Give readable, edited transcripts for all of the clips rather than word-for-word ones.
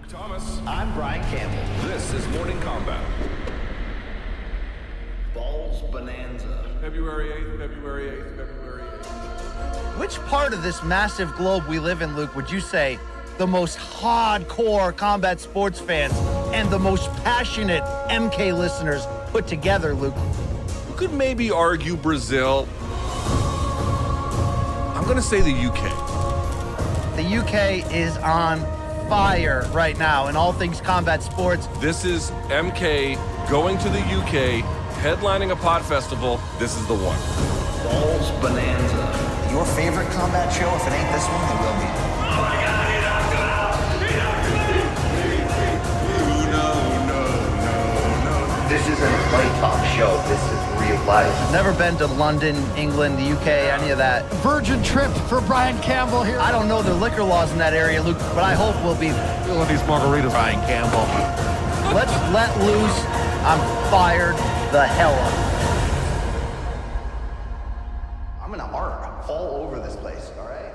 Luke Thomas. I'm Brian Campbell. This is Morning Combat. Balls Bonanza. February 8th, February 8th, February 8th. Which part of this massive globe we live in, Luke, would you say the most hardcore combat sports fans and the most passionate MK listeners put together, Luke? You could maybe argue Brazil. I'm going to say the UK. The UK is on fire right now in all things combat sports. This is MK going to the UK, headlining a pod festival. This is the one. Balls Bonanza. Your favorite combat show? If it ain't this one, it will be. This isn't a play talk show. This is real life. Never been to London, England, the UK, any of that. Virgin trip for Brian Campbell here. I don't know the liquor laws in that area, Luke, but I hope we'll be Feeling these margaritas. Brian Campbell. Let's let loose. I'm fired the hell up. I'm gonna art all over this place, all right?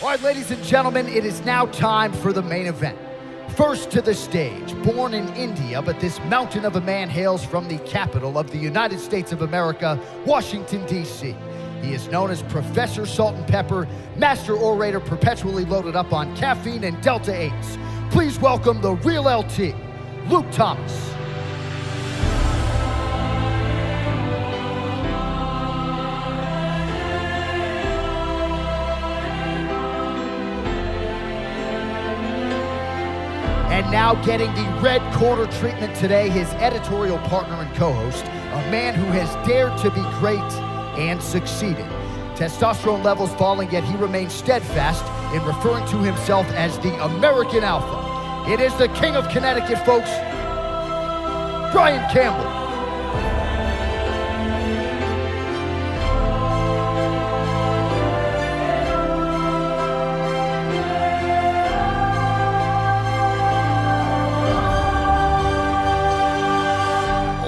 All right, ladies and gentlemen, it is now time for the main event. First to the stage, born in India, but this mountain of a man hails from the capital of the United States of America, Washington, D.C. He is known as Professor Salt and Pepper, master orator perpetually loaded up on caffeine and Delta 8s. Please welcome the real LT, Luke Thomas. And now getting the red corner treatment today, his editorial partner and co-host, a man who has dared to be great and succeeded. Testosterone levels falling, yet he remains steadfast in referring to himself as the American Alpha. It is the King of Connecticut, folks, Brian Campbell.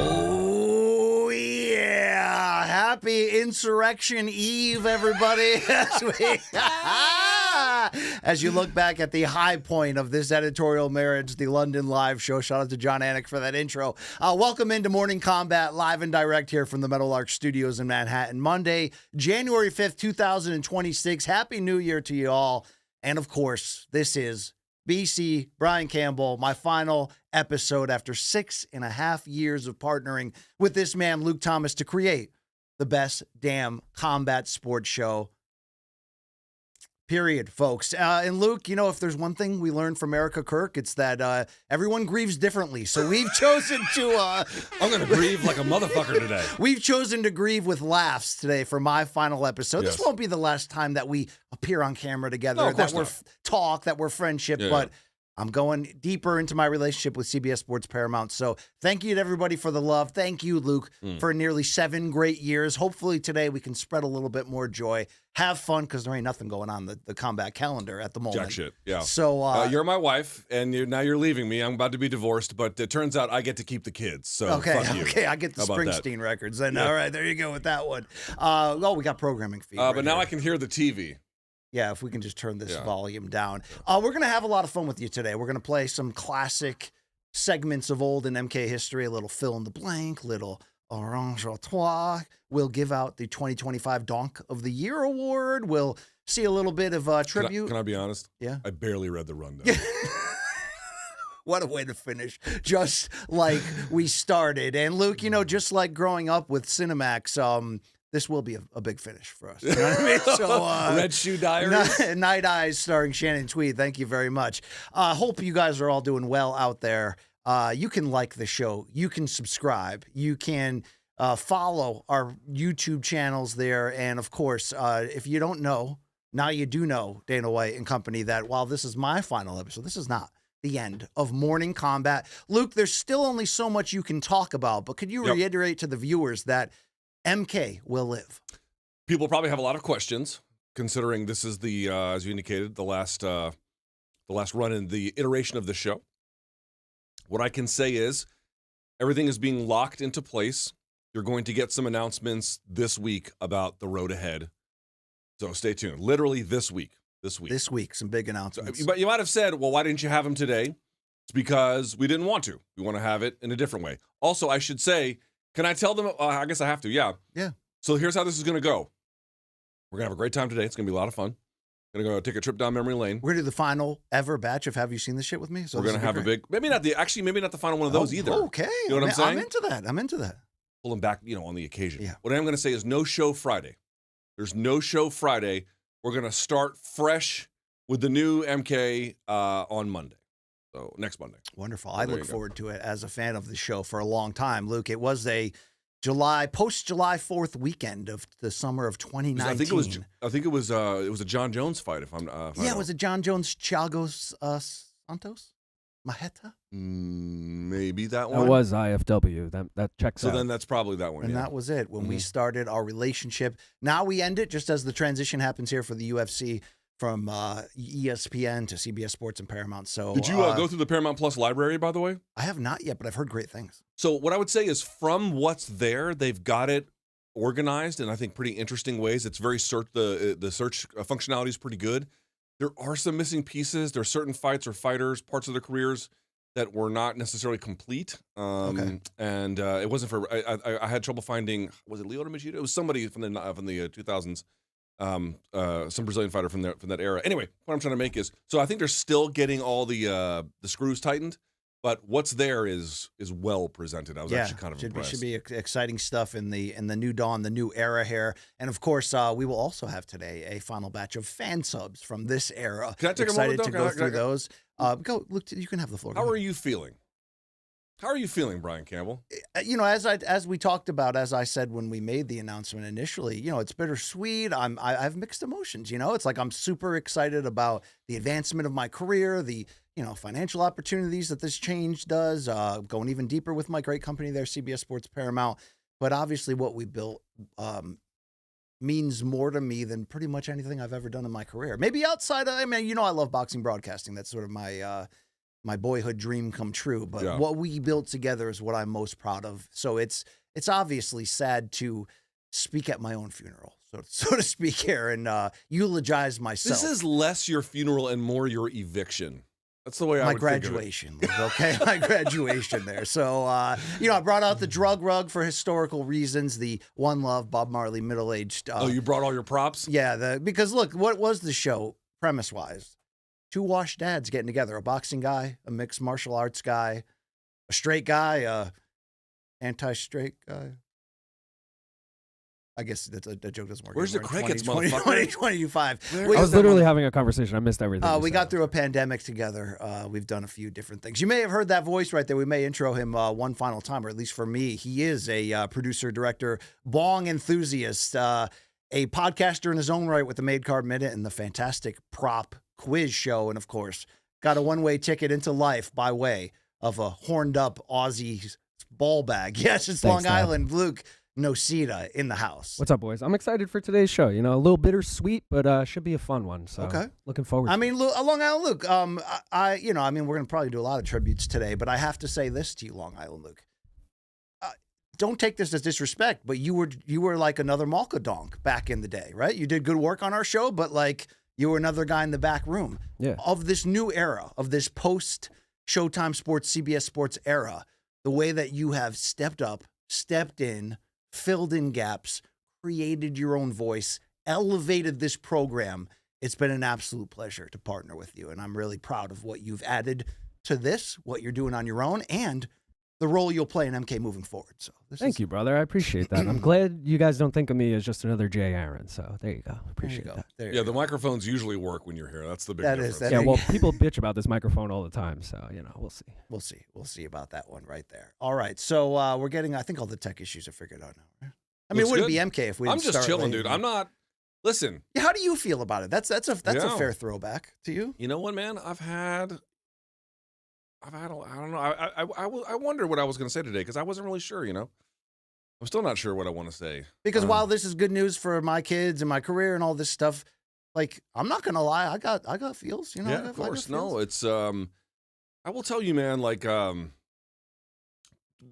Oh, yeah. Happy Insurrection Eve, everybody. As you look back at the high point of this editorial marriage, the London Live show. Shout out to John Anik for that intro. Welcome into Morning Combat, live and direct here from the Meadowlark Studios in Manhattan. Monday, January 5th, 2026. Happy New Year to you all. And of course, this is BC, Brian Campbell, my final episode after 6.5 years of partnering with this man, Luke Thomas, to create the best damn combat sports show. Period, folks. And Luke, you know, if there's one thing we learned from Erica Kirk, it's that everyone grieves differently. So we've chosen to... I'm going to grieve like a motherfucker today. We've chosen to grieve with laughs today for my final episode. Yes. This won't be the last time that we appear on camera together, No, of course that we're not. talk, that we're friendship, Yeah. but I'm going deeper into my relationship with CBS Sports Paramount. So thank you to everybody for the love. Thank you, Luke, for nearly 7 great years. Hopefully today we can spread a little bit more joy. Have fun, because there ain't nothing going on the combat calendar at the moment. Jack shit, yeah. So You're my wife, and now you're leaving me. I'm about to be divorced, but it turns out I get to keep the kids. So okay, fuck you. okay, I get the How about that? Springsteen records. Then Yeah. all right, there you go with that one. We got programming feed. But right now here. I can hear the TV. Yeah, if we can just turn this Yeah. volume down. We're going to have a lot of fun with you today. We're going to play some classic segments of old in MK history, a little fill in the blank, little orange A Trois. We'll give out the 2025 Donk of the Year award. We'll see a little bit of tribute. Can I be honest? Yeah. I barely read the rundown. What a way to finish, just like we started. And Luke, you know, just like growing up with Cinemax, this will be a big finish for us. You know what I mean? So, Red Shoe Diary. Night Eyes starring Shannon Tweed. Thank you very much. Hope you guys are all doing well out there. You can like the show. You can subscribe. You can follow our YouTube channels there. And of course, if you don't know, now you do know, Dana White and company, that while this is my final episode, this is not the end of Morning Combat. Luke, there's still only so much you can talk about, but could you reiterate to the viewers that MK will live? People probably have a lot of questions, considering this is the, as you indicated, the last run in the iteration of the show. What I can say is everything is being locked into place. You're going to get some announcements this week about the road ahead. So stay tuned. Literally this week, this week. This week, some big announcements. But you might have said, well, why didn't you have them today? It's because we didn't want to. We want to have it in a different way. Also, I should say, can I tell them? I guess I have to. Yeah. Yeah. So here's how this is going to go. We're going to have a great time today. It's going to be a lot of fun. Going to go take a trip down memory lane. We're going to do the final ever batch of Have You Seen This Shit With Me? So we're going to have a big, maybe not the final one of those either. Okay. You know what I'm saying? I'm into that. Pull them back, on the occasion. Yeah. What I'm going to say is no show Friday. There's no show Friday. We're going to start fresh with the new MK on Monday. So next Monday. Wonderful. So I look forward to it as a fan of the show for a long time. Luke, it was a post-July 4th weekend of the summer of 2019. I think it was a John Jones fight. Was it John Jones, Thiago Santos, Maheta? Maybe that one. That was IFW. That checks out. So then that's probably that one. And yeah. that was it when we started our relationship. Now we end it just as the transition happens here for the UFC from ESPN to CBS Sports and Paramount. So did you go through the Paramount Plus library, by the way? I have not yet, but I've heard great things. So what I would say is from what's there, they've got it organized in, I think, pretty interesting ways. It's very the search functionality is pretty good. There are some missing pieces. There are certain fights or fighters, parts of their careers that were not necessarily complete. Okay. And it wasn't for, I had trouble finding, was it Lyoto Machida? It was somebody from the 2000s. Some Brazilian fighter from that era. Anyway, what I'm trying to make is, so I think they're still getting all the screws tightened, but what's there is well presented. I was actually kind of impressed. Should be exciting stuff in the new dawn, the new era here, and of course, we will also have today a final batch of fan subs from this era. Can I take excited a moment, to go through those? Go look. You can have the floor. How are you feeling? How are you feeling, Brian Campbell? As we talked about, as I said when we made the announcement initially, it's bittersweet. I have mixed emotions. It's like I'm super excited about the advancement of my career, the financial opportunities that this change does, going even deeper with my great company there, CBS Sports Paramount. But obviously, what we built means more to me than pretty much anything I've ever done in my career. Maybe outside of, I love boxing broadcasting. That's sort of my boyhood dream come true, but what we built together is what I'm most proud of. So it's obviously sad to speak at my own funeral, so to speak here, and eulogize myself. This is less your funeral and more your eviction. That's the way I would graduation, think of it. Okay, my graduation there. So, I brought out the drug rug for historical reasons. The One Love, Bob Marley, middle-aged. You brought all your props? Yeah, because look, what was the show premise-wise? Two washed dads getting together, a boxing guy, a mixed martial arts guy, a straight guy, a anti-straight guy. I guess that joke doesn't work. Where's the crickets, motherfucker? 2025. I was literally having a conversation. I missed everything. We got through a pandemic together. We've done a few different things. You may have heard that voice right there. We may intro him one final time, or at least for me. He is a producer, director, bong enthusiast, a podcaster in his own right with the Made Card Minute and the fantastic prop quiz show, and of course got a one-way ticket into life by way of a horned-up Aussie ball bag. Yes, it's Long Island. Luke Nocita in the house. What's up, boys? I'm excited for today's show. A little bittersweet, but should be a fun one. So looking forward to it. Long Island Luke, we're going to probably do a lot of tributes today, but I have to say this to you, Long Island Luke. Don't take this as disrespect, but you were like another Malka Donk back in the day, right? You did good work on our show, but you were another guy in the back room. Yeah. Of this new era, of this post-Showtime Sports, CBS Sports era, the way that you have stepped up, stepped in, filled in gaps, created your own voice, elevated this program, it's been an absolute pleasure to partner with you. And I'm really proud of what you've added to this, what you're doing on your own, and the role you'll play in MK moving forward. So Thank you, brother. I appreciate that. I'm glad you guys don't think of me as just another Jay Aaron. So there you go. Appreciate that. The microphones usually work when you're here. That's the big difference. Well, people bitch about this microphone all the time. So, we'll see. We'll see about that one right there. All right. So we're getting, I think all the tech issues are figured out now. Right? It wouldn't be MK if we didn't I'm just chilling, dude. I'm not. Listen. Yeah, how do you feel about it? That's a fair throwback to you. You know what, man? I don't know. I wonder what I was going to say today because I wasn't really sure, I'm still not sure what I want to say. Because while this is good news for my kids and my career and all this stuff, I'm not going to lie. I got feels, Yeah, of course. No, it's, I will tell you, man,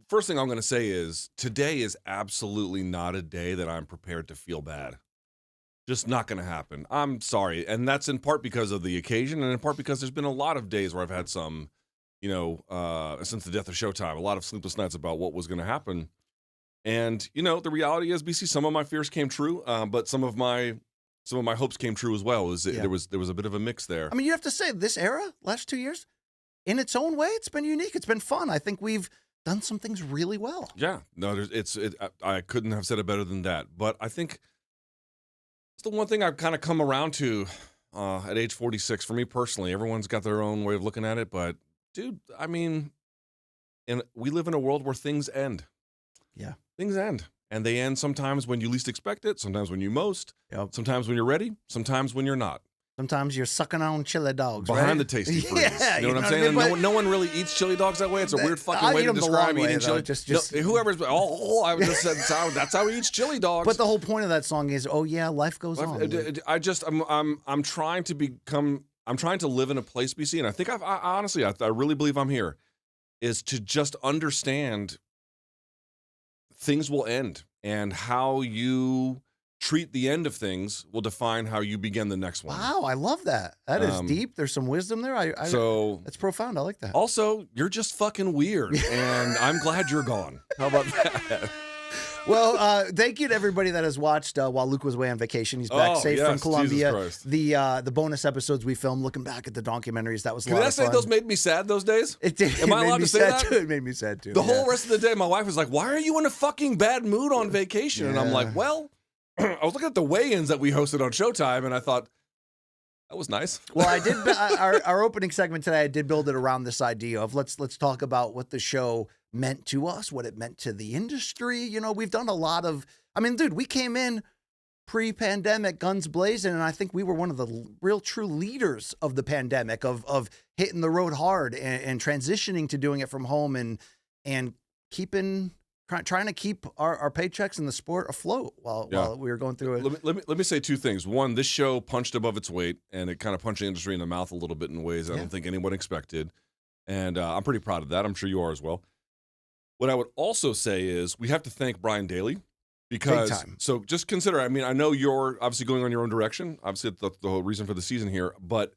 first thing I'm going to say is today is absolutely not a day that I'm prepared to feel bad. Just not going to happen. I'm sorry. And that's in part because of the occasion and in part because there's been a lot of days where I've had some, since the death of Showtime, a lot of sleepless nights about what was going to happen. And, the reality is, BC, some of my fears came true, but some of my hopes came true as well. There was a bit of a mix there. I mean, you have to say this era, last 2 years, in its own way, it's been unique. It's been fun. I think we've done some things really well. Yeah. No, I couldn't have said it better than that. But I think it's the one thing I've kind of come around to at age 46. For me personally, everyone's got their own way of looking at it. But, dude, I mean, and we live in a world where things end. Yeah. Things end. And they end sometimes when you least expect it, sometimes when you most, sometimes when you're ready, sometimes when you're not. Sometimes you're sucking on chili dogs, Behind right? the tasty freeze. Yeah, you know what I'm saying? I mean? No one really eats chili dogs that way. It's a weird fucking I way eat to them the describe long way, eating though. chili. Just Whoever's, I was just said that's how he eats chili dogs. But the whole point of that song is, oh yeah, life goes on. I'm trying to live in a place, BC, and I think I really believe I'm here, is to just understand things will end and how you treat the end of things will define how you begin the next one. Wow, I love that. That is deep. There's some wisdom there. That's profound. I like that. Also, you're just fucking weird, and I'm glad you're gone. How about that? Well, thank you to everybody that has watched while Luke was away on vacation. He's back safe from Colombia. The bonus episodes we filmed, looking back at the documentaries, that was a lot of fun. Can I say those made me sad those days? It did. Am I allowed to say that? Too. It made me sad too. The whole rest of the day, my wife was like, "Why are you in a fucking bad mood on vacation?" And I'm like, "Well." I was looking at the weigh-ins that we hosted on Showtime, and I thought, that was nice. Well, I did our opening segment today, I did build it around this idea of let's talk about what the show meant to us, what it meant to the industry. We've done a lot of, dude, we came in pre-pandemic, guns blazing, and I think we were one of the real true leaders of the pandemic, of hitting the road hard and transitioning to doing it from home and trying to keep our paychecks in the sport afloat while we were going through it. Let me say two things. One, this show punched above its weight, and it kind of punched the industry in the mouth a little bit in ways I don't think anyone expected. And I'm pretty proud of that. I'm sure you are as well. What I would also say is we have to thank Brian Daly because, big time. So just consider, I know you're obviously going on your own direction. Obviously, that's the whole reason for the season here. But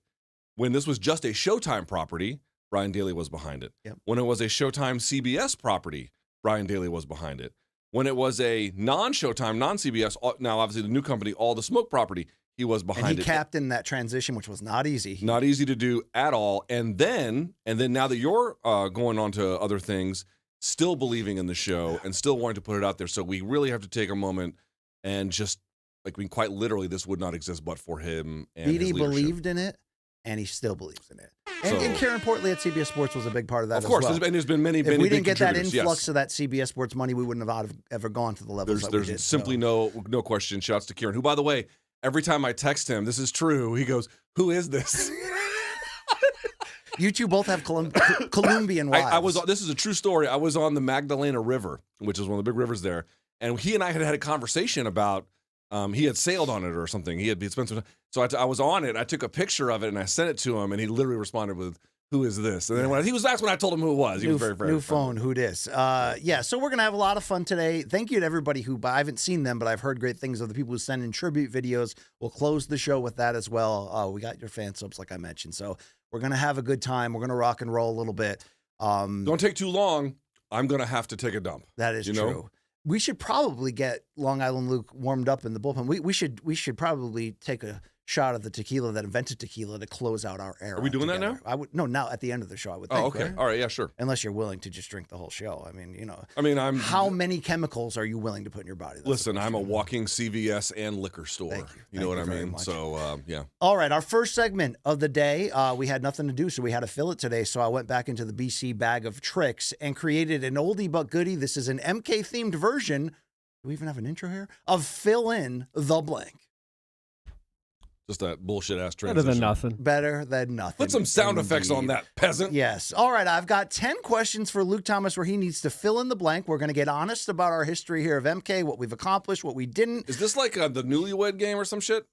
when this was just a Showtime property, Brian Daly was behind it. Yep. When it was a Showtime CBS property, Brian Daly was behind it. When it was a non-Showtime, non-CBS, now obviously the new company, All the Smoke property, he was behind it. And he captained that transition, which was not easy. Not easy to do at all. And then now that you're going on to other things, still believing in the show and still wanting to put it out there. So we really have to take a moment and just, quite literally, this would not exist but for him and his BD leadership. believed in it, and he still believes in it. And Karen Portley at CBS Sports was a big part of that. Of course, as well. and there's been many. If we didn't get that contributors, influx of that CBS Sports money, we wouldn't have ever gone to the levels that we did. There's simply no question. Shouts to Kieran, who, by the way, every time I text him, this is true, he goes, "Who is this?" You two both have Colombian wives. This is a true story. I was on the Magdalena River, which is one of the big rivers there, and he and I had a conversation about. He had sailed on it or something. He had spent some time. So I was on it. I took a picture of it and I sent it to him, and he literally responded with, "Who is this?" And then that's when I told him who it was. He was very, very new phone. Who dis? So we're gonna have a lot of fun today. Thank you to everybody I haven't seen them, but I've heard great things of the people who send in tribute videos. We'll close the show with that as well. We got your fan subs, like I mentioned. So we're gonna have a good time. We're gonna rock and roll a little bit. Don't take too long. I'm gonna have to take a dump. That is true. We should probably get Long Island Luke warmed up in the bullpen. We should probably take a shot of the tequila that invented tequila to close out our era. Are we doing together. that now? Now at the end of the show, I would think. Oh, okay. Right? All right. Yeah, sure. Unless you're willing to just drink the whole show. How many chemicals are you willing to put in your body? Listen, I'm a walking CVS and liquor store. Thank you. You know what I mean? Much. So, yeah. All right. Our first segment of the day, we had nothing to do, so we had to fill it today. So I went back into the BC bag of tricks and created an oldie but goodie. This is an MK-themed version. Do we even have an intro here? Of Fill in the Blank. Just that bullshit ass transition. Better than nothing. Put some sound effects on that, peasant. Yes. All right. I've got 10 questions for Luke Thomas where he needs to fill in the blank. We're going to get honest about our history here of MK, what we've accomplished, what we didn't. Is this like the Newlywed Game or some shit?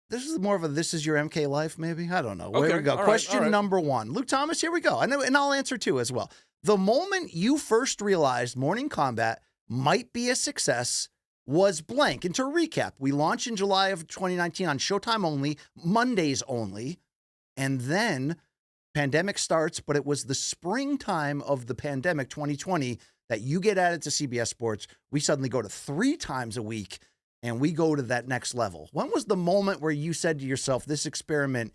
This is more of a This Is Your MK Life, maybe? I don't know. Okay. Here we go. All Question right. number 1. Luke Thomas, here we go. And I'll answer 2 as well. The moment you first realized Morning Kombat might be a success was blank. And to recap, we launched in July of 2019 on Showtime only, Mondays only, and then pandemic starts, but it was the springtime of the pandemic, 2020, that you get added to CBS Sports. We suddenly go to 3 times a week, and we go to that next level. When was the moment where you said to yourself, this experiment,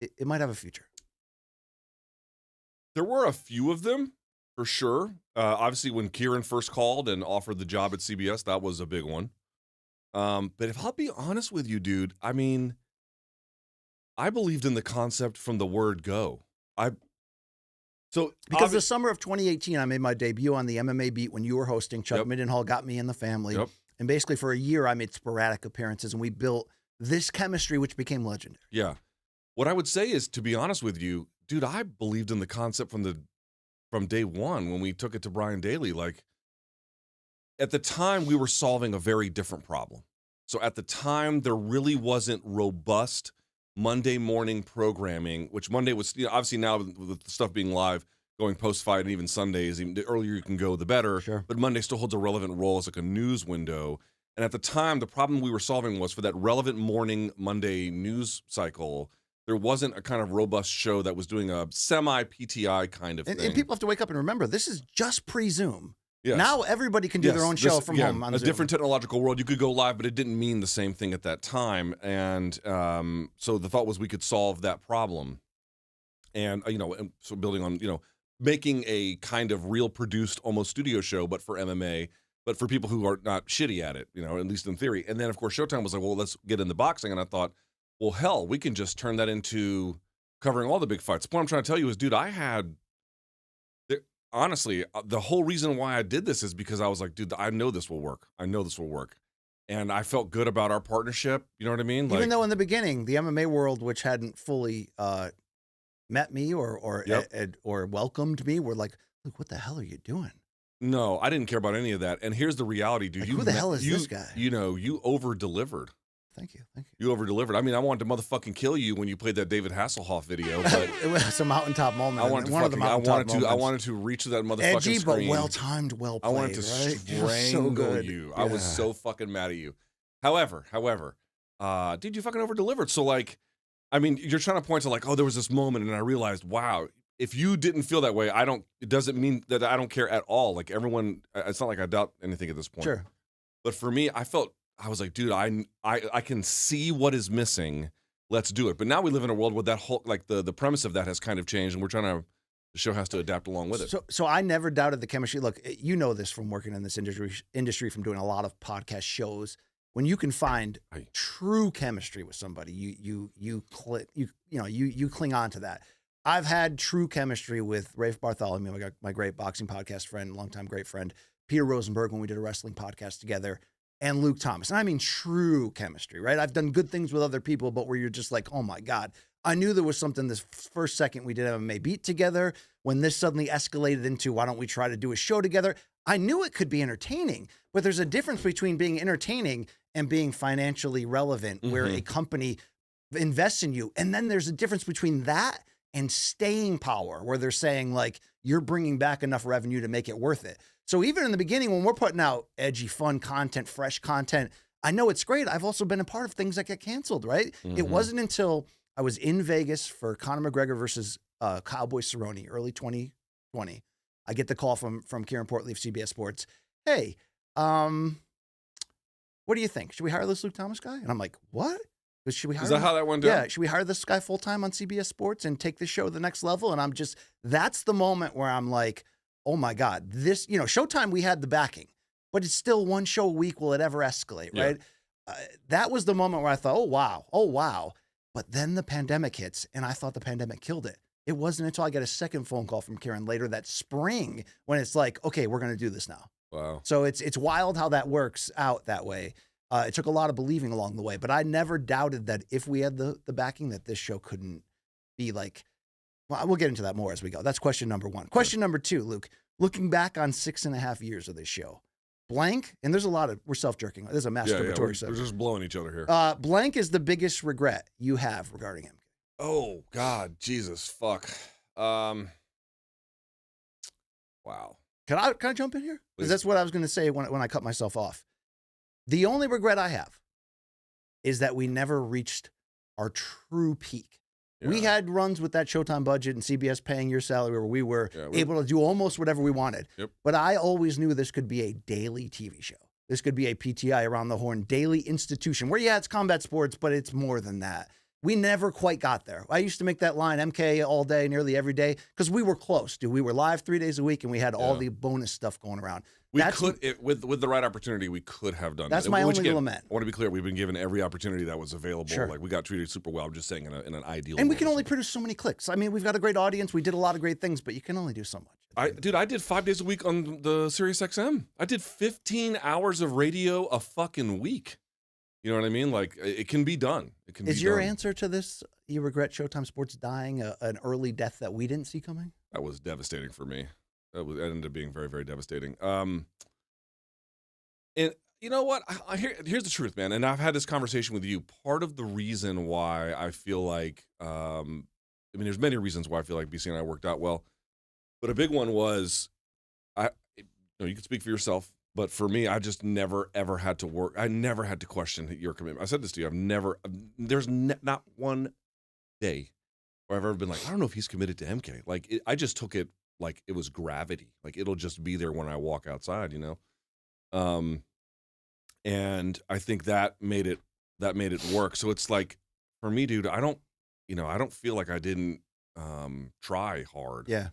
it might have a future? There were a few of them, for sure. Obviously, when Kieran first called and offered the job at CBS, that was a big one. But if I'll be honest with you, dude, I mean, I believed in the concept from the word go. Because the summer of 2018, I made my debut on the MMA beat when you were hosting. Chuck Mindenhall got me in the family. Yep. And basically for a year, I made sporadic appearances, and we built this chemistry, which became legendary. Yeah. What I would say is, to be honest with you, dude, I believed in the concept from day one when we took it to Brian Daly. Like, at the time, we were solving a very different problem. So at the time, there really wasn't robust Monday morning programming, which Monday was, obviously now with the stuff being live, going post-fight, and even Sundays, even the earlier you can go, the better. Sure. But Monday still holds a relevant role as like a news window. And at the time, the problem we were solving was for that relevant morning Monday news cycle, there wasn't a kind of robust show that was doing a semi-PTI kind of thing. And people have to wake up and remember, this is just pre-Zoom. Yes. Now everybody can do their own show from home on a Zoom. different technological world. You could go live, but it didn't mean the same thing at that time. And so the thought was we could solve that problem. And, and so building on, making a kind of real produced almost studio show, but for MMA, but for people who are not shitty at it, at least in theory. And then, of course, Showtime was like, well, let's get into boxing. And I thought, well, hell, we can just turn that into covering all the big fights. The point I'm trying to tell you is, dude, honestly, the whole reason why I did this is because I was like, dude, I know this will work. And I felt good about our partnership. You know what I mean? Even though in the beginning, the MMA world, which hadn't fully met me or welcomed me, were like, look, what the hell are you doing? No, I didn't care about any of that. And here's the reality, dude. Like, who the hell is this guy? You over-delivered. Thank you. You over-delivered. I mean, I wanted to motherfucking kill you when you played that David Hasselhoff video, but it was a mountaintop moment. I wanted to reach that motherfucking edgy, screen. but well-timed, well played. I wanted to strangle you. I was so fucking mad at you. However, dude, you fucking over-delivered. So, like, I mean, you're trying to point to like, oh, there was this moment, and I realized, wow, if you didn't feel that way, it doesn't mean that I don't care at all. Like, everyone, it's not like I doubt anything at this point. Sure. But for me, I was like, dude, I can see what is missing. Let's do it. But now we live in a world where that whole, like, the premise of that has kind of changed, and the show has to adapt along with it. So I never doubted the chemistry. Look, you know this from working in this industry, from doing a lot of podcast shows. When you can find true chemistry with somebody, you cling on to that. I've had true chemistry with Rafe Bartholomew, my great boxing podcast friend, longtime great friend, Peter Rosenberg, when we did a wrestling podcast together, and Luke Thomas. And I mean true chemistry, right? I've done good things with other people, but where you're just like, oh my God, I knew there was something this first second we did MMA beat together. When this suddenly escalated into, why don't we try to do a show together? I knew it could be entertaining, but there's a difference between being entertaining and being financially relevant, where a company invests in you. And then there's a difference between that and staying power, where they're saying, like, you're bringing back enough revenue to make it worth it. So even in the beginning, when we're putting out edgy, fun content, fresh content, I know it's great. I've also been a part of things that get canceled, right? It wasn't until I was in Vegas for Conor McGregor versus Cowboy Cerrone, early 2020. I get the call from Kieran Portley of CBS Sports. Hey, what do you think? Should we hire this Luke Thomas guy? And I'm like, what? Should we hire Is that him? how that went down? Yeah. Should we hire this guy full-time on CBS Sports and take this show to the next level? And that's the moment where I'm like, oh my God, this, Showtime, we had the backing, but it's still one show a week. Will it ever escalate? Right. That was the moment where I thought, oh, wow. But then the pandemic hits, and I thought the pandemic killed it. It wasn't until I got a second phone call from Kieran later that spring when it's like, okay, we're going to do this now. Wow. So it's wild how that works out that way. It took a lot of believing along the way, but I never doubted that if we had the backing, that this show couldn't be like, well, we'll get into that more as we go. That's question number one. Question number two, Luke, looking back on 6.5 years of this show, blank, and there's a lot of, we're self-jerking. There's a masturbatory we're just blowing each other here. Blank is the biggest regret you have regarding him. Oh, God, Jesus, fuck. Wow. Can I jump in here? Because that's what I was going to say when I cut myself off. The only regret I have is that we never reached our true peak. Yeah. We had runs with that Showtime budget and CBS paying your salary where we were able to do almost whatever we wanted. Yep. But I always knew this could be a daily TV show. This could be a PTI around the horn daily institution where, it's combat sports, but it's more than that. We never quite got there. I used to make that line MK all day, nearly every day, because we were close, dude. We were live 3 days a week, and we had all the bonus stuff going around. With the right opportunity, we could have done that's that. my Which, only again, lament. I want to be clear. We've been given every opportunity that was available. Sure. Like, we got treated super well. I'm just saying in an ideal And we way. can only produce so many clicks. I mean, we've got a great audience. We did a lot of great things, but you can only do so much. I did 5 days a week on the Sirius XM. I did 15 hours of radio a fucking week. You know what I mean? Like, it can be done. It can. Is be your done. answer to this, you regret Showtime Sports dying an early death that we didn't see coming? That was devastating for me. That ended up being very, very devastating. And you know what? Here's the truth, man. And I've had this conversation with you. Part of the reason why I feel like, there's many reasons why I feel like BC and I worked out well, but a big one was, you can speak for yourself, but for me, I just never ever had to work. I never had to question your commitment. I said this to you. There's not one day where I've ever been like, I don't know if he's committed to MK. Like, I just took it like it was gravity. Like, it'll just be there when I walk outside, you know? And I think that made it work. So it's like, for me, dude, I don't feel like I didn't try hard. Yeah.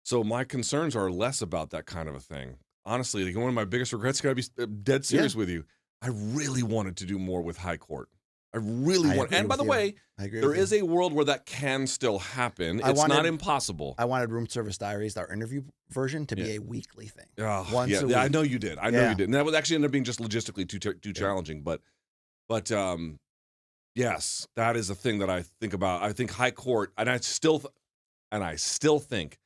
So my concerns are less about that kind of a thing. Honestly, like, one of my biggest regrets, gotta be dead serious with you. I really wanted to do more with High Court. I really want. And by the way, there is a world where that can still happen. It's not impossible. I wanted Room Service Diaries, our interview version, to be a weekly thing. Once a week. I know you did. I know you did. And that would actually end up being just logistically too challenging. But yes, that is a thing that I think about. I think High Court, and I still think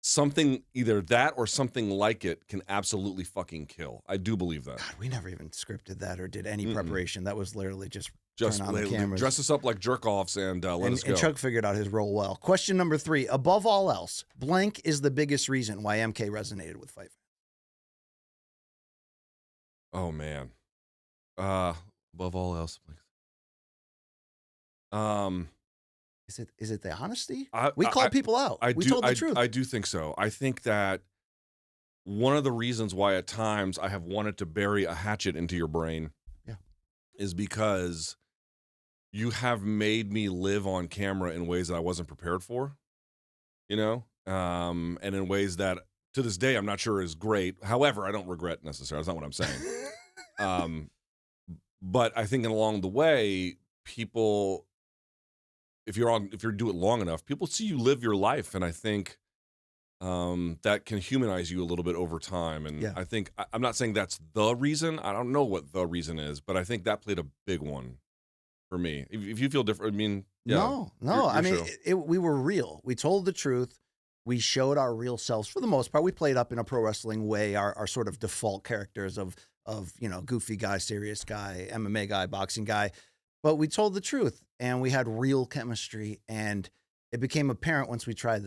something, either that or something like it, can absolutely fucking kill. I do believe that. God, we never even scripted that or did any preparation. That was literally just turn on the cameras. Dress us up like jerk-offs and let us go. And Chuck figured out his role well. Question number 3. Above all else, blank is the biggest reason why MK resonated with fight fans. Oh, man. Above all else, blank. Is it the honesty? We called people out. We told the truth. I do think so. I think that one of the reasons why at times I have wanted to bury a hatchet into your brain is because you have made me live on camera in ways that I wasn't prepared for, you know, and in ways that to this day I'm not sure is great. However, I don't regret necessarily. That's not what I'm saying. But I think along the way, people, if you do it long enough, people see you live your life, and I think that can humanize you a little bit over time. And I think I'm not saying that's the reason. I don't know what the reason is, but I think that played a big one for me. If you feel different, I mean, no. I mean, we were real. We told the truth. We showed our real selves for the most part. We played up in a pro wrestling way, our sort of default characters of goofy guy, serious guy, MMA guy, boxing guy. But we told the truth, and we had real chemistry, and it became apparent once we tried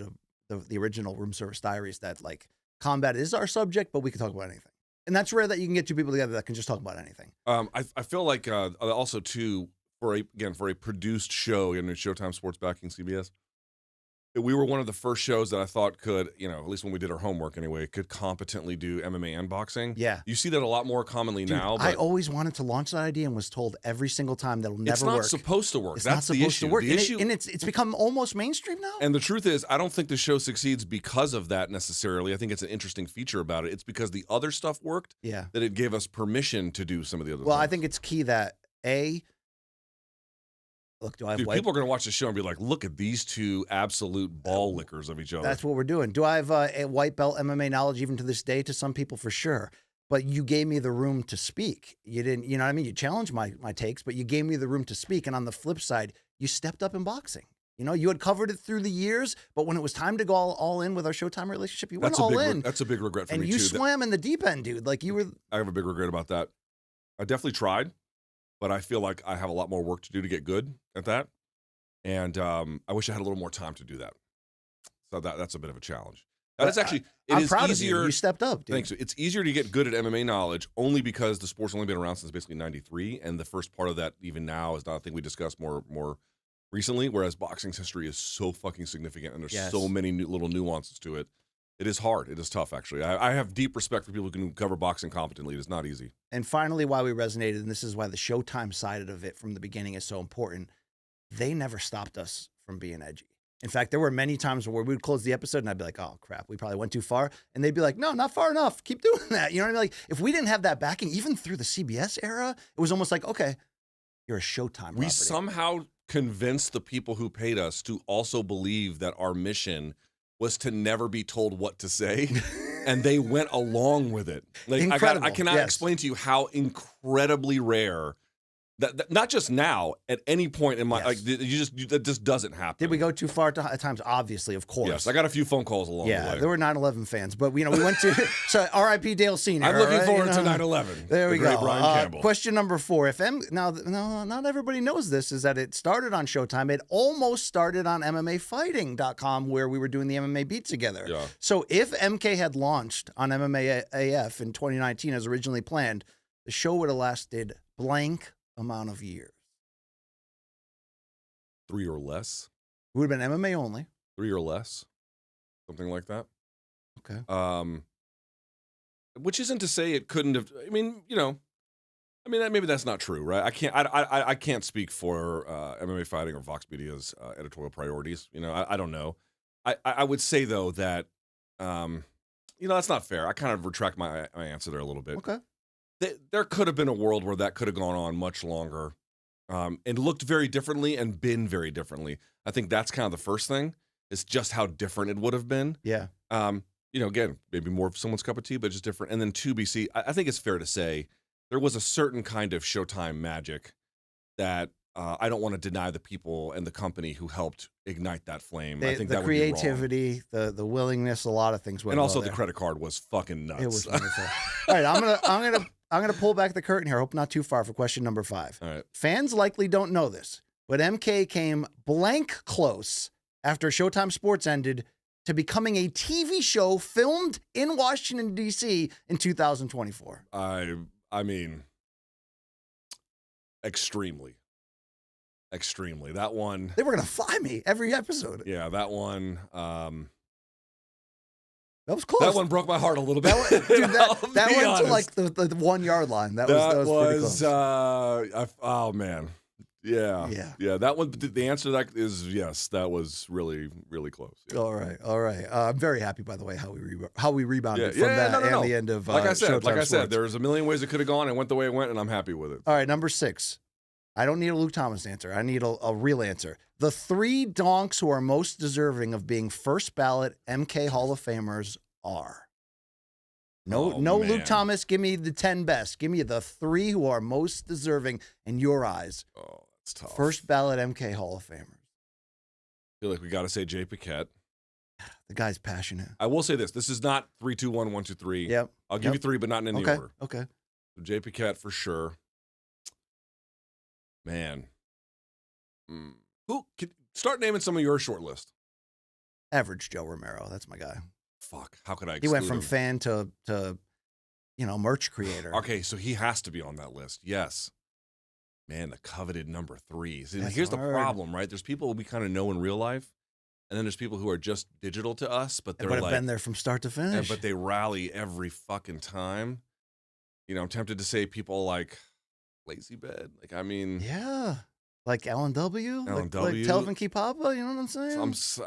the original Room Service Diaries that, like, combat is our subject, but we can talk about anything. And that's rare that you can get two people together that can just talk about anything. I feel like also too, for a produced show in Showtime Sports backing CBS, we were one of the first shows that I thought could, at least when we did our homework anyway, could competently do MMA and boxing. Yeah. You see that a lot more commonly now. But I always wanted to launch that idea and was told every single time that'll never work. It's not supposed to work. It's That's not supposed to work. The issue. And it's become almost mainstream now. And the truth is, I don't think the show succeeds because of that necessarily. I think it's an interesting feature about it. It's because the other stuff worked that it gave us permission to do some of the other things. Well, I think it's key that, look, do I have people are going to watch the show and be like, look at these two absolute ball lickers of each other. That's what we're doing. Do I have a white belt MMA knowledge even to this day? To some people, for sure. But you gave me the room to speak. You didn't, you know what I mean? You challenged my takes, but you gave me the room to speak. And on the flip side, you stepped up in boxing. You had covered it through the years, but when it was time to go all in with our Showtime relationship, you went all in. That's a big regret for me, too. And you swam in the deep end, dude. Like, you were... I have a big regret about that. I definitely tried, but I feel like I have a lot more work to do to get good at that. And I wish I had a little more time to do that. So that's a bit of a challenge. That is actually, I'm it is proud easier. of you. You stepped up, dude. Thanks. It's easier to get good at MMA knowledge only because the sport's only been around since basically '93, and the first part of that even now is not a thing we discussed more recently. Whereas boxing's history is so fucking significant, and there's so many little nuances to it. It is hard. It is tough, actually. I have deep respect for people who can cover boxing competently. It is not easy. And finally, why we resonated, and this is why the Showtime side of it from the beginning is so important. They never stopped us from being edgy. In fact, there were many times where we would close the episode and I'd be like, oh, crap, we probably went too far. And they'd be like, no, not far enough. Keep doing that. You know what I mean? Like, if we didn't have that backing, even through the CBS era, it was almost like, okay, you're a Showtime property. We somehow convinced the people who paid us to also believe that our mission was to never be told what to say. And they went along with it. Like, I cannot explain to you how incredibly rare that not just now, at any point in my that just doesn't happen. Did we go too far at times? Obviously, of course. Yes, I got a few phone calls along the way. Yeah, there were 9/11 fans, but we went to so R.I.P. Dale Senior. I'm looking forward to 9/11. There we go. Brian Campbell. Question number 4. If now, not everybody knows this, is that it started on Showtime. It almost started on MMAfighting.com, where we were doing the MMA beat together. Yeah. So if MK had launched on MMA AF in 2019 as originally planned, the show would have lasted blank amount of years. 3 or less. It would have been MMA only. 3 or less, something like that. Okay. Which isn't to say it couldn't have. I mean, maybe that's not true, right? I can't speak for MMA Fighting or Vox Media's editorial priorities. I don't know. I would say though that that's not fair. I kind of retract my answer there a little bit. Okay. There could have been a world where that could have gone on much longer and looked very differently and been very differently. I think that's kind of the first thing. It's just how different it would have been. Yeah. Again, maybe more of someone's cup of tea, but just different. And then 2 BC, I think it's fair to say there was a certain kind of Showtime magic that I don't want to deny the people and the company who helped ignite that flame. I think the that creativity, would be wrong. the willingness, a lot of things went and also well the there. credit card was fucking nuts. It was wonderful. All right, I'm gonna pull back the curtain here. Hope not too far for question number 5. All right. Fans likely don't know this, but MK came blank close after Showtime Sports ended to becoming a TV show filmed in Washington D.C. in 2024. I mean, extremely. That one. They were gonna fly me every episode. Yeah, that one. That was close. That one broke my heart a little bit. That went to like the 1 yard line. That was pretty close. Oh man, yeah. That one. The answer to that is yes. That was really, really close. Yeah. All right. I'm very happy, by the way, how we rebounded from that and the end of like I said, Sports. there's a million ways it could have gone. It went the way it went, and I'm happy with it. All right, number 6. I don't need a Luke Thomas answer. I need a real answer. The 3 donks who are most deserving of being first ballot MK Hall of Famers are. No, Luke Thomas. Give me the 10 best. Give me the 3 who are most deserving in your eyes. Oh, that's tough. First ballot MK Hall of Famers. I feel like we got to say Jay Paquette. The guy's passionate. I will say this. This is not 3, 2, 1, 1, 2, 3. Yep. I'll give you 3, but not in any order. Okay. So Jay Paquette for sure. Man. Who start naming some of your short list? Average Joe Romero. That's my guy. Fuck. How could I He went exclude from him? fan to merch creator. Okay, so he has to be on that list. Yes. Man, the coveted number 3. See, That's here's hard. the problem, right? There's people we kind of know in real life, and then there's people who are just digital to us, but they're But have like, been there from start to finish. but they rally every fucking time. I'm tempted to say people like Lazy Bed. Like, I mean, yeah, like Alan W. Alan like W. Telvin Key Papa. You know what I'm saying?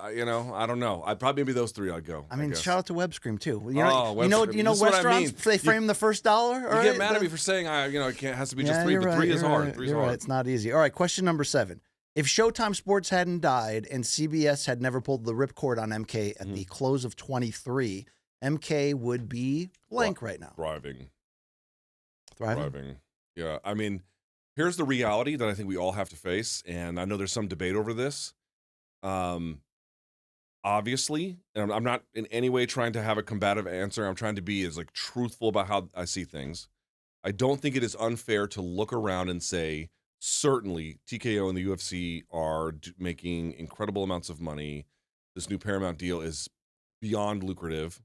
I don't know. I'd probably maybe those 3 I'd go. I mean, guess. shout out to Web Scream too. Web Scream. This is what I restaurants mean. they frame the first dollar. You get mad at me for saying it has to be just 3, but 3 is hard. 3 is hard. Right. It's not easy. All right, question number 7. If Showtime Sports hadn't died and CBS had never pulled the ripcord on MK at the close of 23, MK would be blank right now. Thriving. Thriving. Yeah. I mean, here's the reality that I think we all have to face, and I know there's some debate over this. Obviously, and I'm not in any way trying to have a combative answer. I'm trying to be as truthful about how I see things. I don't think it is unfair to look around and say, certainly TKO and the UFC are making incredible amounts of money. This new Paramount deal is beyond lucrative.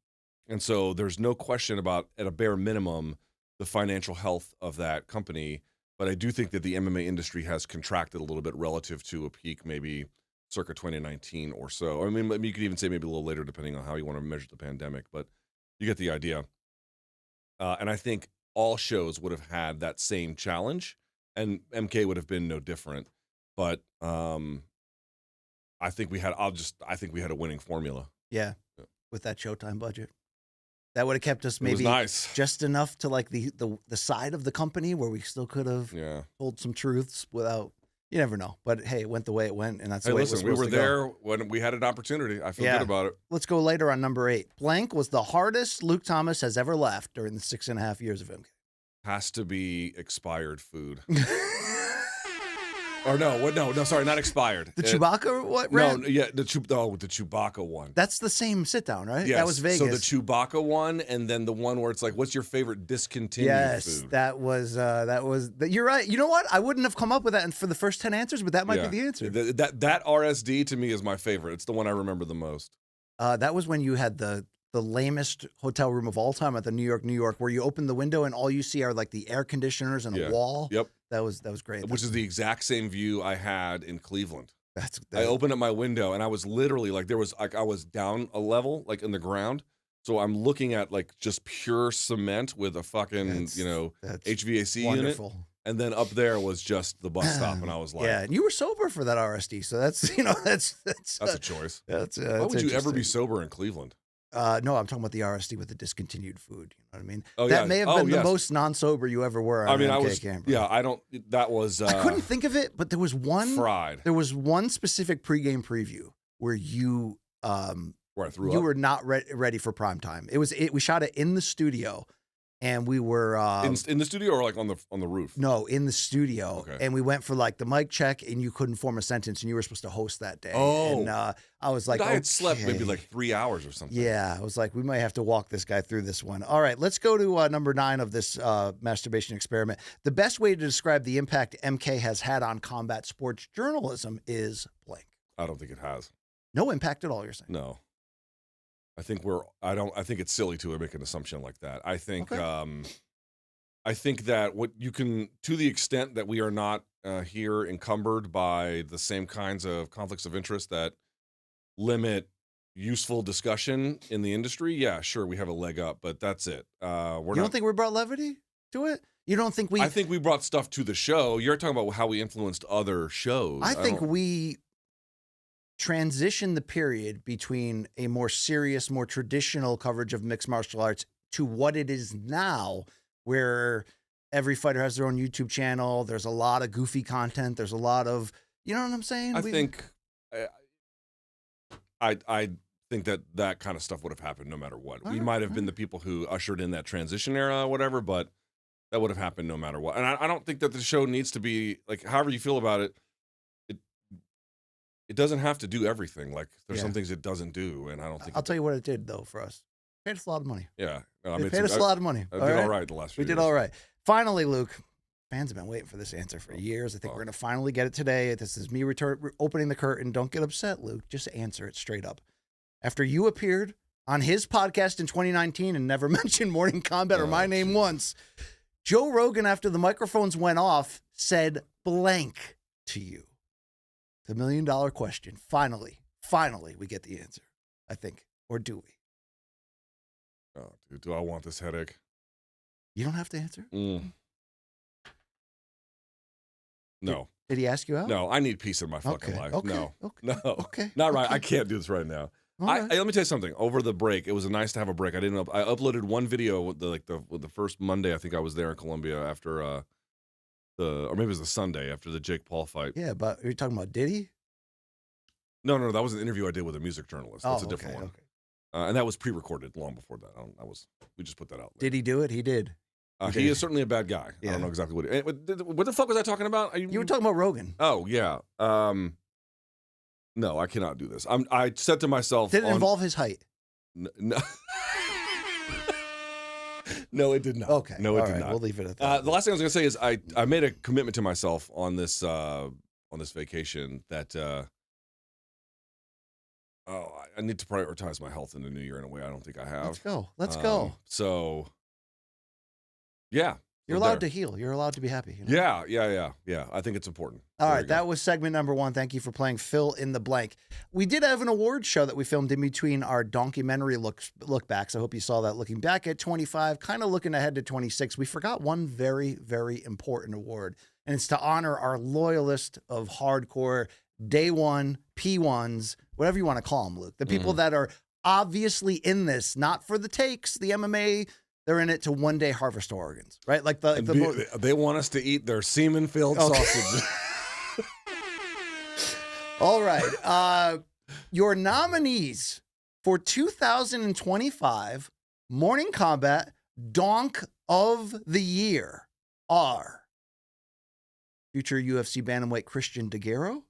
And so there's no question about, at a bare minimum, the financial health of that company. But I do think that the MMA industry has contracted a little bit relative to a peak maybe circa 2019 or so. I mean, you could even say maybe a little later, depending on how you want to measure the pandemic. But you get the idea. And I think all shows would have had that same challenge, and MK would have been no different. But I think we had a winning formula. Yeah, with that Showtime budget. That would have kept us maybe nice. Just enough to like the side of the company where we still could have told some truths without. You never know, but hey, it went the way it went, and that's the way it was supposed to go. We were there when we had an opportunity. I feel good about it. Let's go later on number 8. Blank was the hardest Luke Thomas has ever left during the 6.5 years of MK. Has to be expired food. Or no, sorry, not expired. The Chewbacca what? No, yeah, the Chewbacca one. That's the same sit down, right? Yes. That was Vegas. So the Chewbacca one, and then the one where it's like, what's your favorite discontinued food? That was. You're right. You know what? I wouldn't have come up with that for the first 10 answers, but that might be the answer. That RSD to me is my favorite. It's the one I remember the most. That was when you had the lamest hotel room of all time at the New York, where you open the window and all you see are like the air conditioners and a wall. Yep. That was great. Which is the exact same view I had in Cleveland. I opened up my window and I was literally like, I was down a level, like in the ground. So I'm looking at like just pure cement with a fucking, HVAC wonderful unit. And then up there was just the bus stop. And I was like, yeah. And you were sober for that RSD. So that's a choice. Why would you ever be sober in Cleveland? No, I'm talking about the RSD with the discontinued food. You know what I mean? Oh, that may have been the most non-sober you ever were. I mean, I was. Camper. Yeah, I don't. That was. I couldn't think of it, but there was one. Fried. There was one specific pregame preview where you. Where I threw you up? were not ready for prime time. We shot it in the studio, and we were in the studio or like on the roof. No, in the studio. Okay. And we went for like the mic check, and you couldn't form a sentence, and you were supposed to host that day. Oh, and I was like, I had slept maybe like 3 hours or something. Yeah, I was like, we might have to walk this guy through this one. All right, let's go to number 9 of this masturbation experiment. The best way to describe the impact MK has had on combat sports journalism is blank. I don't think it has. No impact at all, you're saying? No. I think I think it's silly to make an assumption like that. I think I think that what you can, to the extent that we are not here encumbered by the same kinds of conflicts of interest that limit useful discussion in the industry, yeah, sure, we have a leg up, but that's it. You don't think we brought levity to it? You don't think we? I think we brought stuff to the show. You're talking about how we influenced other shows. I think we transition the period between a more serious, more traditional coverage of mixed martial arts to what it is now, where every fighter has their own YouTube channel. There's a lot of goofy content. There's a lot of, you know what I'm saying? I think that kind of stuff would have happened no matter what. We might have been the people who ushered in that transition era or whatever, but that would have happened no matter what. And I don't think that the show needs to be, like, however you feel about it, it doesn't have to do everything. Like, there's some things it doesn't do, and I don't think... I'll tell you what it did, though, for us. It paid us a lot of money. Yeah. It paid us a lot of money. I did all right the last few years. We did all right. Finally, Luke, fans have been waiting for this answer for years. I think we're going to finally get it today. This is me opening the curtain. Don't get upset, Luke. Just answer it straight up. After you appeared on his podcast in 2019 and never mentioned Morning Kombat or my name once, Joe Rogan, after the microphones went off, said blank to you. The $1 million question. Finally, we get the answer, I think. Or do we? Oh, dude, do I want this headache? You don't have to answer? No. Did he ask you out? No, I need peace in my fucking life. No. Okay. Not right. I can't do this right now. Right. Let me tell you something. Over the break, it was nice to have a break. I uploaded one video with the first Monday. I think I was there in Columbia after or maybe it was the Sunday after the Jake Paul fight. Yeah, but are you talking about Diddy? No, that was an interview I did with a music journalist. That's a different one. Okay. And that was pre-recorded long before that. We just put that out. Did he do it? He did. He is certainly a bad guy. Yeah. I don't know exactly what the fuck was I talking about? You were talking about Rogan. Oh yeah. No, I cannot do this. I said to myself, did it involve his height? No. No, it did not. Okay. No, it did not. We'll leave it at that. The last thing I was going to say is I made a commitment to myself on this vacation that Oh, I need to prioritize my health in the new year in a way I don't think I have. Let's go. Let's go. So, yeah. You're allowed to heal. You're allowed to be happy. You know? Yeah. I think it's important. All There right, you go. that was segment number 1. Thank you for playing Fill in the Blank. We did have an award show that we filmed in between our documentary look backs. I hope you saw that. Looking back at 25, kind of looking ahead to 26. We forgot one very, very important award, and it's to honor our loyalist of hardcore day one P1s, whatever you want to call them, Luke. The people that are obviously in this, not for the takes, the MMA. They're in it to one day harvest organs, right? Like they want us to eat their semen-filled sausage. All right. Your nominees for 2025 Morning Kombat Donk of the Year are future UFC bantamweight Christian DeGuerro,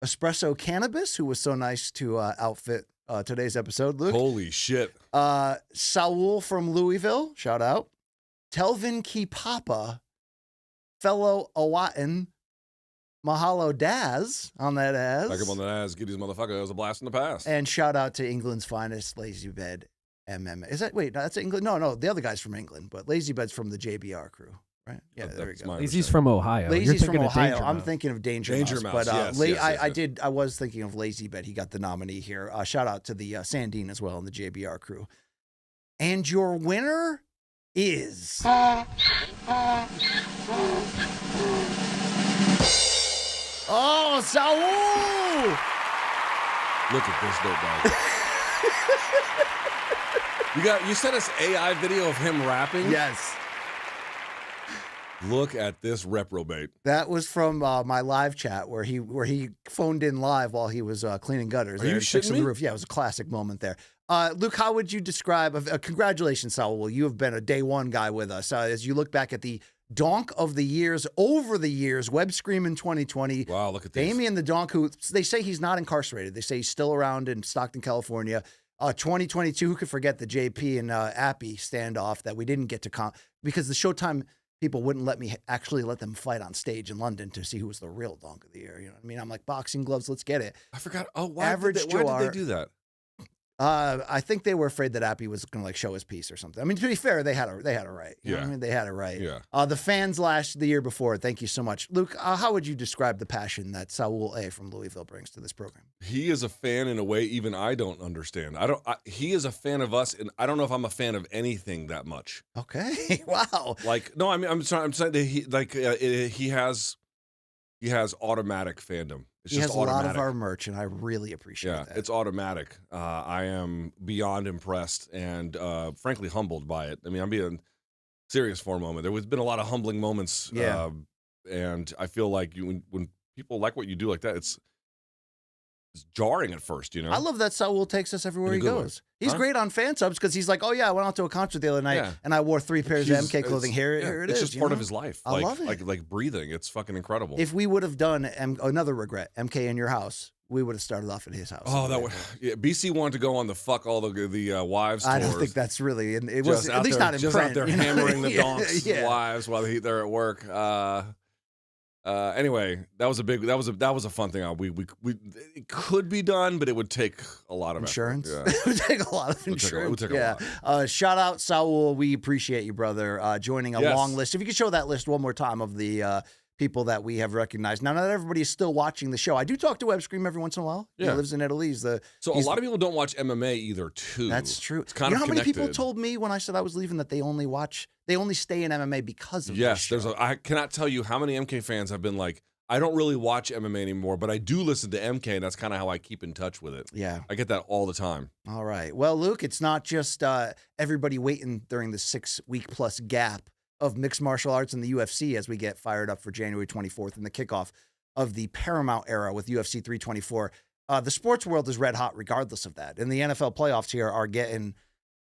Espresso Cannabis, who was so nice to outfit today's episode, Luke. Holy shit. Saul from Louisville, shout out. Telvin Kipapa, fellow Owatan, Mahalo Daz on that ass. Back up on the ass, get these motherfuckers. That was a blast in the past. And shout out to England's finest, Lazy Bed MMA. Is that, wait, that's England? No, the other guy's from England, but Lazy Bed's from the JBR crew, right? Yeah, there we go. Lazy's from Ohio. You're Lazy's from thinking of Ohio. Danger I'm Mouse. thinking of Danger Danger Mouse. Mouse, But yes. I was thinking of Lazy Bed. He got the nominee here. Shout out to the Sandine as well and the JBR crew. And your winner is... Oh, Saul! Look at this dope dog. You sent us AI video of him rapping? Yes. Look at this reprobate. That was from my live chat where he phoned in live while he was cleaning gutters. Are you and fixing shitting the me? roof. Yeah, it was a classic moment there. Luke, how would you describe? Congratulations, Saul. You have been a day one guy with us. As you look back at the Donk of the years, over the years, Web Scream in 2020. Wow, look at this. Damien the Donk, who they say he's not incarcerated. They say he's still around in Stockton, California. 2022, who could forget the JP and Appy standoff that we didn't get to because the Showtime people wouldn't let me actually let them fight on stage in London to see who was the real Donk of the year. You know what I mean? I'm like, boxing gloves, let's get it. I forgot. Oh, why Average did they Joe do that? I think they were afraid that Appy was going to show his piece or something. I mean, to be fair, they had a right. You know what I mean? They had it right. Yeah. The fans the year before, thank you so much. Luke, how would you describe the passion that Saul A. from Louisville brings to this program? He is a fan in a way even I don't understand. He is a fan of us, and I don't know if I'm a fan of anything that much. Okay. Wow. Like, no, I mean, I'm saying that he has automatic fandom. It's He just has a automatic. lot of our merch, and I really appreciate that. It's automatic. I am beyond impressed and frankly humbled by it. I mean, I'm being serious for a moment. There has been a lot of humbling moments. Yeah. And I feel like when people like what you do like that, it's jarring at first, you know? I love that Saul takes us everywhere In he a good way. goes. He's Huh? great on fan subs because he's like, oh, yeah, I went out to a concert the other night Yeah. and I wore 3 pairs of MK clothing. Here it it's is. just you part know? of his life. I love it. Like breathing. It's fucking incredible. If we would have done another regret, MK in your house, we would have started off at his house. Oh, that would. Yeah, BC wanted to go on the fuck all the wives tours. I don't think that's really, and it was Just at out least there- not in just print. out there you know? hammering the Yeah, donks' yeah. wives while they're at work. Anyway, that was a fun thing. It could be done, but it would take a lot of Insurance? effort. Yeah. It would take a lot of It would take a- it would insurance. take a lot. Shout out, Saul. We appreciate you, brother, joining a Yes. long list. If you could show that list one more time of the people that we have recognized. Now, not everybody is still watching the show. I do talk to Web Scream every once in a while. He Yeah. lives in Italy. So a lot of people don't watch MMA either, too. That's true. It's kind you of know how many people connected. told me when I said I was leaving that they only stay in MMA because of Yes, this show? I cannot tell you how many MK fans have been like, I don't really watch MMA anymore, but I do listen to MK, and that's kind of how I keep in touch with it. Yeah. I get that all the time. All right. Well, Luke, it's not just everybody waiting during the 6-week plus gap of mixed martial arts and the UFC as we get fired up for January 24th and the kickoff of the Paramount era with UFC 324. The sports world is red hot regardless of that. And the NFL playoffs here are getting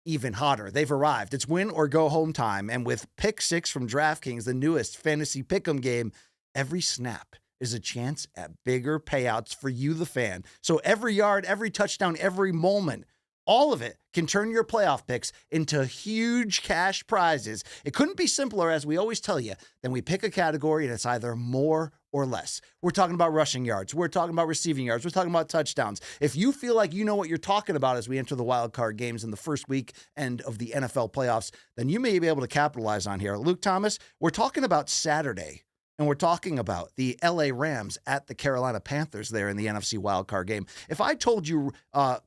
even hotter. They've arrived. It's win or go home time. And with Pick 6 from DraftKings, the newest fantasy pick'em game, every snap is a chance at bigger payouts for you, the fan. So every yard, every touchdown, every moment, all of it can turn your playoff picks into huge cash prizes. It couldn't be simpler, as we always tell you, than we pick a category and it's either more or less. We're talking about rushing yards. We're talking about receiving yards. We're talking about touchdowns. If you feel like you know what you're talking about as we enter the wild card games in the first week end of the NFL playoffs, then you may be able to capitalize on here. Luke Thomas, we're talking about Saturday, and we're talking about the LA Rams at the Carolina Panthers there in the NFC wildcard game. If I told you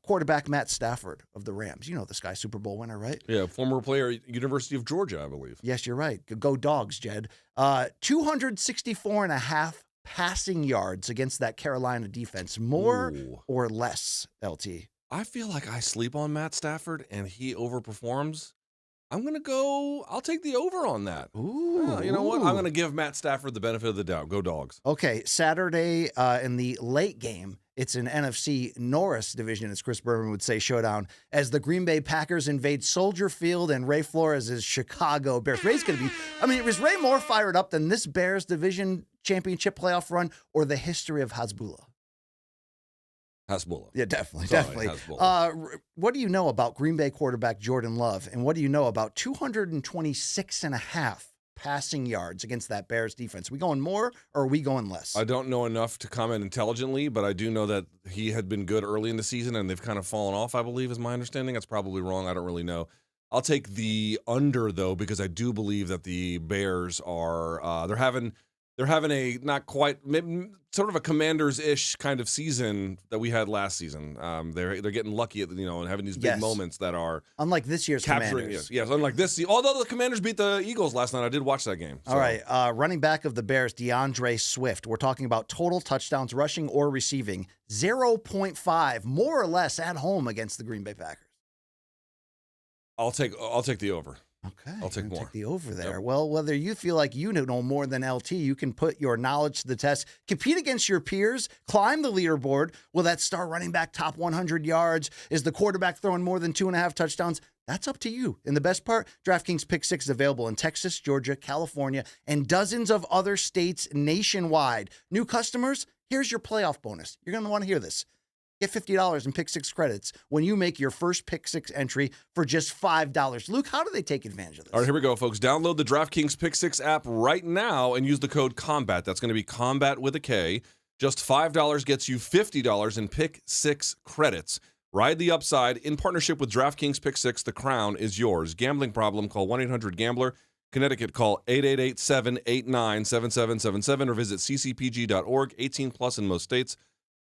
quarterback Matt Stafford of the Rams, you know this guy, Super Bowl winner, right? Yeah, former player, University of Georgia, I believe. Yes, you're right. Go Dogs, Jed. 264.5 passing yards against that Carolina defense. More or less, LT? I feel like I sleep on Matt Stafford and he overperforms. I'll take the over on that. Ooh. You know what? I'm going to give Matt Stafford the benefit of the doubt. Go Dogs. Okay, Saturday in the late game, it's an NFC Norris division, as Chris Berman would say, showdown, as the Green Bay Packers invade Soldier Field and Ray Flores' Chicago Bears. Ray's going to be, is Ray more fired up than this Bears division championship playoff run or the history of Hasbulla? Hasbulla. Yeah, definitely. Hasbulla. What do you know about Green Bay quarterback Jordan Love? And what do you know about 226.5 passing yards against that Bears defense? Are we going more or are we going less? I don't know enough to comment intelligently, but I do know that he had been good early in the season and they've kind of fallen off, I believe, is my understanding. That's probably wrong. I don't really know. I'll take the under, though, because I do believe that the Bears are they're having a not quite sort of a Commanders-ish kind of season that we had last season. They're getting lucky at and having these big moments that are unlike this year's capturing. Commanders. Yes, unlike this. Although the Commanders beat the Eagles last night, I did watch that game. All right, running back of the Bears, DeAndre Swift. We're talking about total touchdowns, rushing or receiving, 0.5, more or less at home against the Green Bay Packers. I'll take the over. Okay, I'll take more. Take the over there. Yep. Well, whether you feel like you know more than LT, you can put your knowledge to the test, compete against your peers, climb the leaderboard. Will that star running back top 100 yards? Is the quarterback throwing more than 2.5 touchdowns? That's up to you. And the best part, DraftKings Pick 6 is available in Texas, Georgia, California, and dozens of other states nationwide. New customers, here's your playoff bonus. You're going to want to hear this. Get $50 in Pick 6 credits when you make your first Pick 6 entry for just $5. Luke, how do they take advantage of this? All right, here we go, folks. Download the DraftKings Pick 6 app right now and use the code COMBAT. That's going to be COMBAT with a K. Just $5 gets you $50 in Pick 6 credits. Ride the upside in partnership with DraftKings Pick 6. The crown is yours. Gambling problem? Call 1-800-GAMBLER. Connecticut, call 888-789-7777 or visit ccpg.org. 18 plus in most states.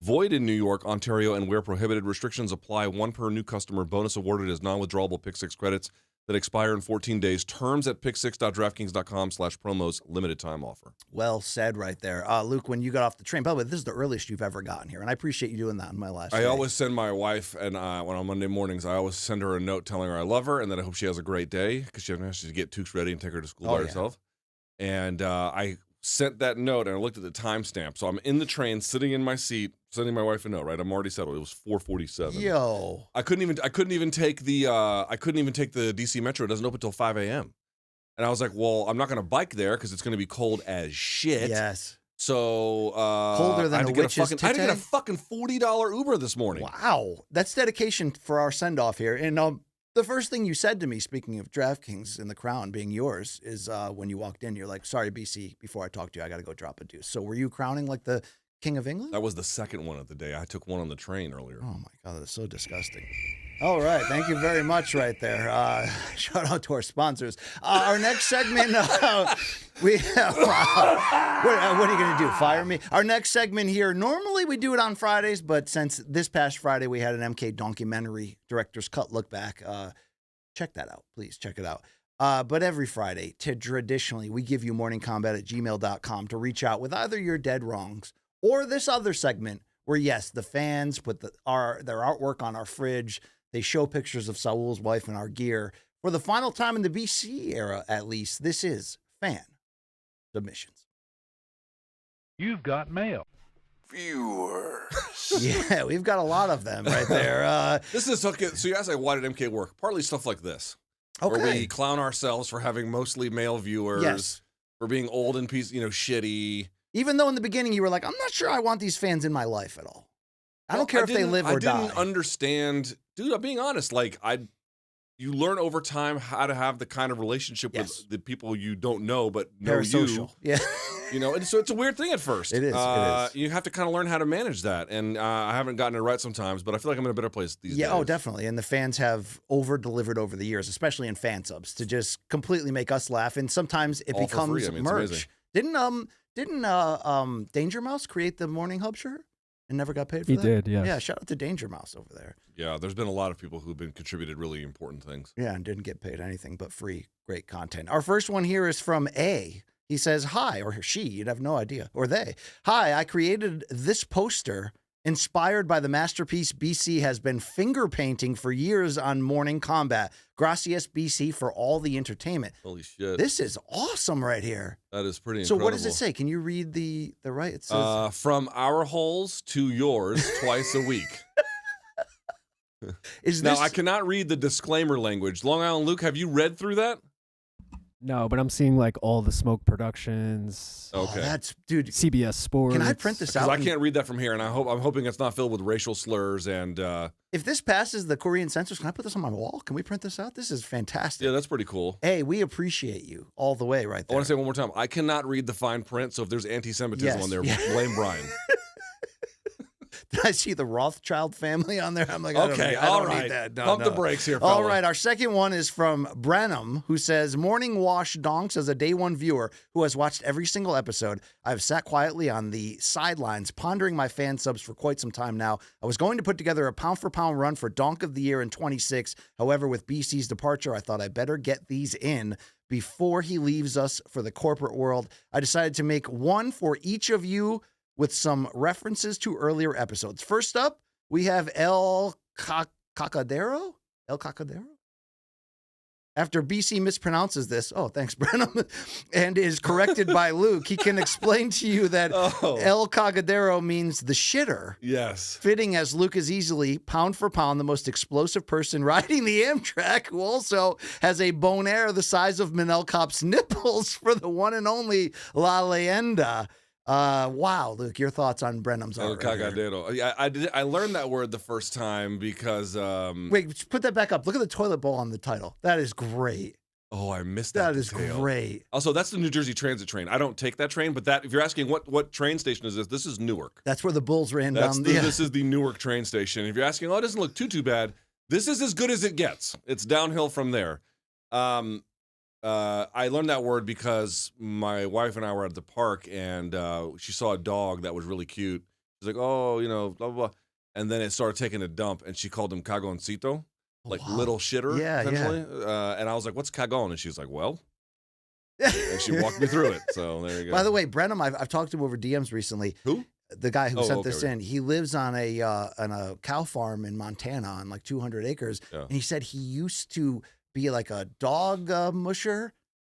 Void in New York, Ontario, and where prohibited. Restrictions apply. One per new customer. Bonus awarded as non-withdrawable Pick 6 credits that expire in 14 days. Terms at pick6.draftkings.com/promos. Limited time offer. Well said right there. Luke, when you got off the train, by the way, this is the earliest you've ever gotten here, and I appreciate you doing that on my last day. I always send my wife, and when on Monday mornings, I always send her a note telling her I love her and that I hope she has a great day because she has to get Tukes ready and take her to school by herself. And I sent that note, and I looked at the timestamp. So I'm in the train, sitting in my seat, sending my wife a note. Right, I'm already settled. It was 4:47. Yo, I couldn't even take the DC Metro. It doesn't open until 5 a.m. And I was like, well, I'm not going to bike there because it's going to be cold as shit. Yes. So colder than I had to get I had to get a titty? fucking $40 Uber this morning. Wow, that's dedication for our send off here. And the first thing you said to me, speaking of DraftKings and the crown being yours, is when you walked in, you're like, "Sorry, BC, before I talk to you, I got to go drop a deuce." So were you crowning like the King of England? That was the second one of the day. I took one on the train earlier. Oh my God, that's so disgusting. All right, thank you very much right there. Shout out to our sponsors. Our next segment, what are you going to do, fire me? Our next segment here, normally we do it on Fridays, but since this past Friday we had an MK documentary director's cut look back, check that out, please check it out. But every Friday, traditionally, we give you morningcombat@gmail.com to reach out with either your dead wrongs or this other segment where, yes, the fans put their artwork on our fridge. They show pictures of Saul's wife and our gear. For the final time in the BC era, at least, this is fan submissions. You've got mail. Viewers. Yeah, we've got a lot of them right there. This is okay. So you asked, like, why did MK work? Partly stuff like this. Where we clown ourselves for having mostly male viewers. Yes. For being old and shitty. Even though in the beginning you were like, I'm not sure I want these fans in my life at all. I don't care if they live or die. I didn't understand. Dude, I'm being honest. Like, you learn over time how to have the kind of relationship with the people you don't know but know Parasocial. you. Yeah. You know, and so it's a weird thing at first. It is. It is. You have to kind of learn how to manage that, and I haven't gotten it right sometimes, but I feel like I'm in a better place these days. Yeah, oh, definitely. And the fans have over-delivered over the years, especially in fan subs, to just completely make us laugh. And sometimes it All for becomes free. I mean, it's merch. amazing. Didn't Danger Mouse create the Morning Hub shirt and never got paid for He that? did, yes. Yeah, shout out to Danger Mouse over there. Yeah, there's been a lot of people who've been contributed really important things. Yeah, and didn't get paid anything but free, great content. Our first one here is from A. He says, hi, or she, you'd have no idea, or they. Hi, I created this poster inspired by the masterpiece BC has been finger painting for years on Morning Kombat. Gracias, BC, for all the entertainment. Holy shit. This is awesome right here. That is pretty So incredible. what does it say? Can you read the right? It says, From our holes to yours twice a week. is Now, this, I cannot read the disclaimer language. Long Island Luke, have you read through that? No, but I'm seeing like all the Smoke Productions, oh, Okay. that's, dude, CBS Sports. can I print this Because out? I can't read that from here, and I'm hoping it's not filled with racial slurs and If this passes the Korean censors, can I put this on my wall? Can we print this out? This is fantastic. yeah, that's pretty cool. Hey, we appreciate you all the way right I there. want to say one more time. I cannot read the fine print, so if there's anti-Semitism Yes, on there, yeah. blame Brian. Did I see the Rothschild family on there? I'm like, I Okay, don't all need right. that. No, Pump the no. brakes here, All fella. right, our second one is from Brenham, who says, morning wash donks as a day one viewer who has watched every single episode. I've sat quietly on the sidelines, pondering my fan subs for quite some time now. I was going to put together a pound-for-pound run for Donk of the Year in 26. However, with BC's departure, I thought I better get these in before he leaves us for the corporate world. I decided to make one for each of you with some references to earlier episodes. First up, we have El Cacadero? El Cacadero? After BC mispronounces this, oh, thanks, Brenham, and is corrected by Luke, he can explain to you that Oh. El Cacadero means the shitter. Yes. Fitting as Luke is easily, pound for pound, the most explosive person riding the Amtrak, who also has a bon air the size of Manel Cop's nipples for the one and only La Leyenda. Wow, Luke, your thoughts on Brenham's El art right here. Cagadero. Yeah, I learned that word the first time because Wait, put that back up. Look at the toilet bowl on the title. That is great. oh, I missed that. That is detail. great. Also, that's the New Jersey Transit train. I don't take that train, but that if you're asking what train station is this is Newark. That's where the Bulls ran That's down. this is the Newark train station. If you're asking, oh, it doesn't look too bad. This is as good as it gets. It's downhill from there. I learned that word because my wife and I were at the park and she saw a dog that was really cute. She's like, oh, you know, blah, blah, blah. And then it started taking a dump and she called him cagoncito, like Wow. little shitter, Yeah, yeah. essentially. And I was like, what's cagon? And she's like, well, and she walked me through it. So there you go. By the way, Brenham, I've talked to him over DMs recently. Who? The guy who Oh, sent okay, this okay. in, he lives on a cow farm in Montana on like 200 acres. Yeah. And he said he used to be like a dog musher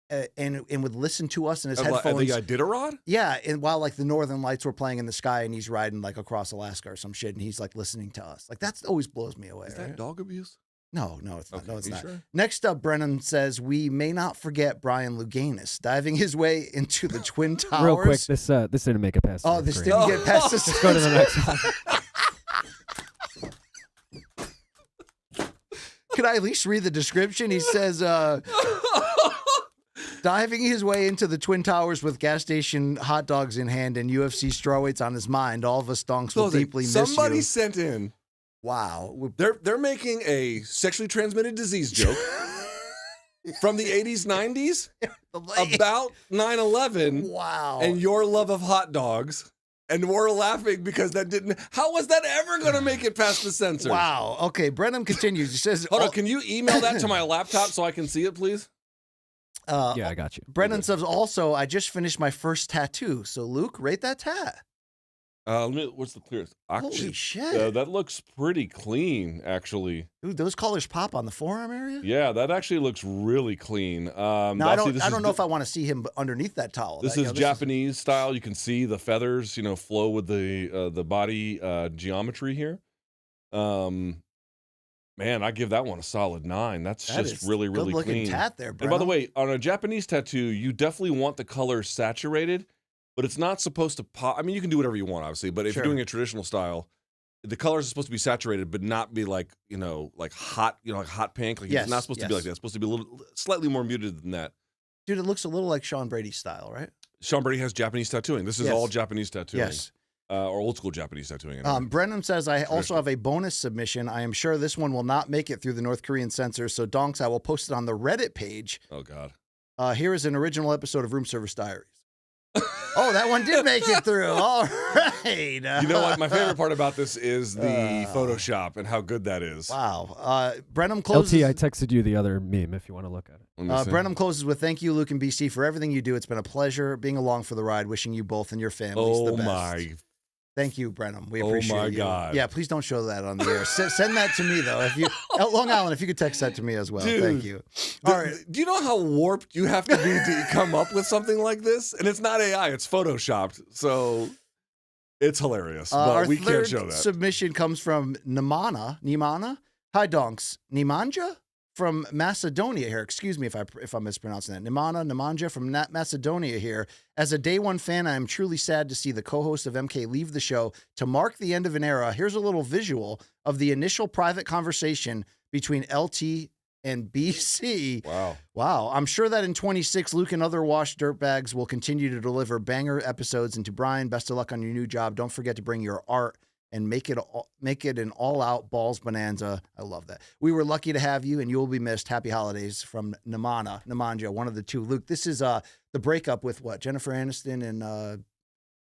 and would listen to us in his headphones. The Iditarod? Yeah, and while like the northern lights were playing in the sky and he's riding like across Alaska or some shit and he's like listening to us. Like that always blows me away. Is right? that dog abuse? No, it's not. Okay, No, it's you not. sure? Next up, Brennan says, we may not forget Brian Luganis diving his way into the Twin Towers. Real quick, this didn't make it past. Oh, third this grade. didn't get past the Let's go to the next one. Could I at least read the description? He says, diving his way into the Twin Towers with gas station hot dogs in hand and UFC strawweights on his mind. All of us donks will deeply miss Somebody you. sent in. Wow. They're making a sexually transmitted disease joke from the 80s, 90s about 9/11 Wow. and your love of hot dogs. And we're laughing because that didn't. How was that ever going to make it past the censors? Wow. Okay. Brenham continues. He says, Hold on. Can you email that to my laptop so I can see it, please? Yeah, I got you. Brennan says, also, I just finished my first tattoo. So, Luke, rate that tat. What's the clearest? Holy shit. That looks pretty clean, actually. Dude, those colors pop on the forearm area? Yeah, that actually looks really clean. Now, I don't know if I want to see him underneath that towel. This is Japanese style. You can see the feathers, flow with the body geometry here. Man, I give that one a solid 9. That's just really, really good-looking clean. tat there, And by the Brennan. way, on a Japanese tattoo, you definitely want the color saturated, but it's not supposed to pop. I mean, you can do whatever you want, obviously, but if Sure. you're doing a traditional style, the colors are supposed to be saturated, but not be like hot, like hot pink. Like Yes, it's not supposed to be like that. It's supposed to be slightly more muted than that. Dude, it looks a little like Sean Brady's style, right? Sean Brady has Japanese tattooing. This is Yes. all Japanese tattooing. Yes. Or old school Japanese tattooing. Anyway. Brennan says, I also have a bonus submission. I am sure this one will not make it through the North Korean censors, so Donks, I will post it on the Reddit page. Oh, God. Here is an original episode of Room Service Diaries. Oh, that one did make it through. All right. You know what? My favorite part about this is the Photoshop and how good that is. Wow. Brenham closes. LT, I texted you the other meme if you want to look at it. Let me see. Brenham closes with, thank you, Luke and BC, for everything you do. It's been a pleasure being along for the ride. Wishing you both and your families the Oh, best. my. Thank you, Brenham. We Oh, appreciate my you. God. Yeah, please don't show that on the air. Send that to me, though. If you Long Island, if you could text that to me as well. Dude, Thank you. All right. Do you know how warped you have to be to come up with something like this? And it's not AI, it's Photoshopped. So it's hilarious. But Our we third can't show that. submission comes from Nimana. Hi, Donks. Nimanja from Macedonia here. Excuse me if I'm mispronouncing that. Nemanja from Macedonia here. As a day one fan, I am truly sad to see the co-host of MK leave the show. To mark the end of an era, here's a little visual of the initial private conversation between LT and BC. Wow. I'm sure that in 26, Luke and other washed dirtbags will continue to deliver banger episodes. And to Brian, best of luck on your new job. Don't forget to bring your art and make it an all-out balls bonanza. I love that. We were lucky to have you, and you will be missed. Happy holidays from Nemanja, one of the two. Luke, this is the breakup with what? Jennifer Aniston and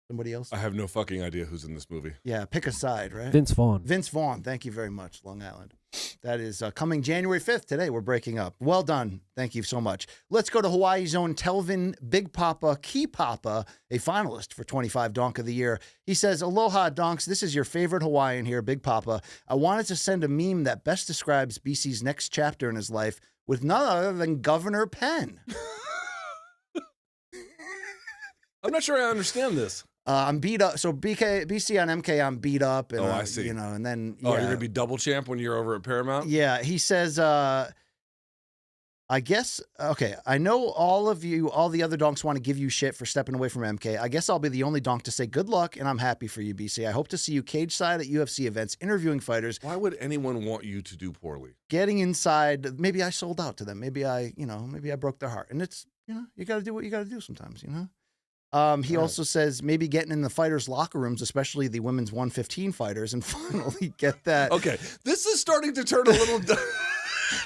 somebody else? I have no fucking idea who's in this movie. Yeah, pick a side, right? Vince Vaughn. Vince Vaughn, thank you very much, Long Island. That is coming January 5th. Today, we're breaking up. Well done. Thank you so much. Let's go to Hawaii's own Telvin Big Papa Key Papa, a finalist for 25 Donk of the Year. He says, aloha, Donks. This is your favorite Hawaiian here, Big Papa. I wanted to send a meme that best describes BC's next chapter in his life with none other than Governor Penn. I'm not sure I understand this. I'm beat up. So BC on MK, I'm beat up. And, I see. And then, Oh, you're going to be double champ when you're over at Paramount? Yeah, he says, I guess, okay, I know all the other donks want to give you shit for stepping away from MK. I guess I'll be the only donk to say good luck, and I'm happy for you, BC. I hope to see you cage side at UFC events, interviewing fighters. Why would anyone want you to do poorly? Getting inside, maybe I sold out to them. Maybe I broke their heart. And it's, you got to do what you got to do sometimes, He also says maybe getting in the fighters' locker rooms, especially the women's 115 fighters, and finally get that. Okay, this is starting to turn a little.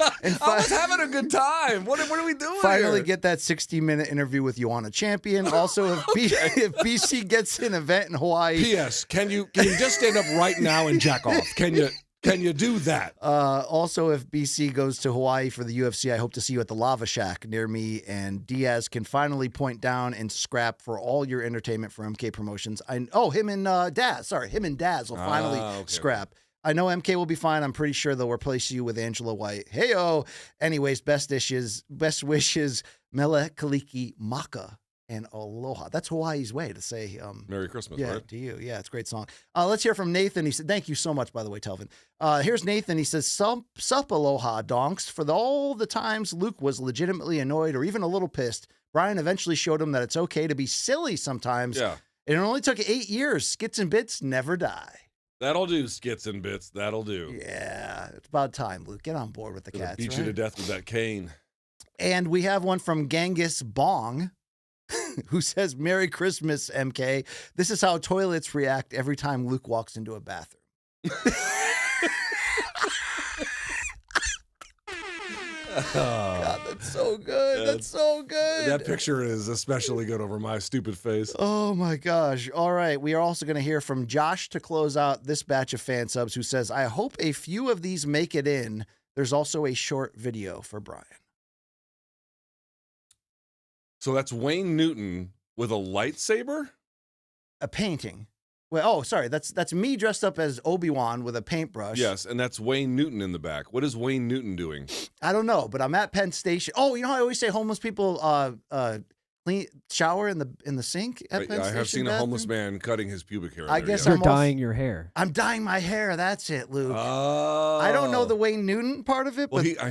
I was having a good time. What are we doing? Finally here? get that 60-minute interview with Ioana Champion. Also, if BC gets an event in Hawaii. P.S. Can you just stand up right now and jack off? Can you do that? Also, if BC goes to Hawaii for the UFC, I hope to see you at the Lava Shack near me, and Diaz can finally point down and scrap for all your entertainment for MK Promotions. Him and Daz will finally scrap. I know MK will be fine. I'm pretty sure they'll replace you with Angela White. Hey-o. Anyways, best wishes, Mele Kaliki Maka. And aloha. That's Hawaii's way to say Merry Christmas, yeah, right? to you. Yeah, it's a great song. Let's hear from Nathan. He said, thank you so much, by the way, Telvin. Here's Nathan. He says, sup aloha, donks. For all the times Luke was legitimately annoyed or even a little pissed, Brian eventually showed him that it's okay to be silly sometimes. Yeah. And it only took 8 years. Skits and bits never die. That'll do, skits and bits. That'll do. Yeah, it's about time, Luke. Get on board with the Gonna cats. beat right? you to death with that cane. And we have one from Genghis Bong, who says, Merry Christmas, MK. This is how toilets react every time Luke walks into a bathroom. God, that's so good. That's so good. That picture is especially good over my stupid face. Oh, my gosh. All right. We are also going to hear from Josh to close out this batch of fan subs, who says, I hope a few of these make it in. There's also a short video for Brian. So that's Wayne Newton with a lightsaber? A painting. Well, sorry. That's me dressed up as Obi-Wan with a paintbrush. Yes, and that's Wayne Newton in the back. What is Wayne Newton doing? I don't know, but I'm at Penn Station. Oh, you know how I always say homeless people clean shower in the sink at Penn Station? I have seen a homeless bathroom? man cutting his pubic hair. I There guess you You're go. dyeing your hair. I'm dyeing my hair. That's it, Luke. Oh. I don't know the Wayne Newton part of it, Well, but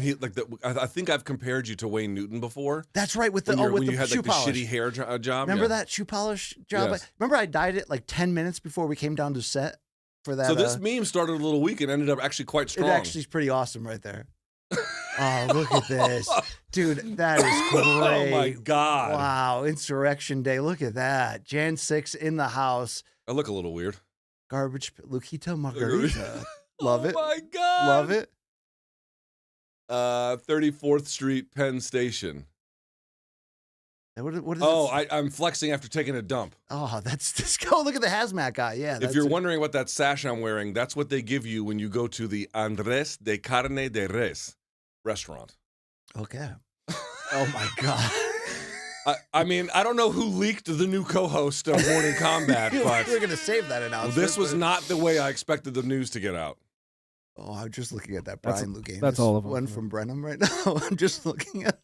I think I've compared you to Wayne Newton before. that's right with the when the you had shoe like the polish. shitty hair job. Remember Yeah. that shoe polish job? Yes. Remember I dyed it like 10 minutes before we came down to set for that. So this meme started a little weak and ended up actually quite strong. It actually is pretty awesome right there. Oh, look at this. Dude, that is great. Oh my God. Wow, Insurrection Day. Look at that. Jan 6 in the house. I look a little weird. Garbage Lukita Margarita. Love it. Oh my God. Love it. 34th Street, Penn Station. What is I'm flexing after taking a dump. Oh, that's go look at the hazmat guy. Yeah. If you're wondering what that sash I'm wearing, that's what they give you when you go to the Andrés de Carne de Res restaurant. Okay. Oh my God. I mean, I don't know who leaked the new co-host of Morning Combat, but we're gonna save that announcement. this was not the way I expected the news to get out. Oh, I'm just looking at that Brian Luganis. That's all of them. One from Brenham right now. I'm just looking at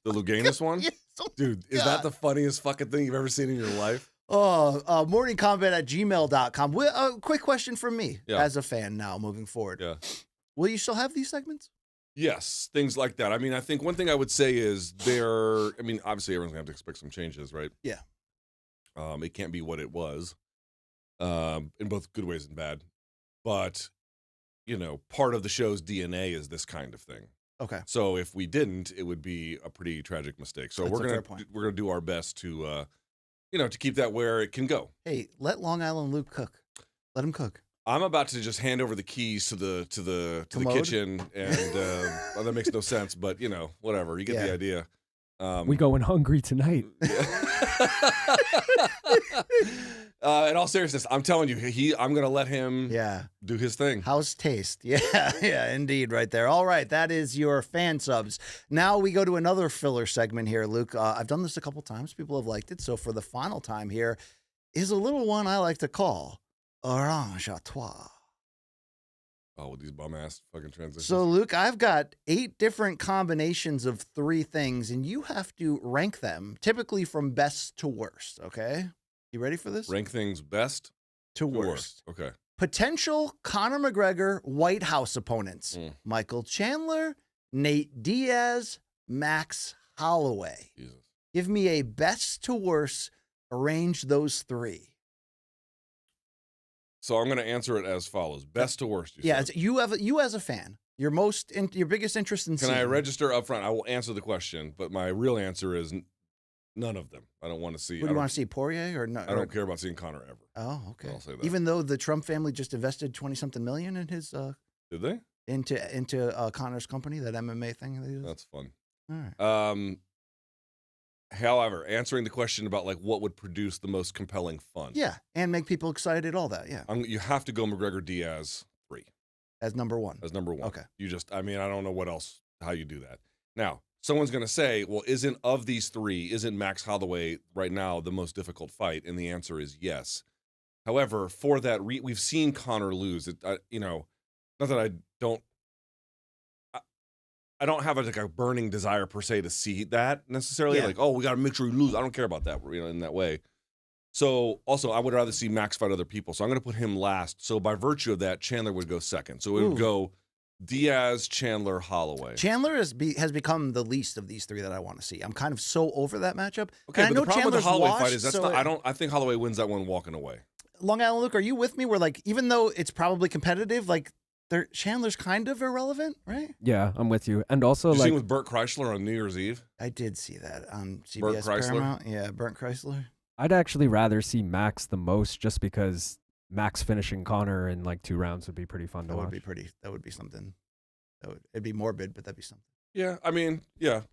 The Luganis one? Yes, oh Dude, is that the funniest fucking thing you've ever seen in your life? morningcombat@gmail.com. A quick question from me Yeah. as a fan now moving forward. Yeah. Will you still have these segments? Yes, things like that. I mean, I think one thing I would say is obviously everyone's gonna have to expect some changes, right? Yeah. It can't be what it was, in both good ways and bad. But, part of the show's DNA is this kind of thing. Okay. So if we didn't, it would be a pretty tragic mistake. So That's a we're fair gonna point. do our best to, to keep that where it can go. Hey, let Long Island Luke cook. Let him cook. I'm about to just hand over the keys to the Commode? kitchen, and well, that makes no sense, but whatever. You get the idea. We going hungry tonight. In all seriousness, I'm telling you, I'm gonna let him do his thing. How's taste? Yeah, indeed, right there. All right, that is your fan subs. Now we go to another filler segment here, Luke. I've done this a couple times. People have liked it. So for the final time here is a little one I like to call A Trois. Oh, with these bum-ass fucking transitions. So, Luke, I've got 8 different combinations of 3 things, and you have to rank them, typically from best to worst, okay? You ready for this? Rank things best to worst. Okay. Potential Conor McGregor White House opponents. Michael Chandler, Nate Diaz, Max Holloway. Jesus. Give me a best to worst. Arrange those 3. So I'm going to answer it as follows: best to worst. Said. You as a fan, your biggest interest in. Can I register up front? I will answer the question, but my real answer is none of them. I don't want to see. Who do you want to see, Poirier or no? I don't care about seeing Conor ever. Oh, okay. I'll say that. Even though the Trump family just invested 20-something million in his. Did they? Into Conor's company, that MMA thing. That's fun. All right. However, answering the question about what would produce the most compelling fun. Yeah, and make people excited, all that, yeah. You have to go McGregor Diaz 3. As number 1. As number 1. Okay. I don't know how you do that. Now, someone's going to say, well, isn't Max Holloway right now the most difficult fight? And the answer is yes. However, for that, we've seen Conor lose. Not that I don't have a burning desire per se to see that necessarily. Yeah. We got to make sure he loses. I don't care about that, in that way. So also, I would rather see Max fight other people. So I'm going to put him last. So by virtue of that, Chandler would go second. So it would go Diaz, Chandler, Holloway. Chandler has become the least of these 3 that I want to see. I'm kind of so over that matchup. Okay, and but the problem with the Holloway washed, fight is I think Holloway wins that one walking away. Long Island Luke, are you with me? Where even though it's probably competitive, Chandler's kind of irrelevant, right? Yeah, I'm with you. And also, Did you see him with Burt Kreischer on New Year's Eve? I did see that on CBS Burt Kreischer? Paramount. Yeah, Burt Kreischer. I'd actually rather see Max the most, just because Max finishing Conor in 2 rounds would be pretty fun to watch. That would be something. It'd be morbid, but that'd be something. Yeah,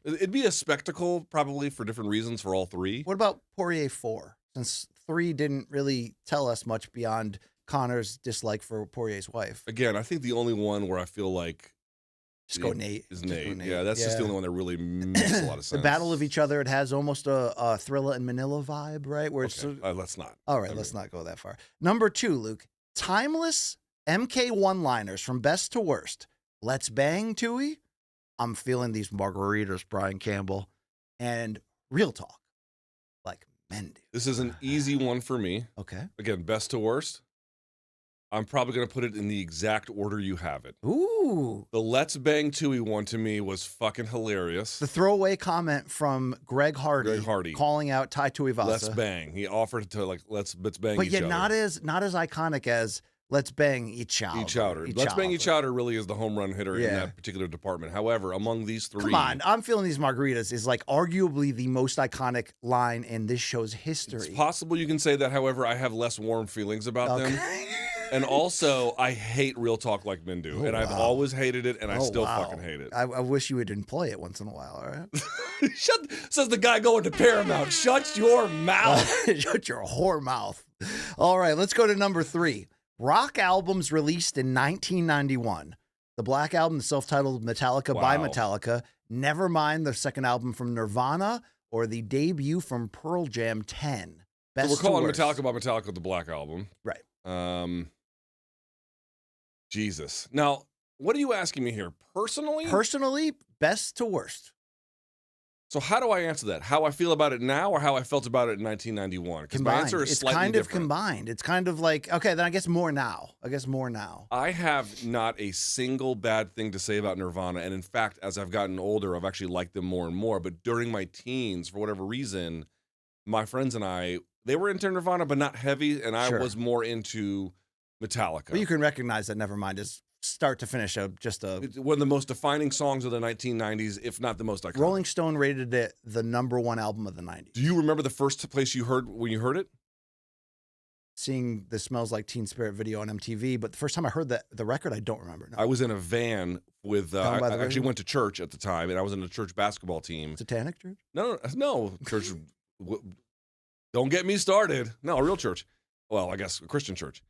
it'd be a spectacle probably for different reasons for all 3. What about Poirier 4? Since 3 didn't really tell us much beyond Conor's dislike for Poirier's wife. Again, I think the only one where I feel like just go Nate. Is Nate. Yeah, that's just the only one that really makes a lot of sense. The battle of each other, it has almost a Thrilla and Manila vibe, right? Where it's let's not. All right, let's not go that far. Number 2, Luke. Timeless MK one-liners from best to worst. Let's bang, Tui. I'm feeling these margaritas, Brian Campbell. And real talk. Men do. This is an easy one for me. Okay. Again, best to worst. I'm probably going to put it in the exact order you have it. Ooh. The Let's Bang Tui one to me was fucking hilarious. The throwaway comment from Greg Hardy calling out Tai Tuivasa. Let's bang. He offered to let's bang but each yet other. not as iconic as Let's Bang Each Outer. Each Outer. Let's Bang Each Outer really is the home run hitter in Yeah. that particular department. However, among these three, Come on, I'm feeling these margaritas is like arguably the most iconic line in this show's history. it's possible you can say that. However, I have less warm feelings about them. And also, I hate Real Talk Like Men Do. And I've always hated it, and I still fucking hate it. I wish you would play it once in a while, all right? Says the guy going to Paramount. Shut your mouth. Shut your whore mouth. All right, let's go to number 3. Rock albums released in 1991. The Black Album, the self-titled Metallica by Wow. Metallica. Nevermind, the second album from Nirvana, or the debut from Pearl Jam 10. Best So we're calling to worst. Metallica by Metallica the Black Album. Right. Jesus. Now, what are you asking me here? Personally? Personally, best to worst. So how do I answer that? How I feel about it now or how I felt about it in 1991? Because my Combined. answer is It's slightly kind of different. combined. It's kind of like, okay, then I guess more now. I have not a single bad thing to say about Nirvana. And in fact, as I've gotten older, I've actually liked them more and more. But during my teens, for whatever reason, my friends and I, they were into Nirvana, but not heavy. And I Sure. was more into Metallica. Well, you can recognize that Nevermind is start to finish It's one of the most defining songs of the 1990s, if not the most iconic. Rolling Stone rated it the #1 album of the 90s. Do you remember the first place you heard when you heard it? Seeing the Smells Like Teen Spirit video on MTV, but the first time I heard the record, I don't remember. No. I was in a van with, Down by I the actually river? went to church at the time, and I was in a church basketball team. Satanic Church? No, church. Don't get me started. No, a real church. Well, I guess a Christian church.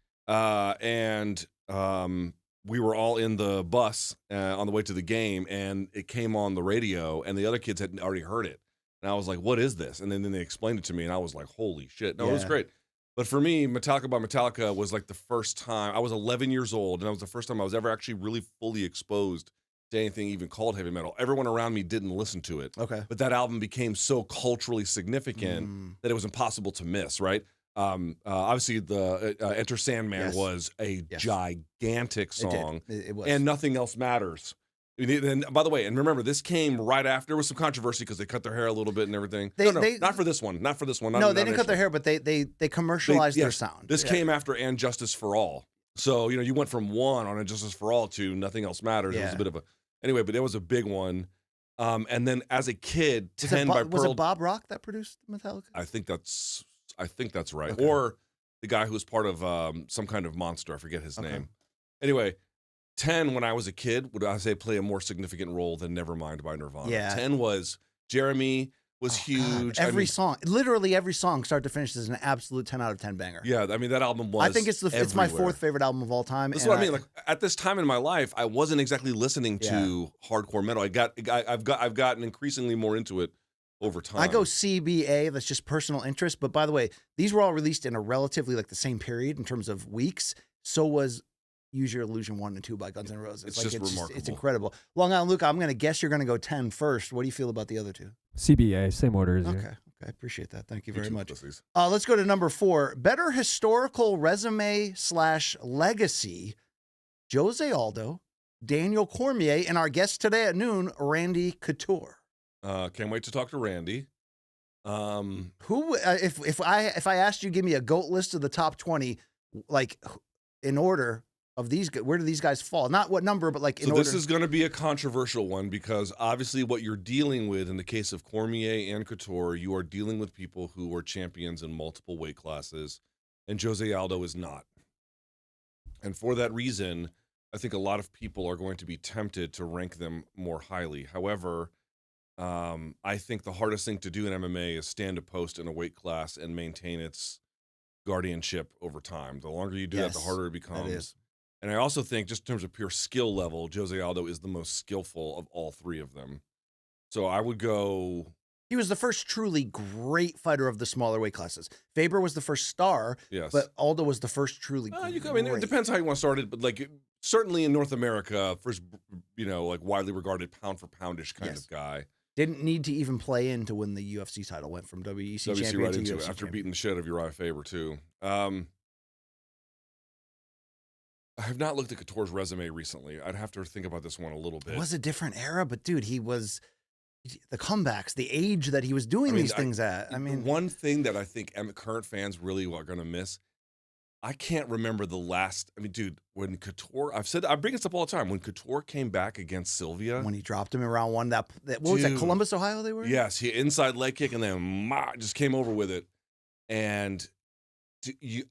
We were all in the bus on the way to the game, and it came on the radio, and the other kids had already heard it. And I was like, what is this? And then they explained it to me, and I was like, holy shit. No, it was Yeah. great. But for me, Metallica by Metallica was like the first time. I was 11 years old, and that was the first time I was ever actually really fully exposed to anything even called heavy metal. Everyone around me didn't listen to it. Okay. But that album became so culturally significant that it was impossible to miss, right? Obviously, the Enter Sandman Yes. was a gigantic song, It was. and Nothing Else Matters. And by the way, and remember, this came right after. There was some controversy because they cut their hair a little bit and everything. Not for this one. Not for this one. No, they didn't cut their hair, but they commercialized their yes, sound. This came after And Justice for All. So, you went from one on And Justice for All to Nothing Else Matters. It was Yeah. a bit of a... Anyway, but it was a big one. And then as a kid, Was 10 by was Pearl... it Bob Rock that produced Metallica? I think that's right. Okay. Or the guy who was part of some kind of monster. I forget his name. Anyway, 10, when I was a kid, would I say play a more significant role than Nevermind by Nirvana. Yeah. 10 was Jeremy was huge. God, I mean, song, literally every song, start to finish, is an absolute 10 out of 10 banger. yeah, I mean, that album was I think it's my everywhere. 4th favorite album of all time. This is and what I mean. Like at this time in my life, I wasn't exactly listening to hardcore metal. I've gotten increasingly more into it over time. I go CBA, that's just personal interest. But by the way, these were all released in a relatively like the same period in terms of weeks. So was Use Your Illusion 1 and 2 by Guns N' Roses. It's just remarkable. It's incredible. Long Island Luke, I'm going to guess you're going to go 10 first. What do you feel about the other two? CBA, same order as you. Okay. I appreciate that. Thank you very much. Pussies. Let's go to number 4. Better historical resume / legacy. Jose Aldo, Daniel Cormier, and our guest today at noon, Randy Couture. Can't wait to talk to Randy. Who, if I asked you, give me a GOAT list of the top 20, like in order of these, where do these guys fall? Not what number, but like in order. This is going to be a controversial one because obviously what you're dealing with in the case of Cormier and Couture, you are dealing with people who are champions in multiple weight classes, and Jose Aldo is not. And for that reason, I think a lot of people are going to be tempted to rank them more highly. However, I think the hardest thing to do in MMA is stand a post in a weight class and maintain its guardianship over time. The longer you do that, the harder it becomes. That is. And I also think, just in terms of pure skill level, Jose Aldo is the most skillful of all three of them. So I would go... He was the first truly great fighter of the smaller weight classes. Faber was the first star, Yes. but Aldo was the first truly great. it depends how you want to start it, but like certainly in North America, first, like widely regarded pound for poundish kind of guy. Didn't need to even play in to win the UFC title. Went from WEC champion right to into UFC it after champion. beating the shit out of Uriah Faber too. I have not looked at Couture's resume recently. I'd have to think about this one a little bit. It was a different era, but dude, he was the comebacks, the age that he was doing these things at. I mean, one thing that I think current fans really are going to miss, I can't remember the last. I mean, dude, when Couture, I bring this up all the time. When Couture came back against Sylvia, When he dropped him in round one, what was that? Dude. Columbus, Ohio. They were. yes, he inside leg kick and then just came over with it. And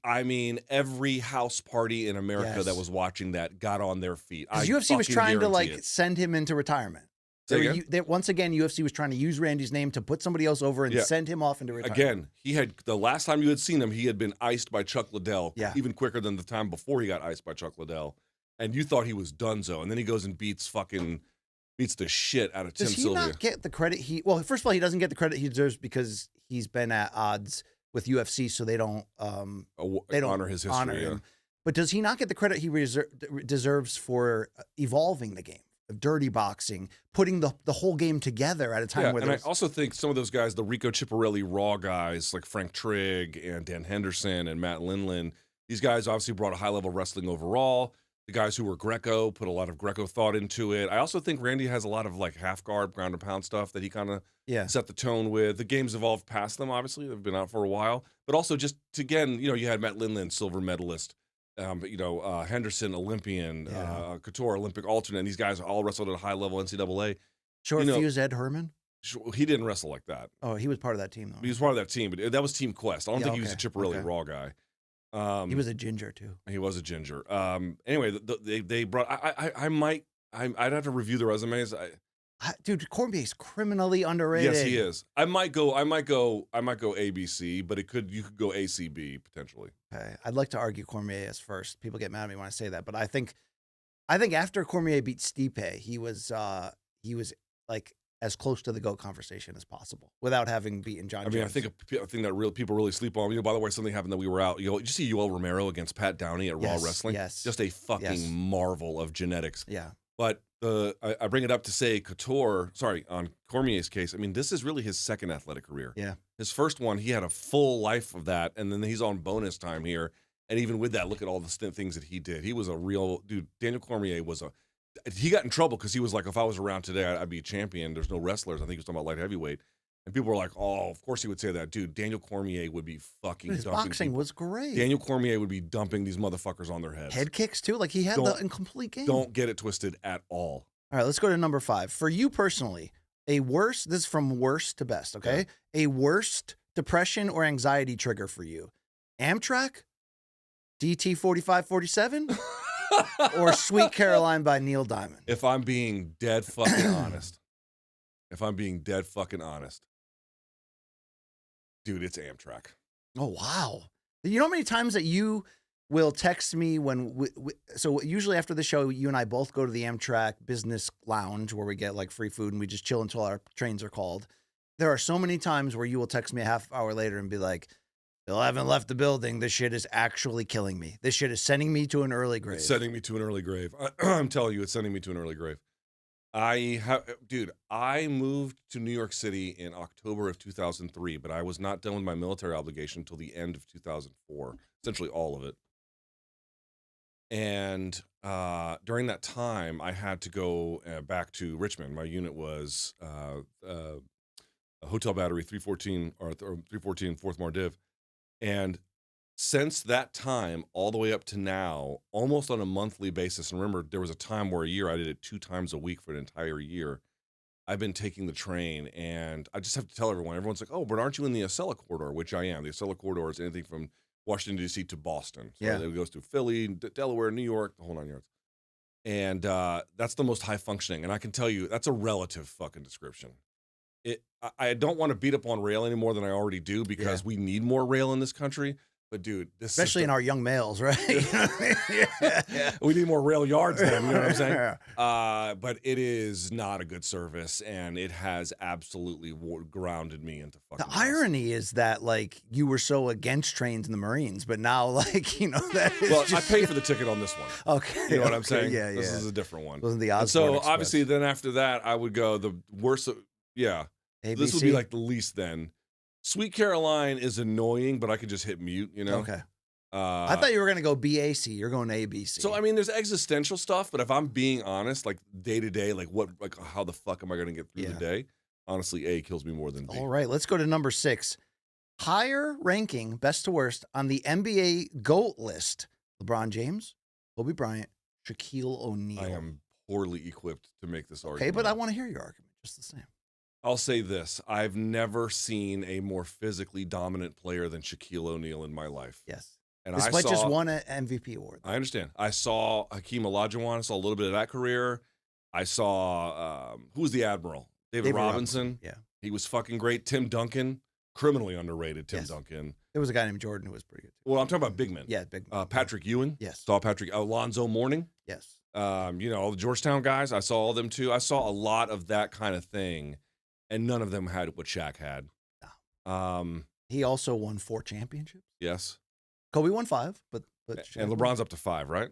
I mean, every house party in America Yes. that was watching that got on their feet. Because UFC was fucking trying to guarantee like it. send him into retirement. Say again? Once again, UFC was trying to use Randy's name to put somebody else over and Yeah. send him off into retirement. Again, he had the last time you had seen him, he had been iced by Chuck Liddell, Yeah. even quicker than the time before he got iced by Chuck Liddell. And you thought he was donezo. And then he goes and beats the shit out of Tim Does he Sylvia. not get the credit well, first of all, he doesn't get the credit he deserves because he's been at odds with UFC, so they don't Honor his history. honor yeah. him. But does he not get the credit he deserves for evolving the game, of dirty boxing, putting the whole game together at a time Yeah, where and I there's also think some of those guys, the Rico Ciparelli Raw guys like Frank Trigg and Dan Henderson and Matt Lindland, these guys obviously brought a high level wrestling overall. The guys who were Greco put a lot of Greco thought into it. I also think Randy has a lot of like half guard, ground and pound stuff that he kind of set the tone with. The game's evolved past them, obviously. They've been out for a while. But also just, again, you had Matt Lindland, silver medalist. Henderson, Olympian, Couture, Olympic alternate. And these guys all wrestled at a high level NCAA. short fuse Ed Herman. He didn't wrestle like that. Oh, he was part of that team, though. He was part of that team, but that was Team Quest. I don't think he was a okay, Ciparelli okay. Raw guy. He was a ginger, too. He was a ginger. Anyway, they brought. I'd have to review the resumes. Dude, Cormier's criminally underrated. Yes, he is. I might go ABC, but you could go ACB potentially. Okay. I'd like to argue Cormier is first. People get mad at me when I say that, but I think after Cormier beat Stipe, he was like as close to the GOAT conversation as possible without having beaten John Jones. I think a thing that people really sleep on. By the way, something happened that we were out. Did you see Yoel Romero against Pat Downey at Raw Wrestling? Yes. Just a fucking marvel of genetics. Yeah. But I bring it up to say on Cormier's case, I mean, this is really his second athletic career. Yeah. His first one, he had a full life of that, and then he's on bonus time here. And even with that, look at all the things that he did. He was a real dude. Daniel Cormier he got in trouble because he was like, if I was around today, I'd be a champion. There's no wrestlers. I think he was talking about light heavyweight. And people were like, oh, of course he would say that. Dude, Daniel Cormier would be fucking His dumping boxing people. was great. Daniel Cormier would be dumping these motherfuckers on their heads. Head kicks, too. Like, he had the incomplete game. Don't get it twisted at all. All right, let's go to number 5. For you personally, this is from worst to best, okay? Yeah. A worst depression or anxiety trigger for you. Amtrak, DT 4547, or Sweet Caroline by Neil Diamond? If I'm being dead fucking honest. Dude, it's Amtrak. Oh, wow. You know how many times that you will text me when so usually after the show, you and I both go to the Amtrak business lounge where we get like free food and we just chill until our trains are called. There are so many times where you will text me a half hour later and be like, Bill, I haven't left the building. This shit is actually killing me. This shit is sending me to an early grave. It's sending me to an early grave. I'm telling you, it's sending me to an early grave. I moved to New York City in October of 2003, but I was not done with my military obligation until the end of 2004, essentially all of it. And during that time, I had to go back to Richmond. My unit was Hotel Battery 314 or 314 4th Mardiv. And since that time, all the way up to now, almost on a monthly basis, and remember, there was a time where a year I did it 2 times a week for an entire year, I've been taking the train, and I just have to tell everyone's like, oh, but aren't you in the Acela Corridor? Which I am. The Acela Corridor is anything from Washington, D.C. to Boston. So it goes through Philly, Delaware, New York, the whole 9 yards. And that's the most high functioning. And I can tell you, that's a relative fucking description. I don't want to beat up on rail any more than I already do because we need more rail in this country. But dude, especially in our young males, right? We need more rail yards then, you know what I'm saying? But it is not a good service, and it has absolutely grounded me into fucking. The irony is that like you were so against trains in the Marines, but now like that. Is well, I paid for the ticket on this one. Okay, you know what I'm saying? Yeah, This is a different one. Wasn't the Osborne Osborne So obviously, then after that, I would go the worst. Yeah, ABC? This would be like the least then. Sweet Caroline is annoying, but I could just hit mute, you know? Okay. I thought you were going to go BAC. You're going ABC. So, I mean, there's existential stuff, but if I'm being honest, like day to day, like how the fuck am I going to get through the day? Honestly, A kills me more than B. All right, let's go to number 6. higher ranking, best to worst, on the NBA GOAT list. LeBron James, Kobe Bryant, Shaquille O'Neal. I am poorly equipped to make this argument. Okay, but I want to hear your argument just the same. I'll say this. I've never seen a more physically dominant player than Shaquille O'Neal in my life. Yes. And Despite just won an MVP award. I understand. I saw Hakeem Olajuwon. I saw a little bit of that career. I saw, who was the Admiral? David Robinson. Yeah. He was fucking great. Tim Duncan. Criminally underrated Tim Yes. Duncan. There was a guy named Jordan who was pretty good. Well, I'm talking about big men. Yeah, big man. Patrick Ewing. Yes. Saw Patrick. Alonzo Mourning. Yes. All the Georgetown guys. I saw all them too. I saw a lot of that kind of thing, and none of them had what Shaq had. No. He also won 4 championships. Yes. Kobe won 5, but And LeBron's up to 5, right?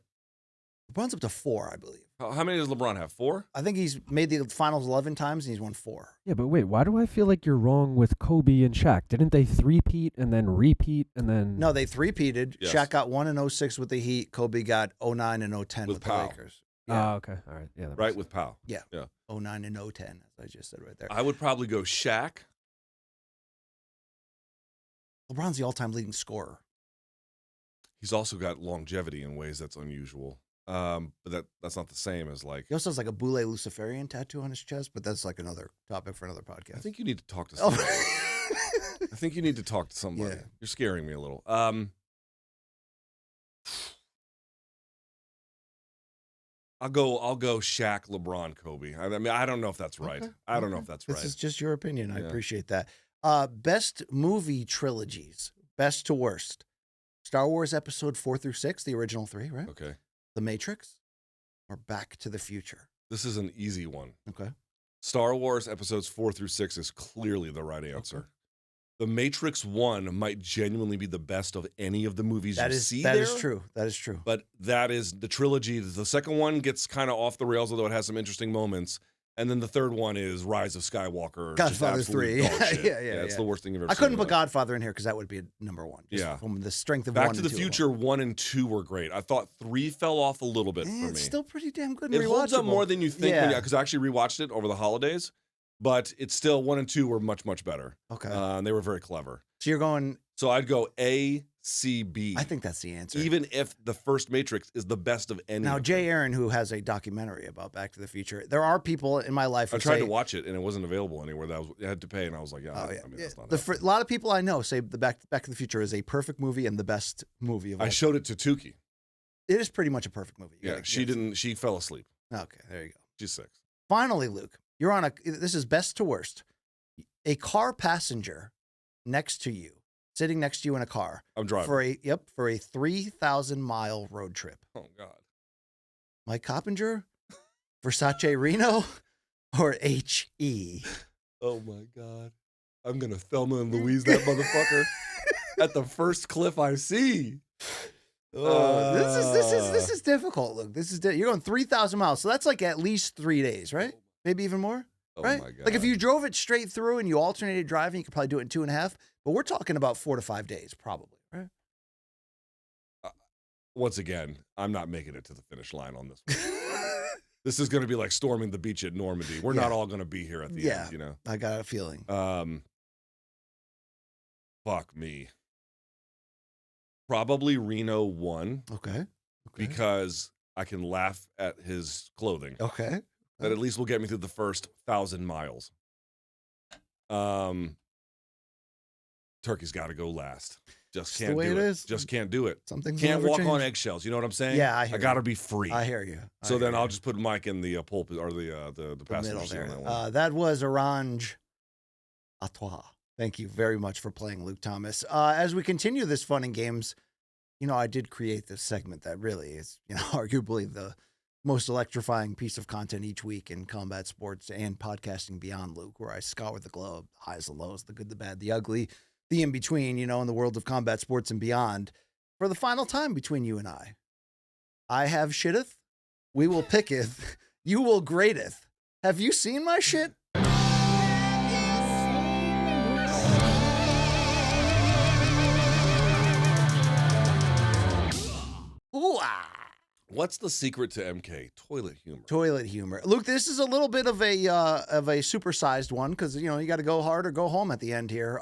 LeBron's up to 4, I believe. How many does LeBron have? 4? I think he's made the finals 11 times and he's won 4. Yeah, but wait, why do I feel like you're wrong with Kobe and Shaq? Didn't they three-peat and then repeat and then... No, they three-peated. Yes. Shaq got 1 in 06 with the Heat. Kobe got 09 and 010 with the Powell. Lakers. Oh, okay. All right. Yeah. that Right, makes with Powell. Yeah. Yeah. 09 and 010, as I just said right there. I would probably go Shaq. LeBron's the all-time leading scorer. He's also got longevity in ways that's unusual. But that's not the same as like. He also has like a Boule Luciferian tattoo on his chest, but that's like another topic for another podcast. I think you need to talk to Oh. somebody. I think you need to talk to somebody. Yeah. You're scaring me a little. I'll go Shaq, LeBron, Kobe. I mean, I don't know if that's right. Okay. I don't know Okay. if that's This right. is just your opinion. I Yeah. appreciate that. Best movie trilogies, best to worst. Star Wars Episode 4 through 6, the original 3, right? Okay. The Matrix, or Back to the Future. This is an easy one. Okay. Star Wars episodes 4 through 6 is clearly the right answer. Okay. The Matrix 1 might genuinely be the best of any of the movies That you is see that there. is true. That is true. But that is the trilogy. The second one gets kind of off the rails, although it has some interesting moments. And then the third one is Rise of Skywalker. just Godfather absolute 3. dog shit. Yeah, It's yeah. the worst thing you've ever I seen. couldn't in put your life. Godfather in here because that would be number one. Just Yeah. from the strength of Back 1 to and the 2 Future alone. 1 and 2 were great. I thought 3 fell off a little bit for me. It's still pretty damn good. It holds up rewatchable. more than you think. Yeah. Because I actually rewatched it over the holidays. But it's still 1 and 2 were much, much better. Okay. And they were very clever. So you're going. So I'd go A, C, B. I think that's the answer. Even if the first Matrix is the best of any. Now, of Jay them. Aaron, who has a documentary about Back to the Future, there are people in my life who I tried say, to watch it and it wasn't available anywhere. I had to pay, and I was like, yeah, Oh, yeah. I mean, that's not. A happening. lot of people I know say the Back to the Future is a perfect movie and the best movie of all. I showed it to Tukey. It is pretty much a perfect movie. You Yeah, gotta- she yes. didn't. She fell asleep. Okay, there you go. She's 6. Finally, Luke, you're on a. This is best to worst. A car passenger next to you, sitting next to you in a car I'm driving. for a 3,000-mile road trip. Oh God. Mike Coppinger, Versace Reno, or H.E. Oh my God. I'm gonna Thelma and Louise that motherfucker at the first cliff I see. This is difficult, Luke. You're going 3,000 miles, so that's like at least 3 days, right? Maybe even more, Oh right? my God. Like if you drove it straight through and you alternated driving, you could probably do it in 2.5. But we're talking about 4 to 5 days, probably, right? Once again, I'm not making it to the finish line on this one. This is gonna be like storming the beach at Normandy. We're not all gonna be here at the end, you know. I got a feeling. Fuck me. Probably Reno 1 Okay. because I can laugh at his clothing. Okay. That at least will get me through the first 1,000 miles. Turkey's got to go last. Just It's can't the way do it it. is. Just can't do it. Something's Can't never walk on changed. eggshells. You know what I'm saying? Yeah, I hear I got to you. be free. I hear you. So then I'll just put Mike in the pulpit or the the passenger middle seat on there. that one. That was Orange A Trois. Thank you very much for playing, Luke Thomas. As we continue this fun and games, you know, I did create this segment that really is, you know, arguably the most electrifying piece of content each week in combat sports and podcasting beyond, Luke, where I scour the globe, the highs and lows, the good, the bad, the ugly, the in-between, you know, in the world of combat sports and beyond. For the final time between you and I have shitteth, we will picketh, you will gradeth. Have you seen my shit? Ooh-ah. What's the secret to MK? Toilet humor. Toilet humor. Luke, this is a little bit of a supersized one because, you know, you got to go hard or go home at the end here.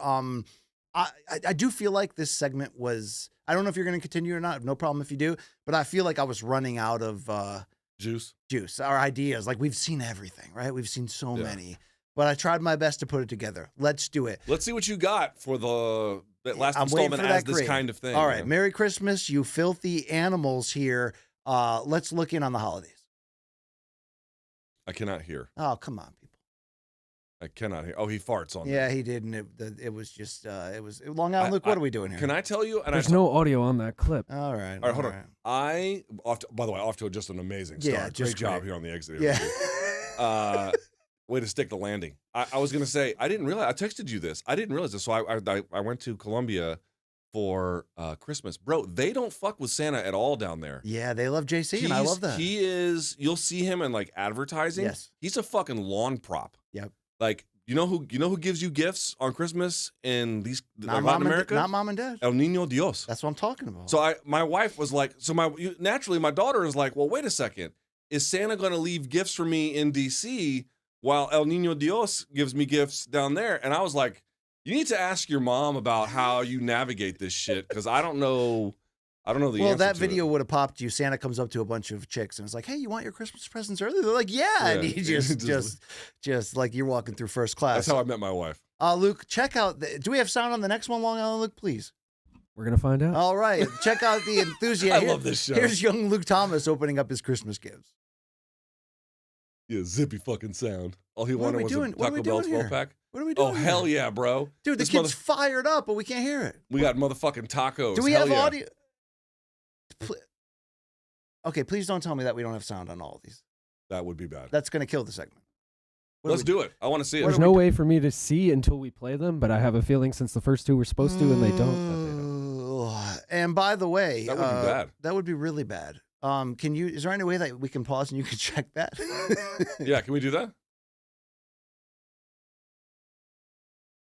I do feel like this segment was, I don't know if you're going to continue or not. No problem if you do, but I feel like I was running out of Juice. Our ideas. Like we've seen everything, right? We've seen so many, but I tried my best to put it together. Let's do it. Let's see what you got for that last I'm waiting installment for as that this grade. kind of thing. All right. man. Merry Christmas, you filthy animals here. Let's look in on the holidays. I cannot hear. Oh, come on, people. I cannot hear. Oh, he farts on Yeah, there. he did. And it was just, Long Island. Luke, what are we doing here? Can I tell you? And There's no audio on that clip. All right. All right, hold on. By the way, off to just an amazing start. Yeah, just great job great. here on the exit. Yeah. Way to stick the landing. I was going to say, I didn't realize, I texted you this. I didn't realize this. So I went to Colombia for Christmas. Bro, they don't fuck with Santa at all down there. Yeah, they love JC, and I love that. He is, you'll see him in like advertising. Yes. He's a fucking lawn prop. Yep. Like, you know who gives you gifts on Christmas in these Not Latin America? Not mom and dad. El Niño Dios. That's what I'm talking about. So my wife was like, naturally my daughter is like, well, wait a second. Is Santa going to leave gifts for me in DC while El Niño Dios gives me gifts down there? And I was like, you need to ask your mom about how you navigate this shit, because I don't know the answer. Well, that to video it. would have popped you. Santa comes up to a bunch of chicks and is like, "Hey, you want your Christmas presents early?" They're like, "Yeah," and he just like you're walking through first class. That's how I met my wife. Luke, check out. Do we have sound on the next one, Long Island Luke? Please. We're gonna find out. All right, check out the enthusiasm. I love this show. Here's young Luke Thomas opening up his Christmas gifts. Yeah, zippy fucking sound. All he What are wanted we was doing? a What are we Taco Bell doing here? 12-pack. What are we doing? Oh, hell here? yeah, bro. Dude, the This kid's fired up, but we can't hear it. We got motherfucking tacos. Do we Hell have yeah. audio? Okay, please don't tell me that we don't have sound on all of these. That would be bad. That's going to kill the segment. What Let's do it. I want to see it. There's no way for me to see until we play them, but I have a feeling since the first two were supposed to and they don't, that they don't. And by the way, That would be bad. That would be really bad. Is there any way that we can pause and you can check that? Yeah, can we do that?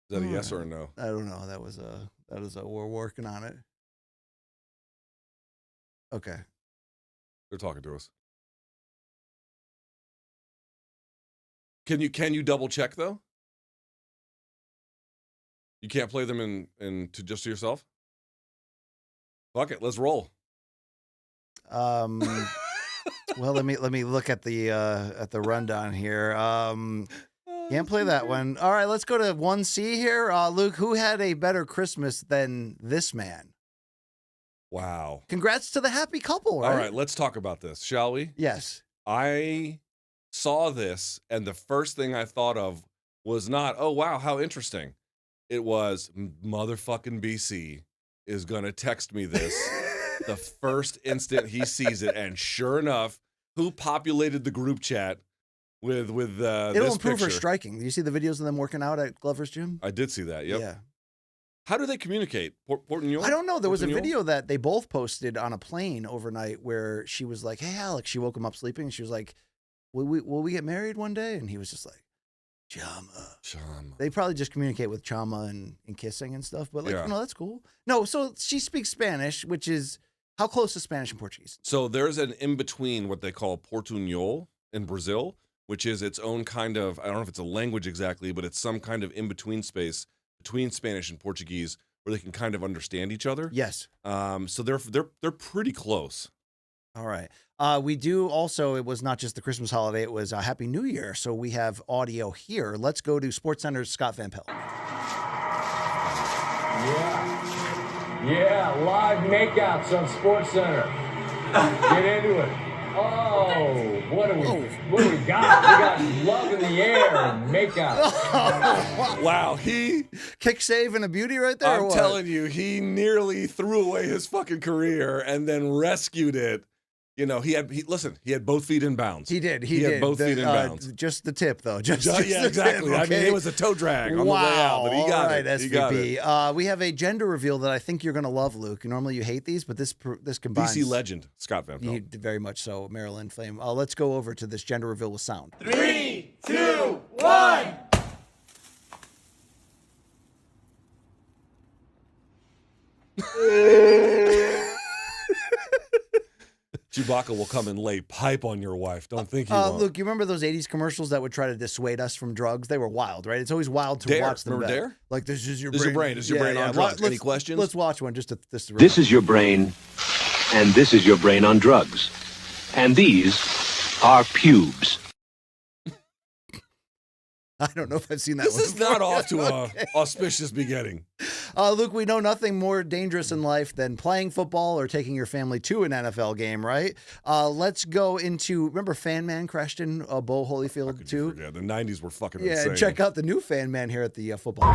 Is that a yes or a no? I don't know. That was we're working on it. Okay. They're talking to us. Can you double check though? You can't play them in to just to yourself? Fuck it, let's roll. Well, let me look at the rundown here. Can't play that one. All right, let's go to 1C here. Luke, who had a better Christmas than this man? Wow. Congrats to the happy couple, right? All right, let's talk about this, shall we? Yes. I saw this, and the first thing I thought of was not, oh, wow, how interesting. It was, motherfucking BC is going to text me this the first instant he sees it. And sure enough, who populated the group chat with It'll this improve her picture? striking. Do you see the videos of them working out at Glover's gym? I did see that, yep. Yeah. How do they communicate? Portugal? I don't know. There was a Portuñol? video that they both posted on a plane overnight where she was like, "Hey, Alex," she woke him up sleeping, and she was like, will we get married one day? And he was just like, Chama. They probably just communicate with Chama and kissing and stuff, but that's cool. No, so she speaks Spanish, which is, how close is Spanish and Portuguese? So there's an in-between, what they call Portunhol in Brazil, which is its own kind of, I don't know if it's a language exactly, but it's some kind of in-between space between Spanish and Portuguese where they can kind of understand each other. Yes. So they're pretty close. All right. We do also, it was not just the Christmas holiday, it was a Happy New Year. So we have audio here. Let's go to SportsCenter's Scott Van Pelt. Yeah, live makeouts on SportsCenter. Get into it. Oh, what do we got? We got love in the air and makeouts. Wow, he kick save and a beauty right there. I'm telling you, he nearly threw away his fucking career and then rescued it. You know, he had both feet in bounds. He did. He had both feet in bounds. Just the tip, though. Just yeah, exactly. Tip, okay? I mean, it was a toe drag on the way out, but he got right, it. SVP. He got it. We have a gender reveal that I think you're going to love, Luke. Normally you hate these, but this combines. DC legend, Scott Van Pelt. Very much so, Maryland Flame. Let's go over to this gender reveal with sound. 3, 2, 1. Did you Chewbacca will come and lay pipe on your wife. Don't think he won't. Look, you remember those 80s commercials that would try to dissuade us from drugs? They were wild, right? It's always wild to watch them. Remember Dare? Like, this is your This is brain. your brain on drugs. Any questions? Let's watch one just to This is your brain, and this is your brain on drugs. And these are pubes. I don't know if I've seen that This one is before. not off to a auspicious beginning. Luke, we know nothing more dangerous in life than playing football or taking your family to an NFL game, right? Let's go into, remember Fan Man crashed in Bo Holyfield too? Yeah, the 90s were fucking Yeah, insane. check out the new Fan Man here at the football.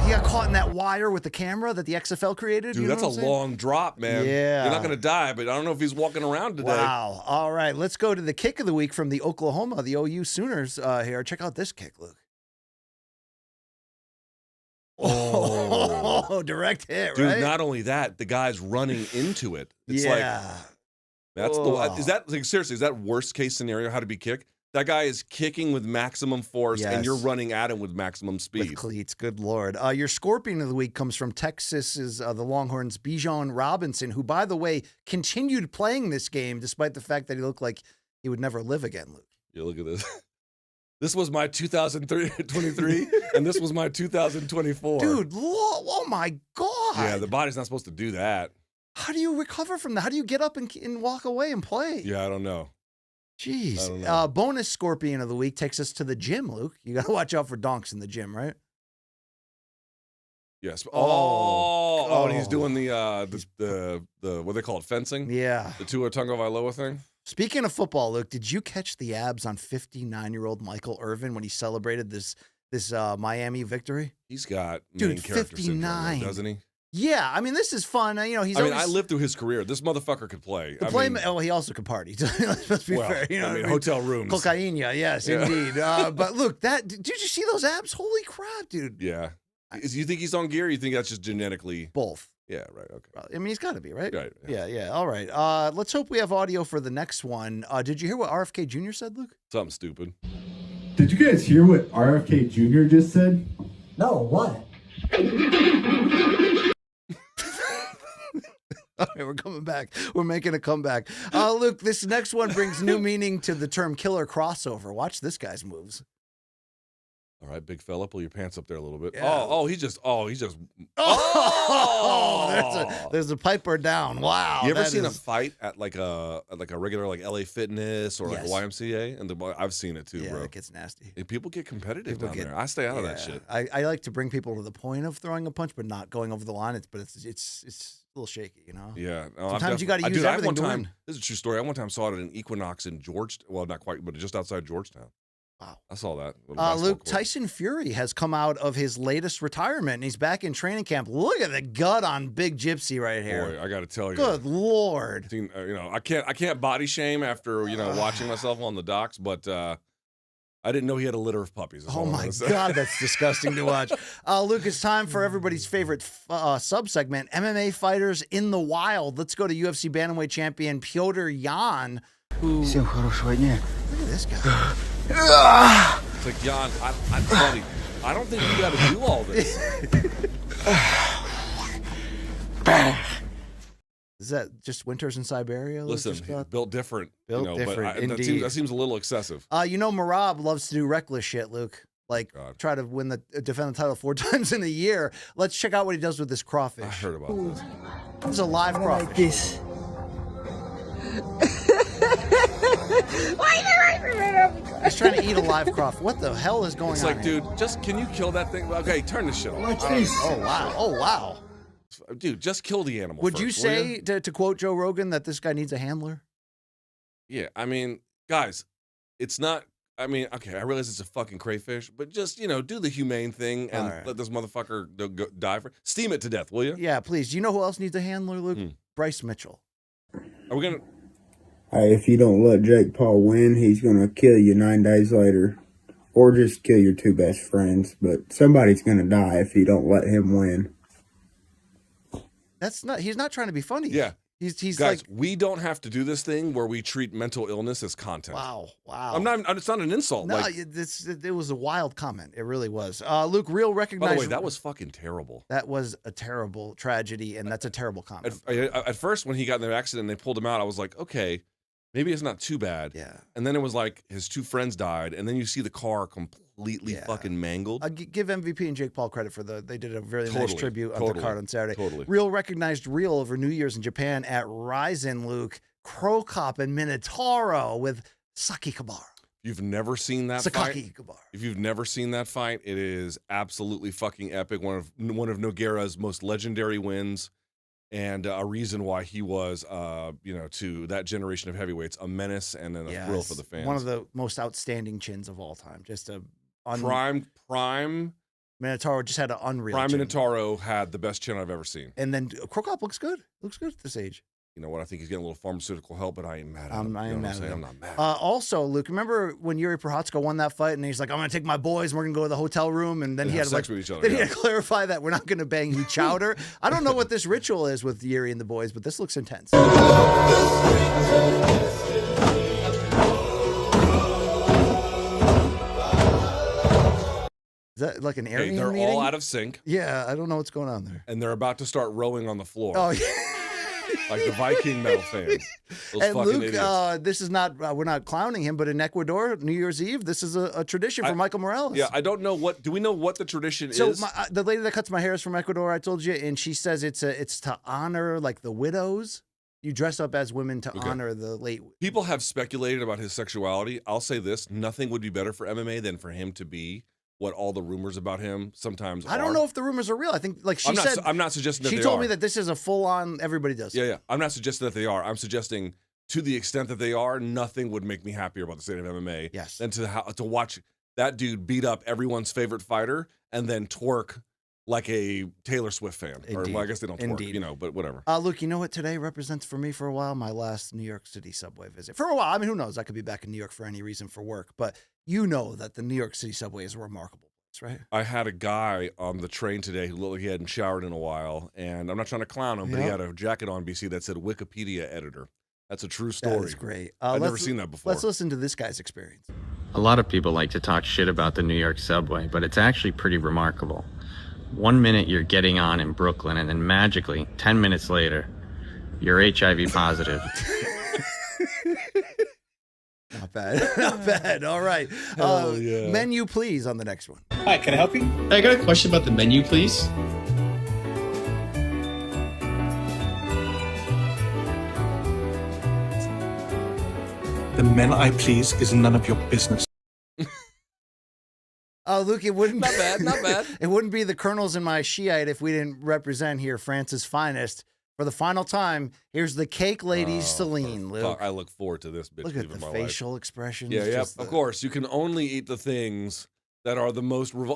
He got caught in that wire with the camera that the XFL created. Dude, you know that's what a I'm saying? long drop, man. Yeah. You're not going to die, but I don't know if he's walking around today. Wow. All right, let's go to the kick of the week from the OU Sooners here. Check out this kick, Luke. Oh, direct hit, Dude, right? not only that, the guy's running into it. It's yeah. like, that's is that, like, seriously, is that worst case scenario, how to be kicked? That guy is kicking with maximum force, and you're running at him with maximum speed. With cleats, good Lord. Your Scorpion of the Week comes from Texas's the Longhorns' Bijan Robinson, who, by the way, continued playing this game despite the fact that he looked like he would never live again, Luke. Yeah, look at this. This was my 2023, and this was my 2024. Dude, oh my God. Yeah, the body's not supposed to do that. How do you recover from that? How do you get up and walk away and play? Yeah, I don't know. Jeez. Bonus Scorpion of the Week takes us to the gym, Luke. You got to watch out for donks in the gym, right? Yes. Oh, and he's doing the what they call it, fencing? Yeah. The Tua Tagovailoa thing? Speaking of football, Luke, did you catch the abs on 59-year-old Michael Irvin when he celebrated this Miami victory? He's got Dude, main character 59. syndrome, doesn't he? Yeah, I mean, this is fun. You know, I lived through his career. This motherfucker could play. He also could party. Let's be fair. You know, hotel rooms. Cocaine, yes, indeed. But look, did you see those abs? Holy crap, dude. Yeah. You think he's on gear, or you think that's just genetically? Both. Yeah, right, okay. I mean, he's got to be, right? Right. Yeah. All right. Let's hope we have audio for the next one. Did you hear what RFK Jr. said, Luke? Something stupid. Did you guys hear what RFK Jr. just said? No, what? All right, we're coming back. We're making a comeback. Luke, this next one brings new meaning to the term killer crossover. Watch this guy's moves. All right, big fella, pull your pants up there a little bit. Yeah. He's just. There's a piper down. Wow. You ever seen a fight at like a regular like LA Fitness or like a Yes. YMCA? And I've seen it too, bro. It gets nasty. People get competitive down there. I stay out of that shit. I like to bring people to the point of throwing a punch, but not going over the line. It's a little shaky, you know. Yeah. No, Sometimes you got to use everything to win. This is a true story. I one time saw it at an Equinox in Georgetown. Well, not quite, but just outside Georgetown. Wow. I saw that. Luke, Tyson Fury has come out of his latest retirement, and he's back in training camp. Look at the gut on Big Gypsy right here. Boy, I got to tell you. Good Lord. I can't body shame after, watching myself on the docks, but I didn't know he had a litter of puppies. Oh, my God, that's disgusting to watch. Luke, it's time for everybody's favorite sub-segment, MMA Fighters in the Wild. Let's go to UFC Bantamweight champion Piotr Jan, who... Look at this guy. It's like, Jan, buddy, I don't think you got to do all this. Is that just winters in Siberia? Listen, built different. Built different, indeed. That seems a little excessive. Marab loves to do reckless shit, Luke. Like, try to defend the title 4 times in a year. Let's check out what he does with this crawfish. I heard about this. This is a live crawfish. Like this. He's trying to eat a live crawfish. What the hell is going on? It's like, here? dude, can you kill that thing? Okay, turn this shit off. Watch this. Oh, wow. Oh, wow. Dude, just kill the animal. Would first, you say, to quote Joe Rogan, that this guy needs a handler? Yeah, I mean, guys, it's not. I mean, okay, I realize it's a fucking crayfish, but just, do the humane thing and let this motherfucker die for. Steam it to death, will you? Yeah, please. Do you know who else needs a handler, Luke? Bryce Mitchell. Are we gonna? Hey, if you don't let Jake Paul win, he's gonna kill you 9 days later, or just kill your 2 best friends. But somebody's gonna die if you don't let him win. He's not trying to be funny. Yeah. He's Guys, like, we don't have to do this thing where we treat mental illness as content. wow. It's not an insult. No, Like, it was a wild comment. It really was. Luke, real recognized. by the way, that was fucking terrible. That was a terrible tragedy, and that's a terrible comment. At first, when he got in the accident and they pulled him out, I was like, okay, maybe it's not too bad. Yeah. And then it was like his 2 friends died, and then you see the car completely fucking mangled. Give MVP and Jake Paul credit for they did a very nice tribute on the card on Saturday. Totally. Real recognized real over New Year's in Japan at Ryzen, Luke. Crow Cop and Minotauro with Saki Kabara. You've never seen that Sakaki fight? Kabara. If you've never seen that fight, it is absolutely fucking epic. One of Nogueira's most legendary wins, and a reason why he was, to that generation of heavyweights, a menace and a thrill for the fans. One of the most outstanding chins of all time. Just a prime. Minotauro just had an unreal. Prime chin. Minotauro had the best chin I've ever seen. And then Crow Cop looks good. Looks good at this age. You know what? I think he's getting a little pharmaceutical help, but I ain't mad at him. I am mad at him. I'm not mad. Also, Luke, remember when Yuri Prochazka won that fight, and he's like, "I'm gonna take my boys, and we're gonna go to the hotel room," and then he had sex with each other. Then he had to clarify that we're not gonna bang each other. I don't know what this ritual is with Yuri and the boys, but this looks intense. Is that like an Aryan they're meeting? all out of sync. Yeah, I don't know what's going on there. And they're about to start rowing on the floor. Oh, yeah. Like the Viking metal fans. Those and fucking Luke, idiots. this is not, we're not clowning him, but in Ecuador, New Year's Eve, this is a tradition for Michael Morales. Yeah, I don't know do we know what the tradition so is? The lady that cuts my hair is from Ecuador, I told you, and she says it's to honor like the widows. You dress up as women to honor the late. People have speculated about his sexuality. I'll say this, nothing would be better for MMA than for him to be what all the rumors about him sometimes are. I don't know if the rumors are real. I think, like she said, I'm not suggesting that they are. She told me that this is a full-on, everybody does. Yeah. I'm not suggesting that they are. I'm suggesting to the extent that they are, nothing would make me happier about the state of MMA than to watch that dude beat up everyone's favorite fighter and then twerk like a Taylor Swift fan. Or well, I guess they don't twerk, but whatever. Luke, you know what today represents for me for a while? My last New York City subway visit. For a while. I mean, who knows? I could be back in New York for any reason for work. But you know that the New York City subway is a remarkable place, right? I had a guy on the train today who looked like he hadn't showered in a while. And I'm not trying to clown him, but he had a jacket on, BC, that said Wikipedia editor. That's a true story. That's great. I've never seen that before. Let's listen to this guy's experience. A lot of people like to talk shit about the New York subway, but it's actually pretty remarkable. 1 minute you're getting on in Brooklyn, and then magically, 10 minutes later, you're HIV positive. Not bad. Not bad. All right. Menu, please, on the next one. Hi, can I help you? I got a question about the menu, please. The men I please is none of your business. Luke, it wouldn't not bad. It wouldn't be the Colonels in my Shiite if we didn't represent here France's finest. For the final time, here's the cake lady, Celine. Luke, I look forward to this bitch. Look at the facial expressions. Yeah, of course. You can only eat the things that are the most Oh,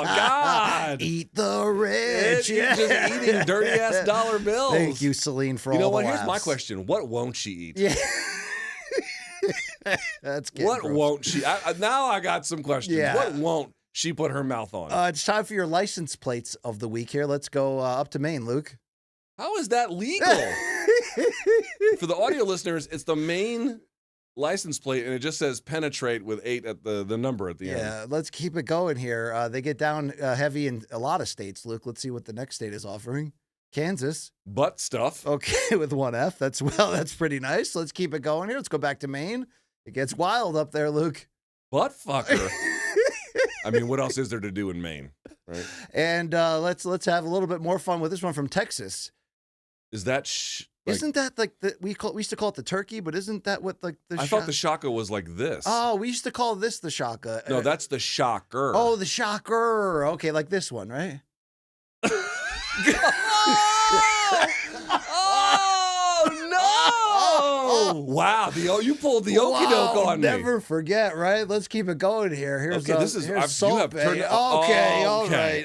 God. Eat the rich. You're just eating dirty-ass dollar bills. Thank you, Celine, for all the You know what? Here's laughs. my question. What won't she eat? Yeah. That's good. What won't she? Now I got some questions. Yeah. What won't she put her mouth on? It's time for your license plates of the week here. Let's go up to Maine, Luke. How is that legal? For the audio listeners, it's the Maine license plate, and it just says penetrate with 8 at the number at the end. Yeah, let's keep it going here. They get down heavy in a lot of states, Luke. Let's see what the next state is offering. Kansas. Butt stuff. Okay, with one F. That's pretty nice. Let's keep it going here. Let's go back to Maine. It gets wild up there, Luke. Butt fucker. I mean, what else is there to do in Maine, right? And let's have a little bit more fun with this one from Texas. Is that isn't that like we used to call it the turkey, but isn't that what like the I thought the shaka was like this. Oh, we used to call this the shaka. No, that's the shocker. Oh, the shocker. Okay, like this one, right? Oh no! Wow, you pulled the okie doke on me. Never forget, right? Let's keep it going here. Here's okay, this is here's you have turned okay, all right.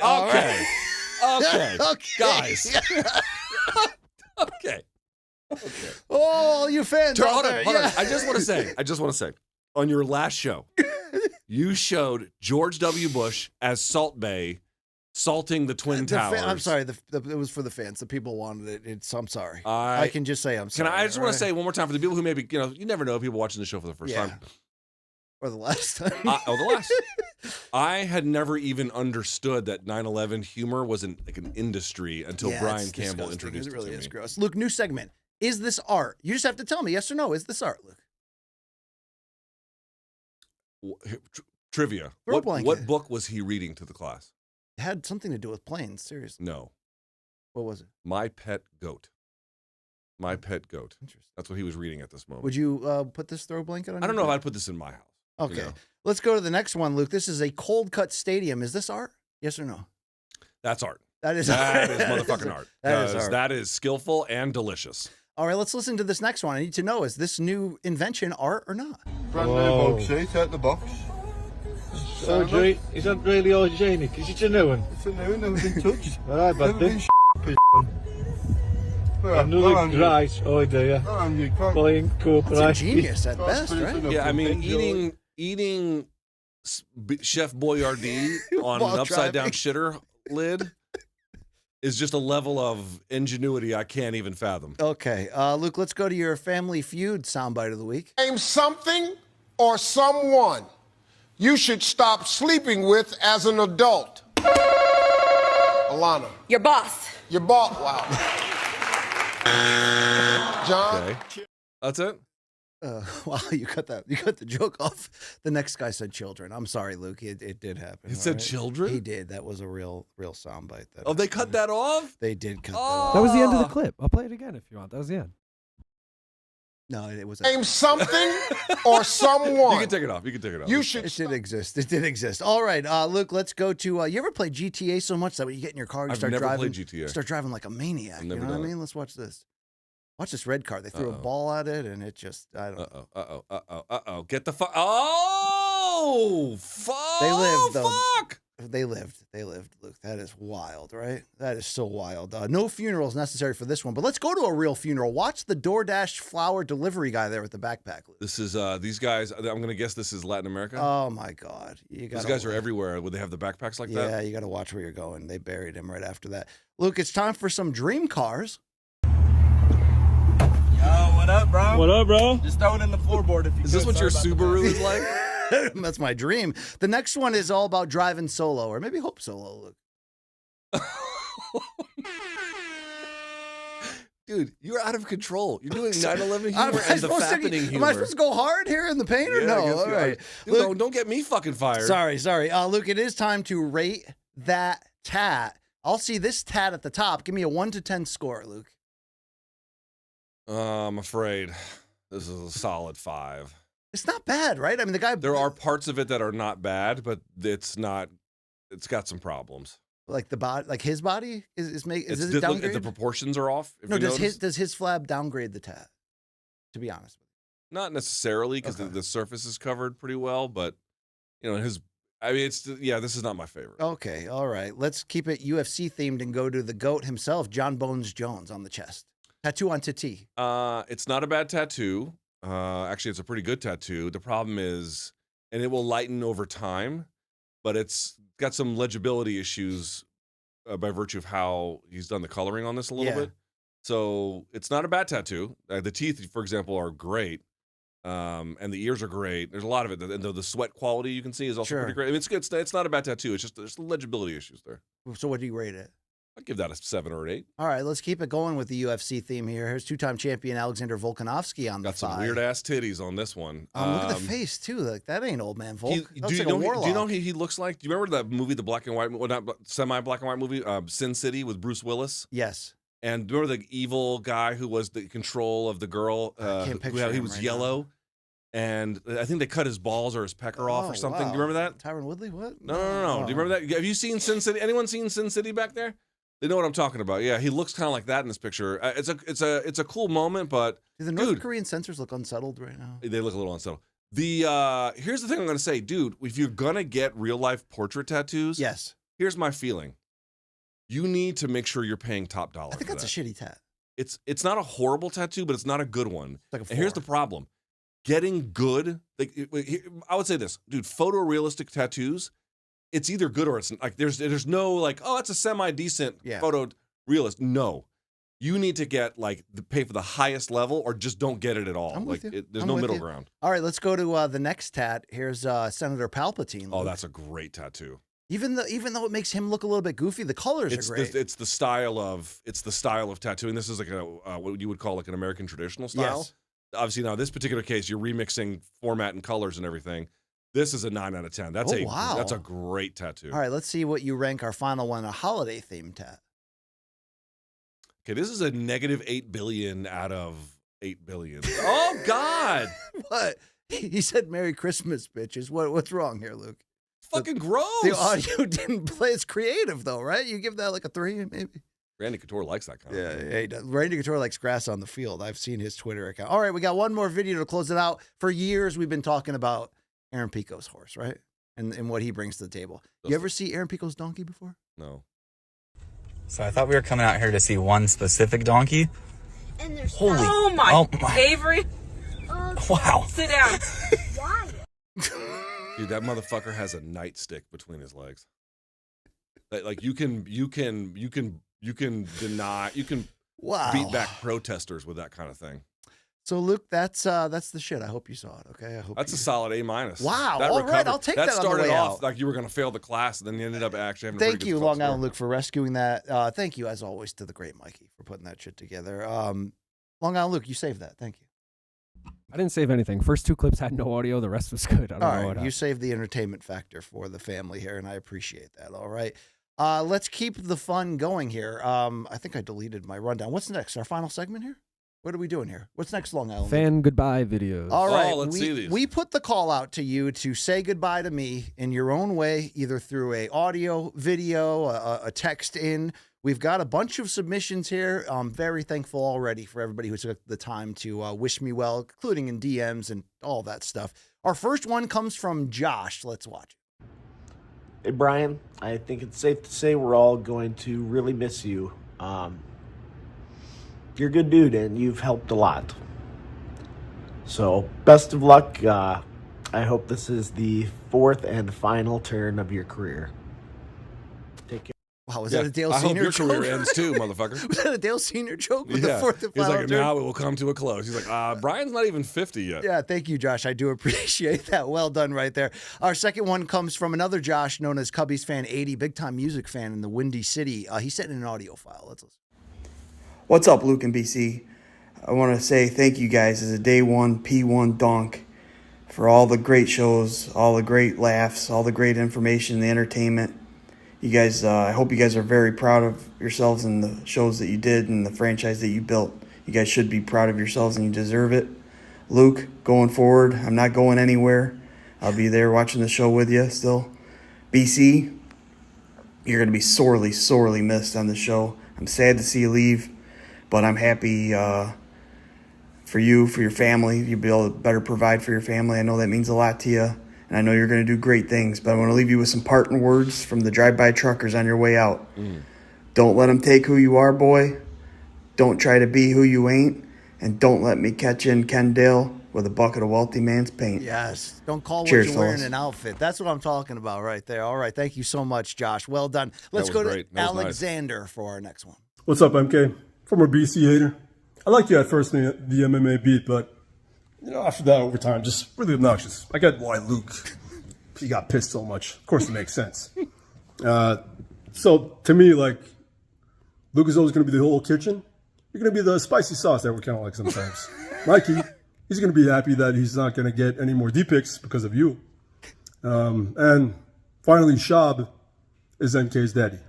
Okay, guys. Okay. Oh, you fans out there. Hold on. I just want to say, on your last show, you showed George W. Bush as Salt Bae salting the Twin Towers. I'm sorry. It was for the fans. The people wanted it. I'm sorry. I can just say I'm sorry. I just want to say one more time for the people who maybe, you never know, people watching the show for the first time. Or the last time. The last. I had never even understood that 9/11 humor was an industry until Brian Campbell introduced it. It really is me. gross. Luke, new segment. Is this art? You just have to tell me yes or no. Is this art, Luke? Trivia. What book was he reading to the class? It had something to do with planes, seriously. No. What was it? My Pet Goat. My Pet Goat. Interesting. That's what he was reading at this moment. Would you put this throw blanket on? I don't know if I'd put this in my house. Okay. Let's go to the next one, Luke. This is a cold cut stadium. Is this art? Yes or no? That's art. That is motherfucking art. That is art. That is skillful and delicious. All right, let's listen to this next one. I need to know, is this new invention art or not? Brand new box sheet out the box. Is that really hygienic? Is it a new one? It's a new one, never been touched. Alright, but never been another great idea. Buying corporate. That's ingenious at best, right? Yeah, I mean, eating Chef Boyardee on an upside down shitter lid is just a level of ingenuity I can't even fathom. Okay, Luke, let's go to your Family Feud soundbite of the week. Name something or someone you should stop sleeping with as an adult. Alana. Your boss. Your boss. Wow. John. Okay. That's it? Wow, you cut the joke off. The next guy said children. I'm sorry, Luke. It did happen. He said children? He did. That was a real soundbite. They cut that off? They did cut that off. That was the end of the clip. I'll play it again if you want. That was the end. No, it was. Name something or someone. You can take it off. You should. It did exist. It did exist. All right, Luke. Let's go to. You ever play GTA so much that when you get in your car, you start driving? I've never played GTA. You start driving like a maniac. You know what I mean? Let's watch this. Watch this red car. They threw a ball at it, and it just. I don't. Uh-oh. Get the fuck. Oh, fuck. They lived, though. Fuck. They lived, Luke. That is wild, right? That is so wild. No funerals necessary for this one, but let's go to a real funeral. Watch the DoorDash flower delivery guy there with the backpack, Luke. This is these guys. I'm going to guess this is Latin America. Oh my God! These guys are everywhere. Would they have the backpacks like that? Yeah, you got to watch where you're going. They buried him right after that. Luke, it's time for some dream cars. Yo, what up, bro? What up, bro? Just throw it in the floorboard if you Is this what your Subaru is like? That's my dream. The next one is all about driving solo, or maybe Hope solo, Luke. Dude, you're out of control. You're doing 9/11 humor and the fappening humor. Am I supposed to go hard here in the paint or no? All right. Dude, Luke, don't get me fucking fired. Sorry. Luke, it is time to rate that tat. I'll see this tat at the top. Give me a 1 to 10 score, Luke. I'm afraid this is a solid 5. It's not bad, right? I mean, the guy. There are parts of it that are not bad, but it's not. It's got some problems. Like the body, like his body is it downgrade? The proportions are off. No, does his flab downgrade the tat? To be honest with you, not necessarily because the surface is covered pretty well, but his. I mean, this is not my favorite. Okay, all right. Let's keep it UFC themed and go to the GOAT himself, John Bones Jones, on the chest. Tattoo on titty. It's not a bad tattoo. Actually, it's a pretty good tattoo. The problem is, and it will lighten over time, but it's got some legibility issues by virtue of how he's done the coloring on this a little bit. So it's not a bad tattoo. The teeth, for example, are great. And the ears are great. There's a lot of it. And the sweat quality you can see is also pretty great. I mean, it's not a bad tattoo. It's just there's legibility issues there. So what do you rate it? I'd give that a 7 or 8. All right, let's keep it going with the UFC theme here. Here's two-time champion Alexander Volkanovski on the Got some weird-ass titties on this one. Look at the face, too. Like, that ain't old man Volk. Do you know who he looks like? Do you remember that movie, the black and white, well, not semi-black and white movie, Sin City with Bruce Willis? Yes. And remember the evil guy who was the control of the girl? He was yellow. And I think they cut his balls or his pecker off or something. Wow. Do you remember that? Tyron Woodley? What? No. Do you remember that? Have you seen Sin City? Anyone seen Sin City back there? They know what I'm talking about. Yeah, he looks kind of like that in this picture. It's a cool moment, but do the North Korean censors look unsettled right now? They look a little unsettled. Here's the thing I'm going to say, dude. If you're gonna get real life portrait tattoos, yes. Here's my feeling. You need to make sure you're paying top dollar. I think that's a shitty tat. It's not a horrible tattoo, but it's not a good one. It's like a 4. And here's the problem. Getting good, I would say this, dude, photorealistic tattoos it's either good or it's like there's no like, oh, it's a semi-decent photo realist. No. You need to get pay for the highest level or just don't get it at all. There's no middle ground. All right, let's go to the next tat. Here's Senator Palpatine. Luke. Oh, that's a great tattoo. Even though it makes him look a little bit goofy, the colors are great. It's the style of tattooing. This is like what you would call like an American traditional style. Yes. Obviously, now this particular case, you're remixing format and colors and everything. This is a 9 out of 10. That's that's a great tattoo. All right, let's see what you rank our final one, a holiday themed tat. Okay, this is a -8 billion out of 8 billion. Oh God! What? He said "Merry Christmas, bitches." What's wrong here, Luke? Fucking gross. The audio didn't play. It's creative though, right? You give that like a 3, maybe. Randy Couture likes that kind of thing. Yeah, he does. Randy Couture likes grass on the field. I've seen his Twitter account. All right, we got one more video to close it out. For years, we've been talking about Aaron Pico's horse, right? And what he brings to the table. You ever see Aaron Pico's donkey before? No. So I thought we were coming out here to see one specific donkey. And there's Oh my. Avery. Wow. Sit down. Why? Dude, that motherfucker has a nightstick between his legs. Like you can beat back protesters with that kind of thing. So Luke, that's the shit. I hope you saw it. Okay, I hope that's a solid A-. Wow. That All right, I'll take that. That started on the way off out. like you were going to fail the class, and then you ended up actually having. Thank you, Long Island Luke, for rescuing that. Thank you, as always, to the great Mikey for putting that shit together. Long Island Luke, you saved that. Thank you. I didn't save anything. First 2 clips had no audio. The rest was good. I don't know what All right, happened. you saved the entertainment factor for the family here, and I appreciate that. All right. Let's keep the fun going here. I think I deleted my rundown. What's next? Our final segment here? What are we doing here? What's next, Long Island? Fan goodbye videos. All right. Let's see these. We put the call out to you to say goodbye to me in your own way, either through a audio, video, a text in. We've got a bunch of submissions here. I'm very thankful already for everybody who took the time to wish me well, including in DMs and all that stuff. Our first one comes from Josh. Let's watch it. Hey, Brian, I think it's safe to say we're all going to really miss you. You're a good dude, and you've helped a lot. So, best of luck. I hope this is the 4th and final turn of your career. Take care. Wow, was that a Dale I Senior hope your joke? career ends too, motherfucker. Was that a Dale Senior joke with the 4th and He's final like, turn? now it will come to a close. He's like, Brian's not even 50 yet. Yeah, thank you, Josh. I do appreciate that. Well done right there. Our second one comes from another Josh known as Cubbies Fan 80, big-time music fan in the Windy City. He sent in an audio file. Let's listen. What's up, Luke and BC? I want to say thank you guys as a day one P1 Donk for all the great shows, all the great laughs, all the great information, the entertainment. You guys, I hope you guys are very proud of yourselves and the shows that you did and the franchise that you built. You guys should be proud of yourselves and you deserve it. Luke, going forward, I'm not going anywhere. I'll be there watching the show with you still. BC, you're going to be sorely, sorely missed on the show. I'm sad to see you leave, but I'm happy for you, for your family. You'll be able to better provide for your family. I know that means a lot to you, and I know you're going to do great things, but I want to leave you with some parting words from the drive-by truckers on your way out. Don't let them take who you are, boy. Don't try to be who you ain't, and don't let me catch you in Kendale with a bucket of wealthy man's paint. Yes. Don't call Cheers, what you're wearing fellas. an outfit. That's what I'm talking about right there. All right. Thank you so much, Josh. Well done. Let's was go great. to That was nice. Alexander for our next one. What's up, MK? Former BC hater. I liked you at first in the MMA beat, but after that overtime, just really obnoxious. I get why Luke, he got pissed so much. Of course, it makes sense. So to me, like, Luke is always going to be the whole kitchen. You're going to be the spicy sauce that we kind of like sometimes. Mikey, he's going to be happy that he's not going to get any more D-picks because of you. And finally, Shab is NK's daddy.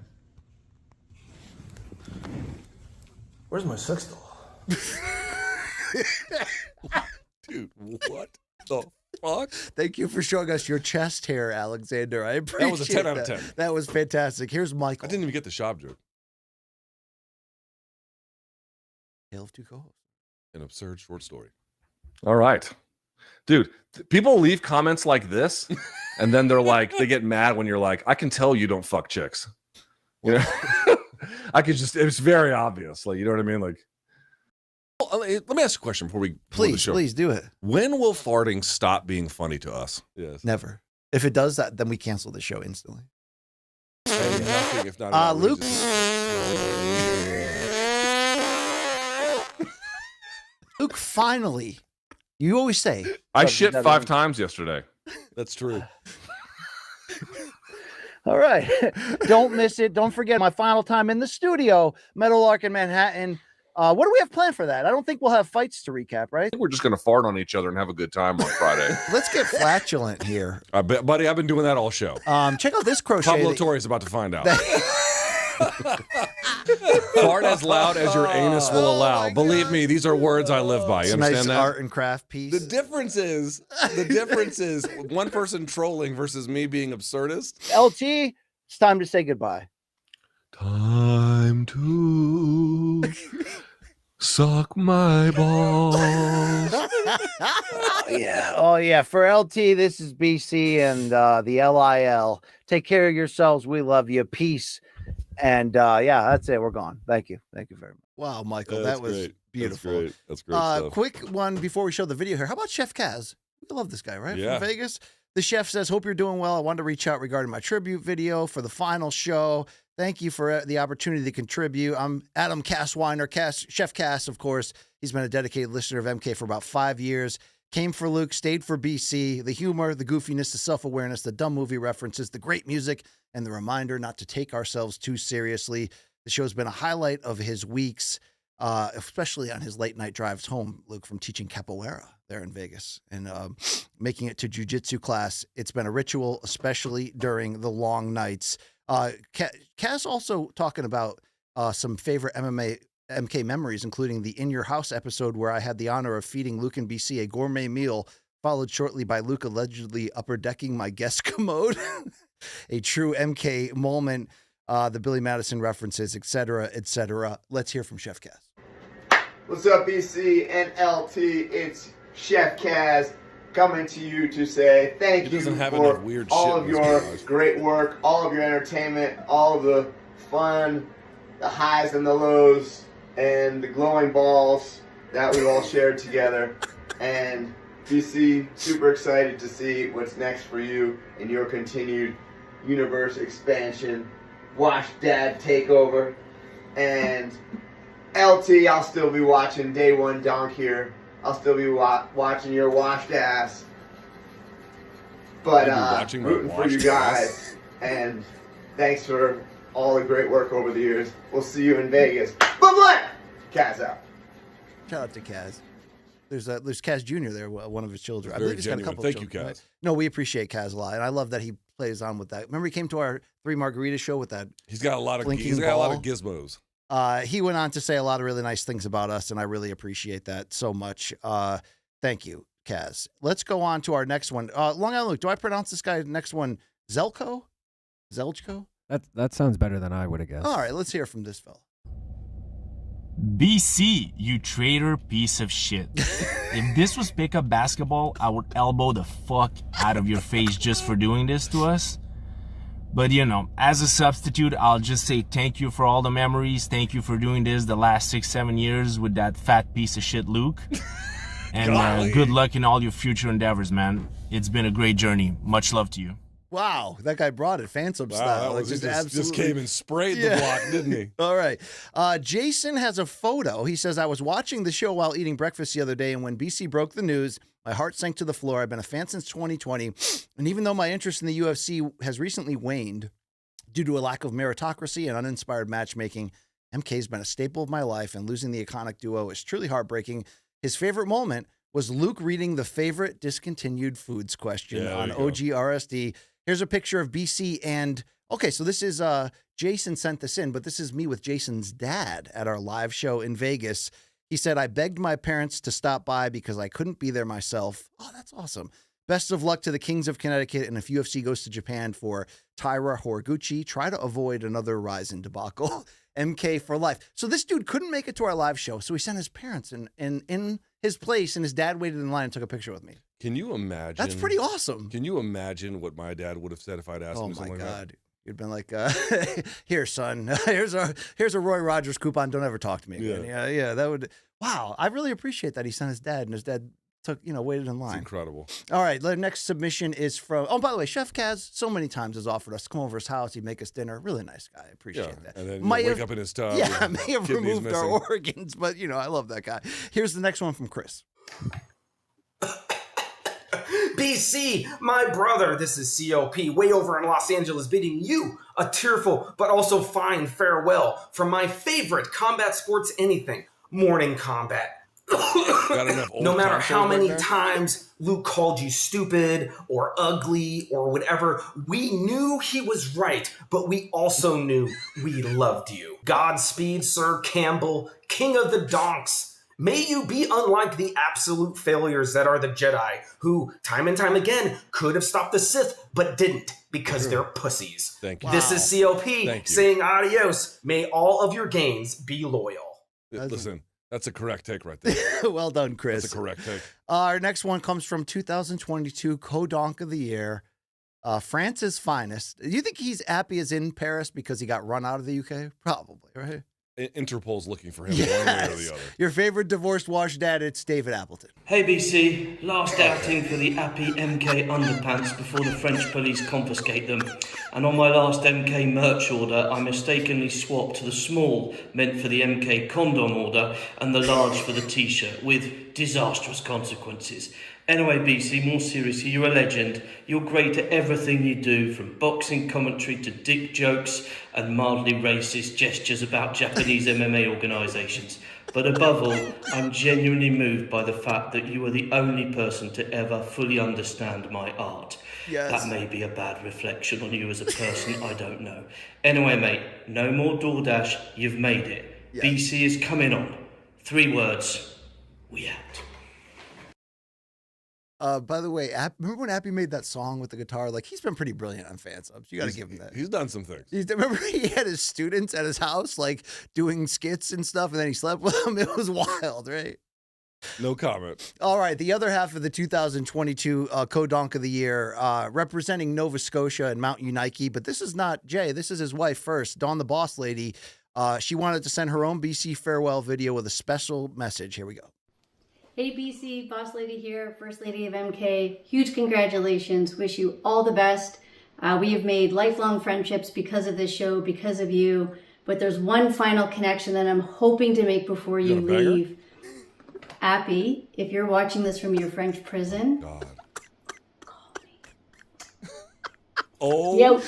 Where's my sex doll? Dude, what the fuck? Thank you for showing us your chest hair, Alexander. I appreciate That was a 10 out of 10. That was fantastic. Here's Michael. I didn't even get the shop joke. Tale of Two Co-hosts. An absurd short story. All right. Dude, people leave comments like this, and then they're like, they get mad when you're like, I can tell you don't fuck chicks. You know? I could just, it's very obvious. Like, you know what I mean? Like, let me ask you a question before we before the show. Please do it. When will farting stop being funny to us? Yes. Never. If it does that, then we cancel the show instantly. Nothing if not Luke. Luke, finally, you always say. I shit 5 times yesterday. That's true. All right. Don't miss it. Don't forget my final time in the studio, Meadowlark in Manhattan. What do we have planned for that? I don't think we'll have fights to recap, right? I think we're just going to fart on each other and have a good time on Friday. Let's get flatulent here. I bet, buddy, I've been doing that all show. Check out this crochet. Pablo Torre's about to find out. Fart as loud as your anus will allow. Believe me, these are words I live by. You It's a understand nice that? art and craft piece. The difference is one person trolling versus me being absurdist. LT, it's time to say goodbye. Time to suck my balls. Oh yeah. For LT, this is BC and the LIL. Take care of yourselves. We love you. Peace. And yeah, that's it. We're gone. Thank you. Thank you very much. Wow, Michael, that was great. beautiful. That's great stuff. Quick one before we show the video here. How about Chef Kaz? We love this guy, right? Yeah. From Vegas. The chef says, hope you're doing well. I wanted to reach out regarding my tribute video for the final show. Thank you for the opportunity to contribute. I'm Adam Cassweiner, Chef Cass, of course. He's been a dedicated listener of MK for about 5 years. Came for Luke, stayed for BC. The humor, the goofiness, the self-awareness, the dumb movie references, the great music, and the reminder not to take ourselves too seriously. The show's been a highlight of his weeks, especially on his late-night drives home, Luke, from teaching capoeira there in Vegas and making it to jiu-jitsu class. It's been a ritual, especially during the long nights. Cass also talking about some favorite MK memories, including the In Your House episode where I had the honor of feeding Luke and BC a gourmet meal, followed shortly by Luke allegedly upper decking my guest commode. A true MK moment, the Billy Madison references, etc., etc. Let's hear from Chef Kaz. What's up, BC and LT? It's Chef Kaz coming to you to say thank you for all of your great work, all of your entertainment, all of the fun, the highs and the lows, and the glowing balls that we've all shared together. And BC, super excited to see what's next for you in your continued universe expansion, Wash Dad takeover. And LT, I'll still be watching Day One Donk here. I'll still be watching your washed ass. But rooting for you guys. And thanks for all the great work over the years. We'll see you in Vegas. Bye-bye! Kaz out. Shout out to Kaz. There's Kaz Jr. there, one of his children. I Very believe he's got a genuine. couple Thank of you, children. Kaz. Right? No, we appreciate Kaz a lot, and I love that he plays on with that. Remember he came to our 3 Margarita show with that. He's got a lot of gizmos. He went on to say a lot of really nice things about us, and I really appreciate that so much. Thank you, Kaz. Let's go on to our next one. Long Island Luke, do I pronounce this guy next one Zelko? Zelchko? That sounds better than I would have guessed. All right, let's hear from this fella. BC, you traitor piece of shit. If this was pickup basketball, I would elbow the fuck out of your face just for doing this to us. But you know, as a substitute, I'll just say thank you for all the memories. Thank you for doing this the last 6-7 years with that fat piece of shit, Luke. And good luck in all your future endeavors, man. It's been a great journey. Much love to you. Wow, that guy brought it, Phantom style. That was, just came and sprayed the block, didn't he? All right. Jason has a photo. He says, I was watching the show while eating breakfast the other day, and when BC broke the news, my heart sank to the floor. I've been a fan since 2020, and even though my interest in the UFC has recently waned due to a lack of meritocracy and uninspired matchmaking, MK's been a staple of my life, and losing the iconic duo is truly heartbreaking. His favorite moment was Luke reading the favorite discontinued foods question on OGRSD. Here's a picture of BC and, okay, so this is, Jason sent this in, but this is me with Jason's dad at our live show in Vegas. He said, I begged my parents to stop by because I couldn't be there myself. Oh, that's awesome. Best of luck to the Kings of Connecticut, and if UFC goes to Japan for Taira Horiguchi, try to avoid another Ryzen debacle. MK for life. So this dude couldn't make it to our live show, so he sent his parents in his place, and his dad waited in line and took a picture with me. Can you imagine? That's pretty awesome. Can you imagine what my dad would have said if I'd asked him something like that? Oh, my God. You'd been like, here, son, here's a Roy Rogers coupon. Don't ever talk to me again. Yeah, that would. Wow, I really appreciate that he sent his dad, and his dad waited in line. It's incredible. All right, the next submission is from. Oh, by the way, Chef Kaz so many times has offered us to come over his house. He'd make us dinner. Really nice guy. I appreciate that. And then Might wake have- up in his tub. Yeah, and may have kidneys removed our missing. organs, but I love that guy. Here's the next one from Chris. BC, my brother, this is COP, way over in Los Angeles, bidding you a tearful but also fine farewell from my favorite combat sports anything, Morning Combat. No matter how many times Luke called you stupid or ugly or whatever, we knew he was right, but we also knew we loved you. Godspeed, Sir Campbell, King of the Donks. May you be unlike the absolute failures that are the Jedi, who, time and time again, could have stopped the Sith, but didn't, because they're pussies. Thank you. This is COP Thank you. saying adios. May all of your gains be loyal. Listen, that's a correct take right there. Well done, Chris. That's a correct take. Our next one comes from 2022 Co-Donk of the Year, France's finest. Do you think he's happy as in Paris because he got run out of the UK? Probably, right? Interpol's looking for him one way or the other. Your favorite divorced wash dad, it's David Appleton. Hey BC, last outing for the Appy MK underpants before the French police confiscate them. And on my last MK merch order, I mistakenly swapped the small meant for the MK condom order and the large for the t-shirt with disastrous consequences. Anyway, BC, more seriously, you're a legend. You're great at everything you do, from boxing commentary to dick jokes and mildly racist gestures about Japanese MMA organisations. But above all, I'm genuinely moved by the fact that you are the only person to ever fully understand my art. Yes. That may be a bad reflection on you as a person, I don't know. Anyway, mate, no more DoorDash, you've made it. Yes. BC is coming on. 3 words, we out. By the way, remember when Appy made that song with the guitar? Like, he's been pretty brilliant on fan subs. You got to give him that. He's done some things. Remember he had his students at his house, like, doing skits and stuff, and then he slept with them? It was wild, right? No comment. All right, the other half of the 2022 Co-Donk of the Year, representing Nova Scotia and Mount Unique, but this is not Jay. This is his wife first, Dawn the Boss Lady. She wanted to send her own BC farewell video with a special message. Here we go. Hey BC, Boss Lady here, First Lady of MK. Huge congratulations. Wish you all the best. We have made lifelong friendships because of this show, because of you. But there's one final connection that I'm hoping to make before you leave. Appy, if you're watching this from your French prison, call me. Oh. Yep.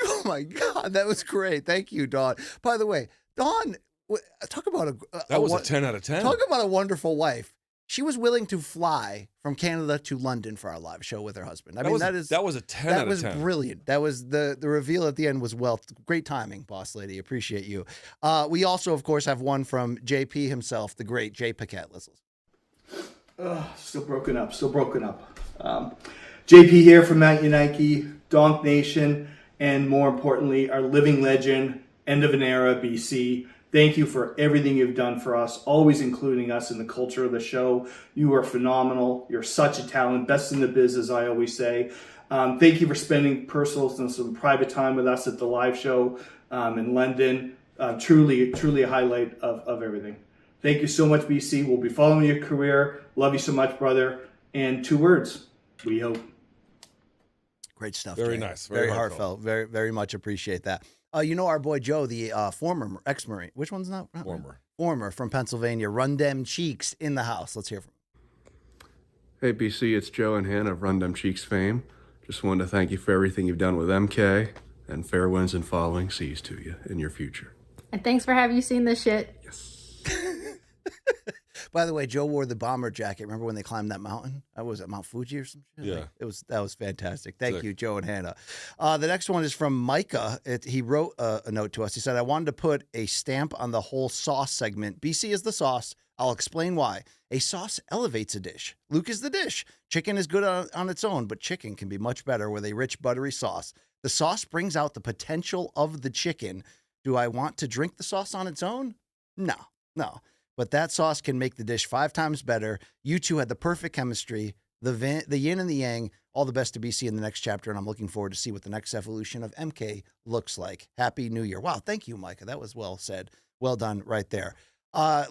Oh my God, that was great. Thank you, Dawn. By the way, Dawn, talk about That was a 10 out of 10. Talk about a wonderful wife. She was willing to fly from Canada to London for our live show with her husband. That was a 10 out of 10. That was brilliant. That was the reveal at the end was great timing, Boss Lady. Appreciate you. We also, of course, have one from JP himself, the great Jay Paquette. Let's listen. Still broken up. JP here from Mount Unique, Donk Nation, and more importantly, our living legend, End of an Era, BC. Thank you for everything you've done for us, always including us in the culture of the show. You are phenomenal. You're such a talent, best in the biz, as I always say. Thank you for spending personal and some private time with us at the live show in London. Truly a highlight of everything. Thank you so much, BC. We'll be following your career. Love you so much, brother. And 2 words, we hope. Great stuff. Very Jay. nice. Very heartfelt. Very, very much appreciate that. You know our boy Joe, the former ex-Marine. Which one's not? Former from Pennsylvania. Run Dem Cheeks in the house. Let's hear from him. Hey, BC, it's Joe and Hannah of Run Dem Cheeks fame. Just wanted to thank you for everything you've done with MK, and fair winds and following seas to you in your future. And thanks for having you seen this shit. By the way, Joe wore the bomber jacket. Remember when they climbed that mountain? I was at Mount Fuji or some shit. Yeah. That was fantastic. Thank you, Joe and Hannah. The next one is from Micah. He wrote a note to us. He said, I wanted to put a stamp on the whole sauce segment. BC is the sauce. I'll explain why. A sauce elevates a dish. Luke is the dish. Chicken is good on its own, but chicken can be much better with a rich, buttery sauce. The sauce brings out the potential of the chicken. Do I want to drink the sauce on its own? No. But that sauce can make the dish 5 times better. You two had the perfect chemistry, the yin and the yang. All the best to BC in the next chapter, and I'm looking forward to see what the next evolution of MK looks like. Happy New Year. Wow, thank you, Micah. That was well said. well done right there.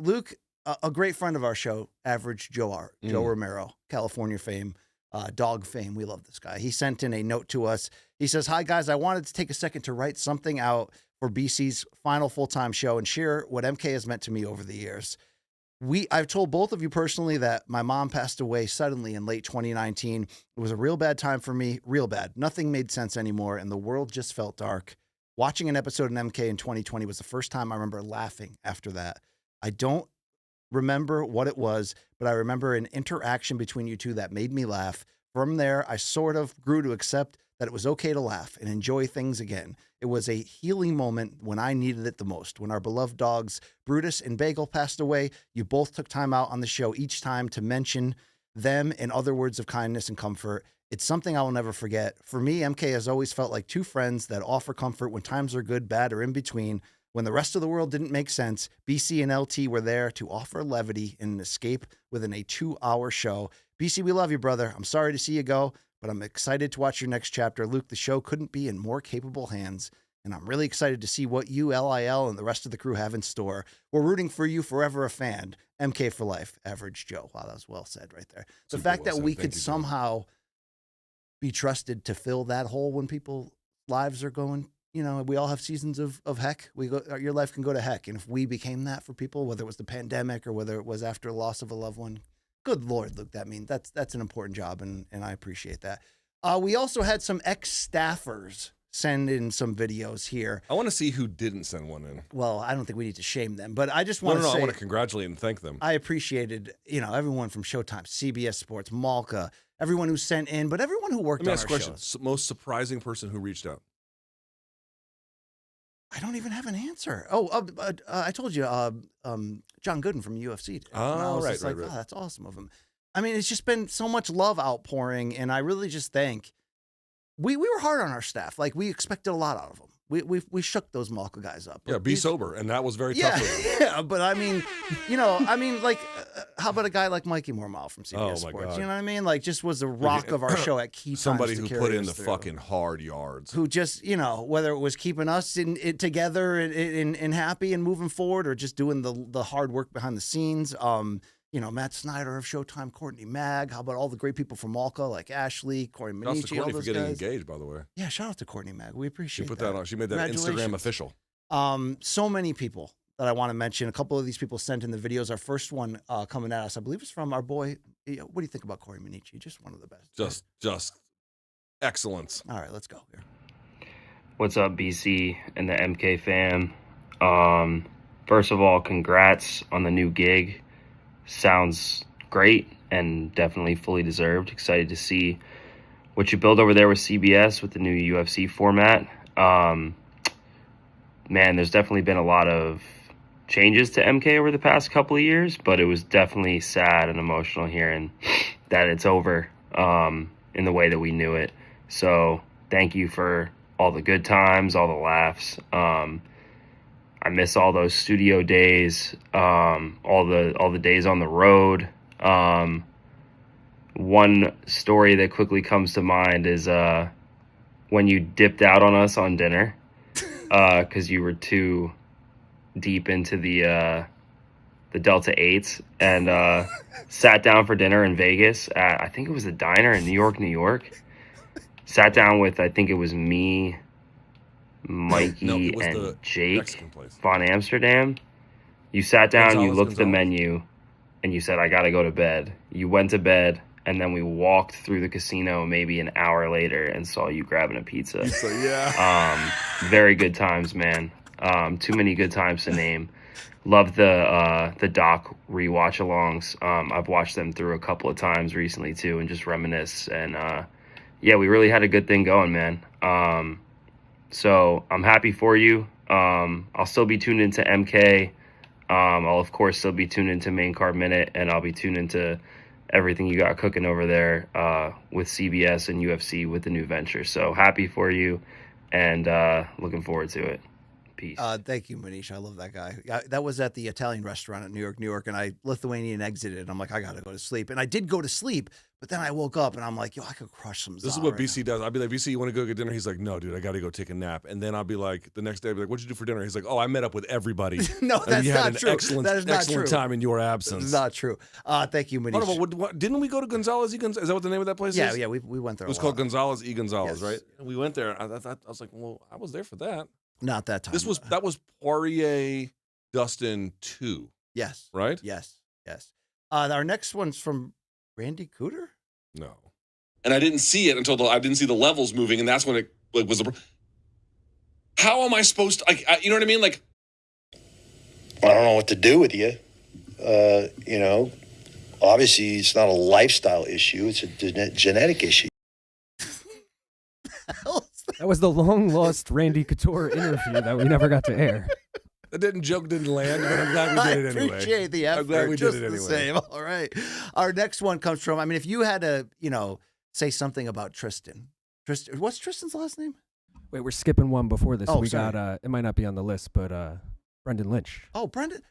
Luke, a great friend of our show, Average Joe Romero, California fame, dog fame. We love this guy. He sent in a note to us. He says, "Hi guys, I wanted to take a second to write something out for BC's final full-time show and share what MK has meant to me over the years. I've told both of you personally that my mom passed away suddenly in late 2019. It was a real bad time for me, real bad. Nothing made sense anymore, and the world just felt dark. Watching an episode in MK in 2020 was the first time I remember laughing after that. I don't remember what it was, but I remember an interaction between you two that made me laugh. From there, I sort of grew to accept that it was okay to laugh and enjoy things again. It was a healing moment when I needed it the most. When our beloved dogs, Brutus and Bagel, passed away, you both took time out on the show each time to mention them and other words of kindness and comfort. It's something I will never forget. For me, MK has always felt like two friends that offer comfort when times are good, bad, or in between. When the rest of the world didn't make sense, BC and LT were there to offer levity and an escape within a 2-hour show. BC, we love you, brother. I'm sorry to see you go, but I'm excited to watch your next chapter. Luke, the show couldn't be in more capable hands, and I'm really excited to see what you, LIL, and the rest of the crew have in store. We're rooting for you, forever a fan. MK for life, Average Joe. Wow, that was well said right there. The fact that we could somehow be trusted to fill that hole when people's lives are going, you know, we all have seasons of heck. Your life can go to heck. And if we became that for people, whether it was the pandemic or whether it was after a loss of a loved one, good Lord, Luke, that's an important job, and I appreciate that. We also had some ex-staffers send in some videos here. I want to see who didn't send one in. Well, I don't think we need to shame them, but I just want to say, I want to congratulate and thank them. I appreciated, everyone from Showtime, CBS Sports, Malka, everyone who sent in, but everyone who worked on our shows. Most surprising person who reached out? I don't even have an answer. I told you, John Gooden from UFC. Oh, right. Oh, that's awesome of him. I mean, it's just been so much love outpouring, and I really just think we were hard on our staff. Like, we expected a lot out of them. We shook those Malka guys up. Yeah, be sober, and that was very tough for them. Yeah, but I mean, how about a guy like Mikey Mormile from CBS Sports? God. You know what I mean? Like, just was the rock of our show at key times. Somebody to who carry put in us the through. fucking hard yards. Who just, whether it was keeping us together and happy and moving forward, or just doing the hard work behind the scenes. Matt Snyder of Showtime, Courtney Mag. How about all the great people from Malka, like Ashley, Corey Minichi, Courtney all those for getting guys. engaged, by the way. Yeah, shout out to Courtney Mag. We appreciate She put that on. She made that Instagram official. So many people that I want to mention. A couple of these people sent in the videos. Our first one coming at us, I believe, is from our boy. What do you think about Corey Minichi? Just one of the best. Just excellence. All right, let's go here. What's up, BC and the MK fam? First of all, congrats on the new gig. Sounds great and definitely fully deserved. Excited to see what you build over there with CBS with the new UFC format. Man, there's definitely been a lot of changes to MK over the past couple of years, but it was definitely sad and emotional hearing that it's over in the way that we knew it. So thank you for all the good times, all the laughs. I miss all those studio days, all the days on the road. One story that quickly comes to mind is when you dipped out on us on dinner because you were too deep into the Delta 8s and sat down for dinner in Vegas at, I think it was a diner in New York. Sat down with, I think it was me, Mikey, and Jake von Amsterdam. You sat down, you looked at the menu, and you said, I gotta go to bed. You went to bed, and then we walked through the casino maybe an hour later and saw you grabbing a pizza. Very good times, man. Too many good times to name. Love the doc rewatch alongs. I've watched them through a couple of times recently too, and just reminisce. And yeah, we really had a good thing going, man. So I'm happy for you. I'll still be tuned into MK. I'll of course still be tuned into Main Card Minute, and I'll be tuned into everything you got cooking over there with CBS and UFC with the new venture. So happy for you, and looking forward to it. peace. Thank you, Manish. I love that guy. That was at the Italian restaurant at New York, and I Lithuanian exited. I'm like, I got to go to sleep. And I did go to sleep, but then I woke up and I'm like, yo, I could crush some This is za what right BC does. I'll be like, BC, you want to go get dinner? He's like, no, dude, I got to go take a nap. And then I'll be like, the next day, I'll be like, what'd you do for dinner? He's like, oh, I met up with everybody. No, and that's we had not an true. Excellent, That is not excellent true. time in your absence. It's not true. Thank you, Manish. Hold on, didn't we go to Gonzalez E. Gonzalez? Is that what the name of that place is? Yeah, we went there. It was called Gonzalez E. Gonzalez, right? And we went there. I was like, well, I was there for that. Not that time. That was Poirier Dustin 2. Yes. Right? Yes. Our next one's from Randy Cooter? No. And I didn't see it until I didn't see the levels moving, and that's when it was. How am I supposed to? You know what I mean? Like, I don't know what to do with you. You know, obviously it's not a lifestyle issue; it's a genetic issue. That was the long-lost Randy Couture interview that we never got to air. The joke didn't land, but I'm glad we did it anyway. I appreciate the effort. I'm glad we just did it anyway. The same. All right. Our next one comes from, if you had to, say something about Tristan. What's Tristan's last name? Wait, we're skipping one before this. Oh, we sorry. got, it might not be on the list, but Brendan Lynch. Oh, Brendan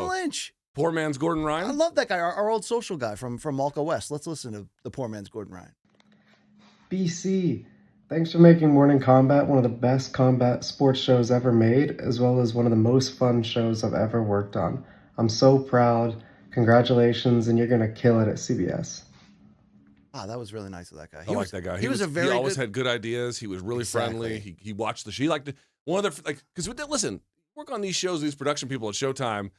Lynch. Poor man's Gordon Ryan. I love that guy, our old social guy from Malka West. Let's listen to the poor man's Gordon Ryan. BC, thanks for making Morning Kombat one of the best combat sports shows ever made, as well as one of the most fun shows I've ever worked on. I'm so proud. Congratulations, and you're going to kill it at CBS. Ah, that was really nice of that guy. I like that guy. He always had good ideas. He was really friendly. He watched the show. He liked it. One of the because listen, work on these shows. These production people at Showtime.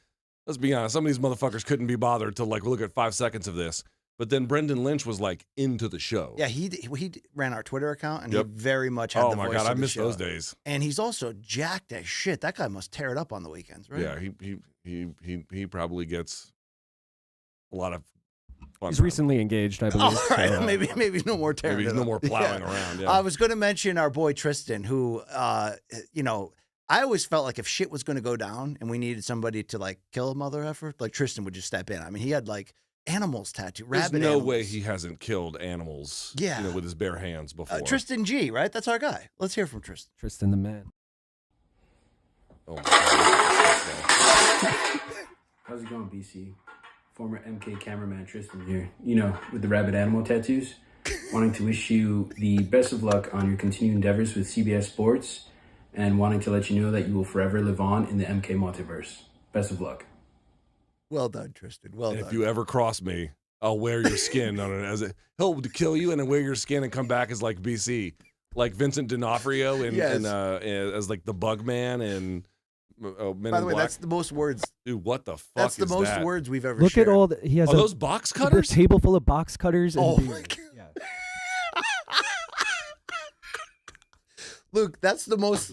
Let's be honest. Some of these motherfuckers couldn't be bothered to look at 5 seconds of this. But then Brendan Lynch was into the show. Yeah, he ran our Twitter account, and he very much had the voice. Oh my God, of I the miss show. those days. And he's also jacked as shit. That guy must tear it up on the weekends, right? Yeah, he probably gets a lot of. He's recently engaged, I believe. All right, maybe no more tearing. Maybe it no up. more plowing around. Yeah. I was going to mention our boy Tristan, who, I always felt like if shit was going to go down and we needed somebody to kill a mother effer, Tristan would just step in. I mean, he had animals tattooed, There's rabbit no animals. way he hasn't killed animals. Yeah. With his bare hands before. Tristan G, right? That's our guy. Let's hear from Tristan. Tristan the man. Oh my God. How's it going, BC? Former MK cameraman Tristan here, with the rabbit animal tattoos. Wanting to wish you the best of luck on your continued endeavors with CBS Sports and wanting to let you know that you will forever live on in the MK multiverse. Best of luck. Well done, Tristan. Well done. If you ever cross me, I'll wear your skin on it he'll kill you and then wear your skin and come back as BC, like Vincent D'Onofrio and as the Bug Man and Men By the in way, Black. that's the most words. Dude, what the fuck That's the is most that? words we've ever Look shared. at all he has. Are those box cutters? A table full of box cutters. And Oh beer. my God. Luke, that's the most.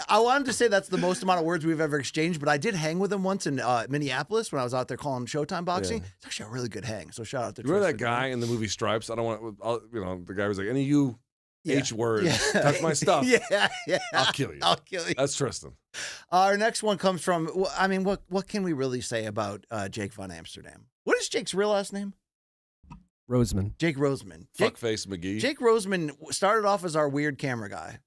I wanted to say that's the most amount of words we've ever exchanged, but I did hang with him once in Minneapolis when I was out there calling Showtime boxing. Yeah. It's actually a really good hang. So shout out to You remember that Tristan. guy in the movie Stripes? I don't want, the guy was like, any of you Yeah. H words Yeah. touch my stuff. Yeah. I'll kill you. I'll kill you. That's Tristan. Our next one comes from. What can we really say about Jake Von Amsterdam? What is Jake's real last name? Roseman. Jake Roseman. Fuckface McGee. Jake Roseman started off as our weird camera guy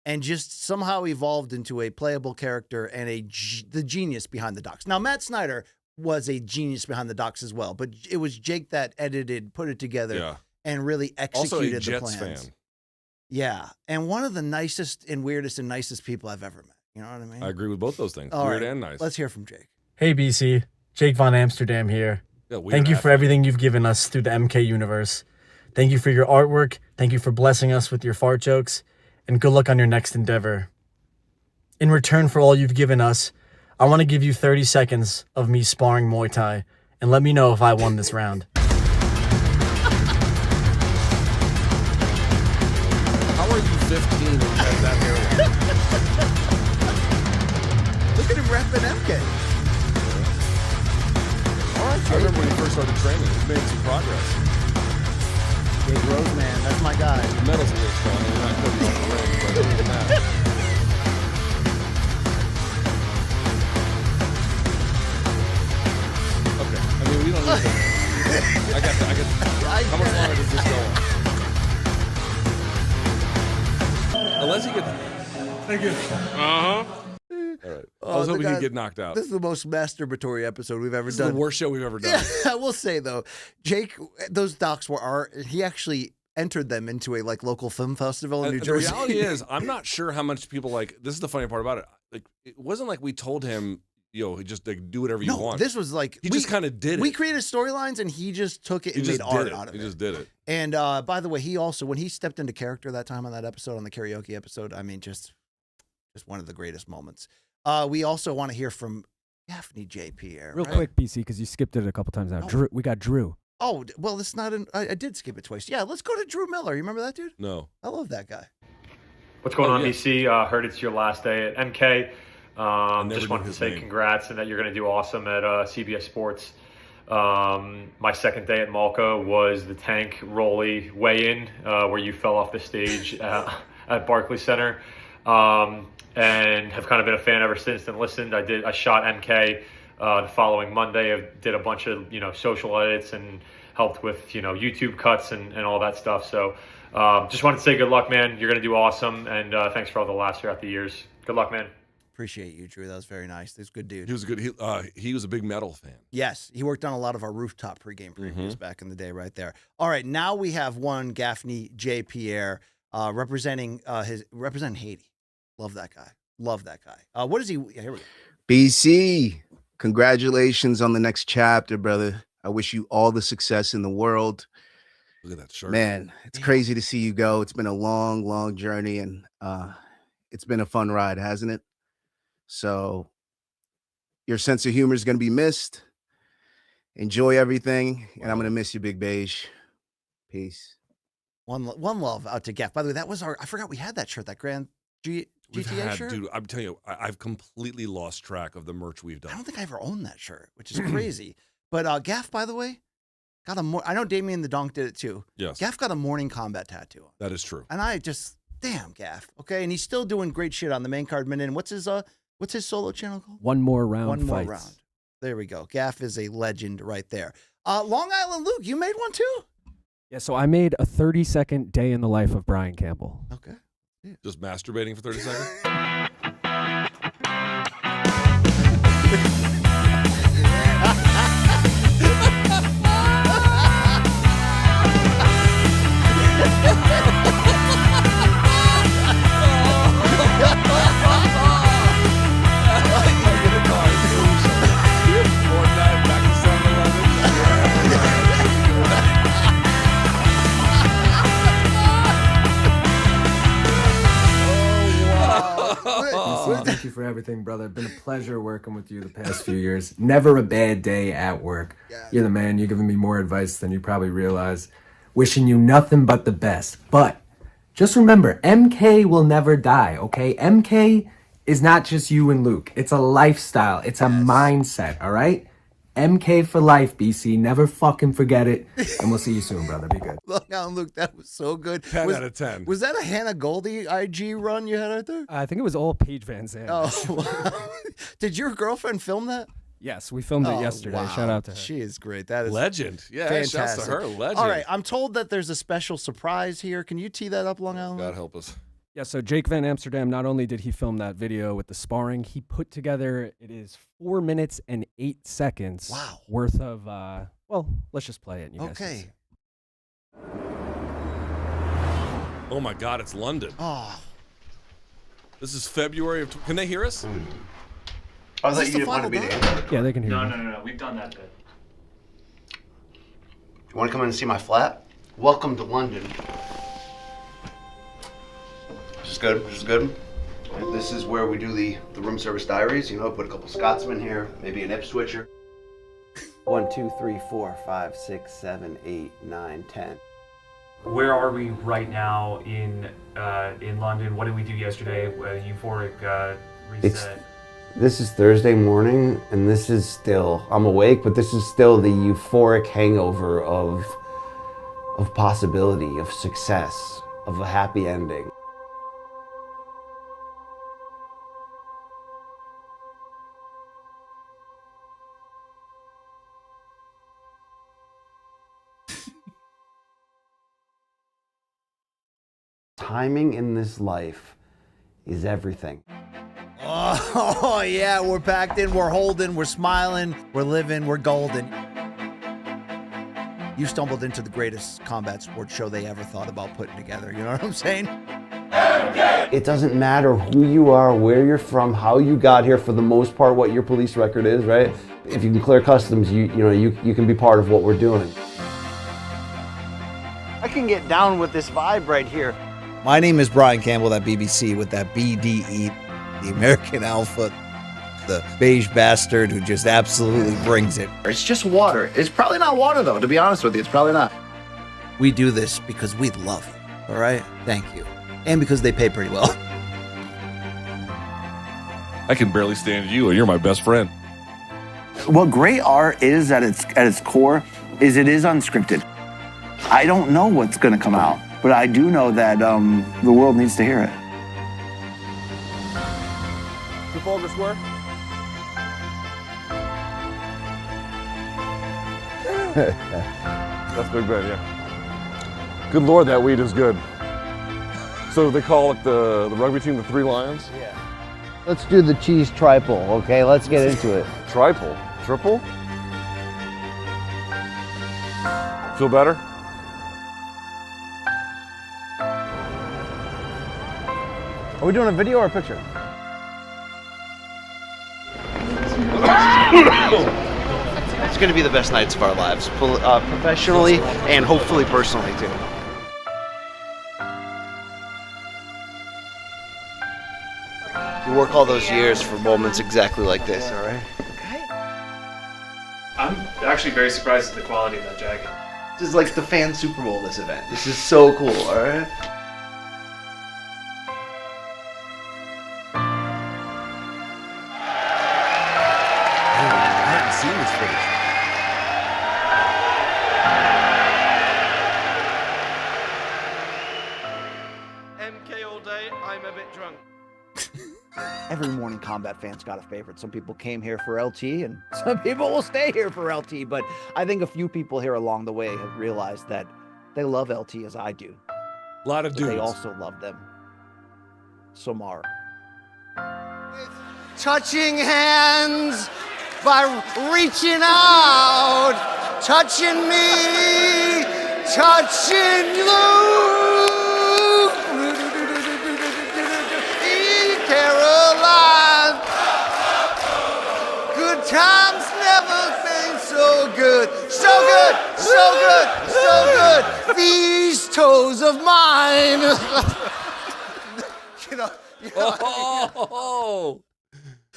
and just somehow evolved into a playable character and the genius behind the docs. Now, Matt Snyder was a genius behind the docs as well, but it was Jake that edited, put it together, and really executed Also a the Jets plans. fan. Yeah, and one of the nicest and weirdest and nicest people I've ever met. You know what I mean? I agree with both those things. All Weird right, and nice. Let's hear from Jake. Hey, BC. Jake Von Amsterdam here. Yeah, weird Thank you for athlete. everything you've given us through the MK universe. Thank you for your artwork. Thank you for blessing us with your fart jokes. And good luck on your next endeavor. In return for all you've given us, I want to give you 30 seconds of me sparring Muay Thai. And let me know if I won this round. How are you 15 and have that hairline? Look at him repping MK. All right, I remember when he first started training. He's made some progress. Jake Roseman, that's my guy. The medal's a little strong. He's not cooking off the ring, but other than that. Okay. I mean, we don't need to. I got how much longer does this go on? Unless he gets. Thank you. Uh-huh. All right. I was hoping God, he'd get knocked out. This is the most masturbatory episode we've ever This done. is the worst show we've ever done. I will say though, Jake, those docs he actually entered them into a local film festival in New Jersey. The reality is, I'm not sure how much people this is the funny part about it. It wasn't like we told him, just do whatever you want. This was he just kind of did it. We created storylines and he just took it and made art out of it. He just did it. And by the way, he also, when he stepped into character that time on that episode, on the karaoke episode, I mean, just one of the greatest moments. We also want to hear from Gaffney J. Pierre. Real quick, BC, because you skipped it a couple times now. No. Drew, we got Drew. Oh, well, it's not I did skip it twice. Yeah, let's go to Drew Miller. You remember that dude? No. I love that guy. What's going on, BC? Heard it's your last day at MK. Just wanted to say name. congrats and that you're going to do awesome at CBS Sports. My second day at Malka was the Tank Rolly weigh-in where you fell off the stage at Barclays Center, and have kind of been a fan ever since and listened. I shot MK the following Monday. I did a bunch of social edits and helped with YouTube cuts and all that stuff. So just wanted to say good luck, man. You're going to do awesome, and thanks for all the laughs throughout the years. Good luck, man. Appreciate you, Drew. That was very nice. He's a good dude. He was good. He was a big metal fan. Yes, he worked on a lot of our rooftop pregame previews Mm-hmm. back in the day, right there. All right, now we have one Gaffney J. Pierre representing Haiti. Love that guy. Love that guy. What is he? Here we go. BC, congratulations on the next chapter, brother. I wish you all the success in the world. Look at that shirt. Man, it's crazy to see you go. It's been a long, long journey, and it's been a fun ride, hasn't it? So your sense of humor is going to be missed. Enjoy everything, and I'm going to miss you, Big Beige. Peace. One love out to Gaff. By the way, that was I forgot we had that shirt, that Grand GTA shirt. Dude, I'm telling you, I've completely lost track of the merch we've done. I don't think I ever owned that shirt, which is crazy. But Gaff, by the way, got I know Damien the Donk did it too. Yes. Gaff got a Morning Combat tattoo on. That is true. And I just, damn, Gaff. Okay, and he's still doing great shit on the main card minute. And what's his solo channel called? One more round. One more fights. round. There we go. Gaff is a legend right there. Long Island Luke, you made one too? Yeah, so I made a 30-second day in the life of Brian Campbell. Okay. Just masturbating for 30 seconds? Thank you for everything, brother. Been a pleasure working with you the past few years. Never a bad day at work. You're the man. You're giving me more advice than you probably realize. Wishing you nothing but the best. But just remember, MK will never die, okay? MK is not just you and Luke. It's a lifestyle. It's a mindset, all right? MK for life, BC. Never fucking forget it. And we'll see you soon, brother. Be good. Long Island Luke, that was so good. 10 out of 10. Was that a Hannah Goldie IG run you had out there? I think it was all Paige Van Zandt. Oh, wow. Did your girlfriend film that? Yes, we filmed it yesterday. Wow. Shout out to her. She is great. That is Legend. Yeah, fantastic. shouts to her. Legend. All right, I'm told that there's a special surprise here. Can you tee that up, Long Island? God help us. Yeah, so Jake Van Amsterdam, not only did he film that video with the sparring, he put together, it is 4 minutes and 8 seconds worth of, well, let's just play it. And you guys can see. Oh my God, it's London. Oh. This is February of. Can they hear us? I thought you didn't want to be there. Yeah, they can hear you. No. We've done that bit. You want to come in and see my flat? Welcome to London. This is good. This is good. And this is where we do the room service diaries. You know, put a couple Scotsmen here, maybe an Ipswitcher. 1, 2, 3, 4, 5, 6, 7, 8, 9, 10. Where are we right now in London? What did we do yesterday? Euphoric reset. This is Thursday morning, and this is still, I'm awake, but this is still the euphoric hangover of possibility, of success, of a happy ending. Timing in this life is everything. Oh, Oh, yeah, we're packed in, we're holding, we're smiling, we're living, we're golden. You stumbled into the greatest combat sports show they ever thought about putting together. You know what I'm saying? It doesn't matter who you are, where you're from, how you got here, for the most part, what your police record is, right? If you can clear customs, you can be part of what we're doing. I can get down with this vibe right here. My name is Brian Campbell, that BBC with that BDE, the American Alpha, the beige bastard who just absolutely brings it. It's just water. It's probably not water, though, to be honest with you. It's probably not. We do this because we love you, all right? Thank you. And because they pay pretty well. I can barely stand you, and you're my best friend. What great art is at its core is it is unscripted. I don't know what's going to come out, but I do know that the world needs to hear it. Trafalgar Square? That's Big Ben, yeah. Good Lord, that weed is good. So they call it the rugby team the Three Lions? Yeah. Let's do the cheese triple, okay? Let's get into it. Triple? Triple? Feel better? Are we doing a video or a picture? It's going to be the best nights of our lives, professionally and hopefully personally too. You work all those years for moments exactly like this, all right? I'm actually very surprised at the quality of that jacket. This is like the fan Super Bowl, this event. This is so cool, all right? I haven't seen this footage. MK all day, I'm a bit drunk. Every morning combat fan's got a favorite. Some people came here for LT and some people will stay here for LT, but I think a few people here along the way have realized that they love LT as I do. A lot of dudes. They also love them. Somar. Touching hands by reaching out, touching me, touching you. Caroline, good times never been so good, so good, so good, so good. These toes of mine. you know Oh,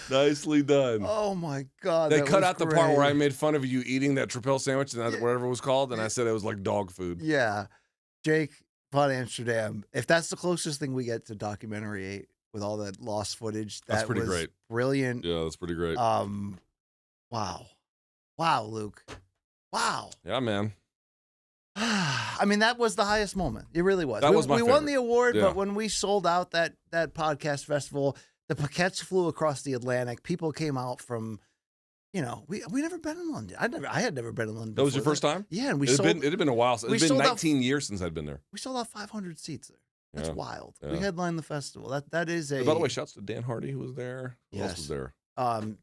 nicely done. Oh my God. They that cut was out the part where great. I made fun of you eating that Trapel sandwich and whatever it was called, and I said it was like dog food. Yeah. Jake, Von Amsterdam, if that's the closest thing we get to documentary 8 with all that lost footage, That's that pretty was great. brilliant. Yeah, that's pretty great. Wow. Wow, Luke. Wow. Yeah, man. I mean, that was the highest moment. It really was. That was my we won favorite. the award, Yeah. but when we sold out that podcast festival, the paquettes flew across the Atlantic. People came out from, we never been in London. I had never been in London. That was your before first time? Yeah, and it had been a while. It we had been sold out- 19 years since I'd been there. We sold out 500 seats there. That's Yeah. wild. Yeah. We headlined the festival. That is a. And by the way, shouts to Dan Hardy who was there. Who else Yes. was there?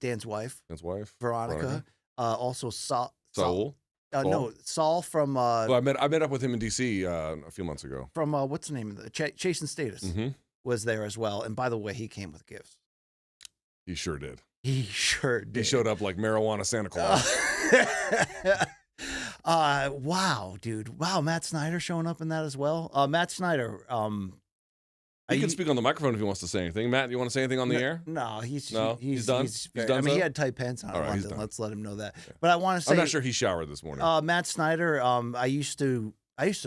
Dan's wife. Dan's wife. Veronica. Also Saul. Saul. No, Saul from. Well, I met up with him in DC a few months ago. From what's the name of the Chase and Status was there as well. And by the way, he came with gifts. He sure did. He sure did. He showed up like marijuana Santa Claus. Wow, dude. Wow, Matt Snyder showing up in that as well. Matt Snyder. He can speak on the microphone if he wants to say anything. Matt, you want to say anything on the air? No, he's done. He's done. I mean, he had tight pants on All in right, he's London. done. Let's let him know that. But I want to say, I'm not sure he showered this morning. Matt Snyder. I used to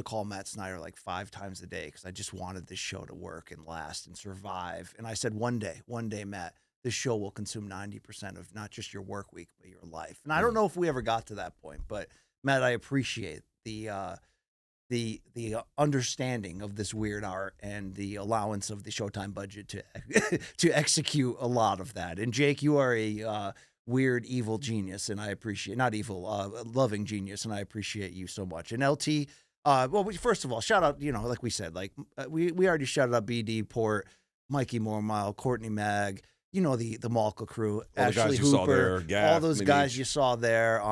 call Matt Snyder like 5 times a day because I just wanted this show to work and last and survive. And I said, one day, Matt, this show will consume 90% of not just your work week but your life. And I don't know if we ever got to that point, but Matt, I appreciate the understanding of this weird art and the allowance of the Showtime budget to execute a lot of that. And Jake, you are a weird, evil genius, and I appreciate not evil, loving genius, and I appreciate you so much. And LT, first of all, shout out, like we said, like we already shouted out BD Port, Mikey Mormile, Courtney Mag, you know, the Malka crew, the Ashley guys you saw Hooper, there, Gaff, all those guys you saw there.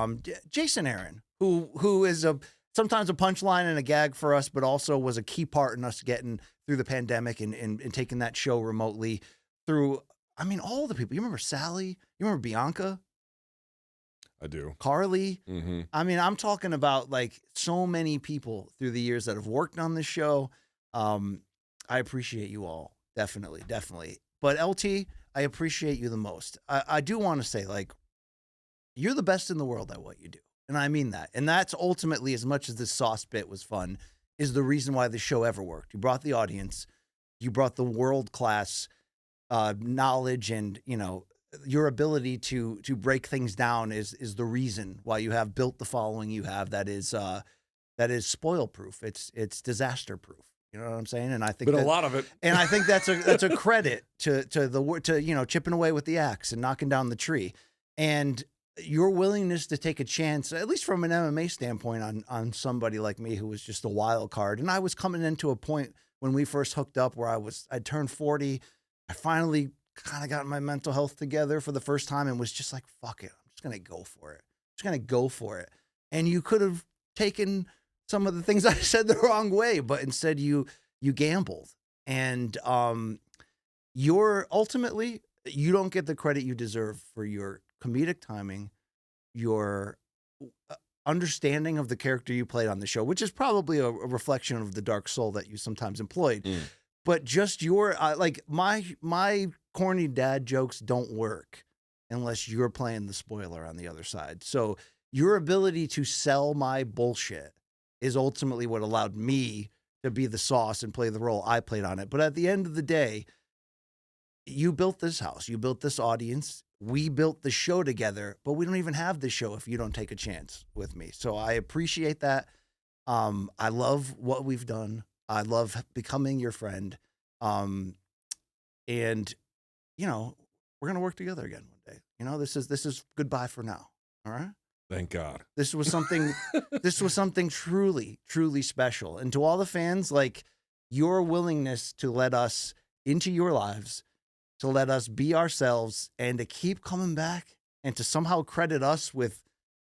Jason Aaron, who is sometimes a punchline and a gag for us, but also was a key part in us getting through the pandemic and taking that show remotely through. I mean, all the people. You remember Sally? You remember Bianca? I do. Carly. Mm-hmm. I mean, I'm talking about like so many people through the years that have worked on this show. I appreciate you all. Definitely. But LT, I appreciate you the most. I do want to say, like, you're the best in the world at what you do. And I mean that. And that's ultimately, as much as this sauce bit was fun, is the reason why the show ever worked. You brought the audience. You brought the world-class knowledge, and, you know, your ability to break things down is the reason why you have built the following you have that is spoil proof. It's disaster proof. You know what I'm saying? And I think a lot of it. And I think that's a credit to you know, chipping away with the axe and knocking down the tree. And your willingness to take a chance, at least from an MMA standpoint, on somebody like me who was just a wild card. And I was coming into a point when we first hooked up where I'd turned 40. I finally kind of got my mental health together for the first time and was just like, fuck it. I'm just going to go for it. And you could have taken some of the things I said the wrong way, but instead you gambled. And you're ultimately, you don't get the credit you deserve for your comedic timing, your understanding of the character you played on the show, which is probably a reflection of the dark soul that you sometimes employed. But just your like my corny dad jokes don't work unless you're playing the spoiler on the other side. So your ability to sell my bullshit is ultimately what allowed me to be the sauce and play the role I played on it. But at the end of the day, you built this house, you built this audience, we built the show together, but we don't even have the show if you don't take a chance with me. So I appreciate that. I love what we've done. I love becoming your friend. And, you know, we're going to work together again one day. You know, this is goodbye for now. All right. Thank God. This was something truly, truly special. And to all the fans, like, your willingness to let us into your lives, to let us be ourselves, and to keep coming back, and to somehow credit us with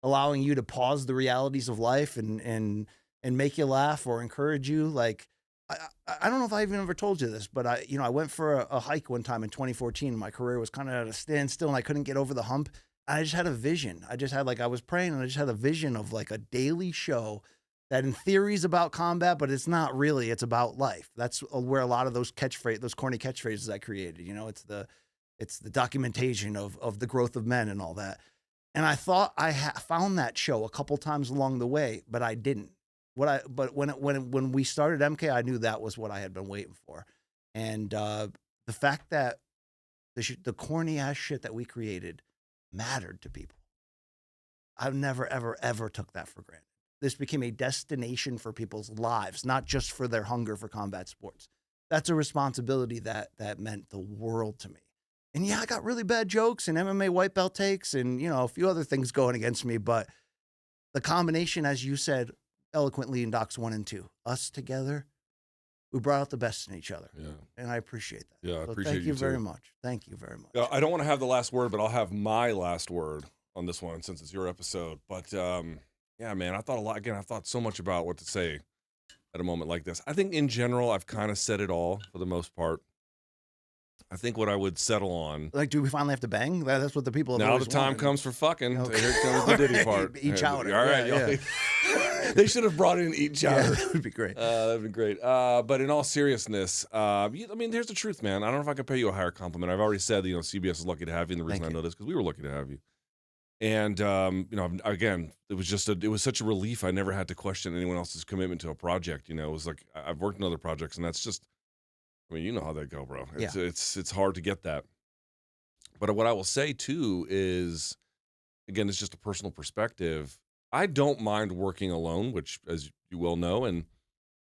allowing you to pause the realities of life and make you laugh or encourage you. Like, I don't know if I even ever told you this, but I went for a hike one time in 2014. My career was kind of at a standstill and I couldn't get over the hump. I just had a vision. I was praying and I just had a vision of like a daily show that in theory is about combat, but it's not really. It's about life. That's where a lot of those corny catchphrases I created, you know, it's the documentation of the growth of men and all that. And I thought I found that show a couple times along the way, but I didn't. But when we started MK, I knew that was what I had been waiting for. And the fact that the corny ass shit that we created mattered to people. I've never, ever, ever took that for granted. This became a destination for people's lives, not just for their hunger for combat sports. That's a responsibility that meant the world to me. And yeah, I got really bad jokes and MMA white belt takes and, you know, a few other things going against me, but the combination, as you said eloquently in Docs 1 and 2, us together, we brought out the best in each other. Yeah. And I appreciate that. Yeah, I so appreciate thank you too. very much. Thank you very much. I don't want to have the last word, but I'll have my last word on this one since it's your episode. But yeah, man, I thought so much about what to say at a moment like this. I think in general, I've kind of said it all for the most part. I think what I would settle on. Like, do we finally have to bang? That's what the people have now always the time wanted. comes for fucking. Okay. Here comes the Diddy part. Eat chowder. All right, Yeah, y'all. They should have brought in eat chowder. Yeah, that would be great. That'd be great. But in all seriousness, I mean, here's the truth, man. I don't know if I can pay you a higher compliment. I've already said that, you know, CBS is lucky to have you, and the reason I know this is because we were lucky to have you. And you know, again, it was such a relief. I never had to question anyone else's commitment to a project. You know, it was like I've worked in other projects, and that's just, I mean, you know how they go, bro. It's hard to get that. But what I will say too is, again, it's just a personal perspective. I don't mind working alone, which, as you well know, and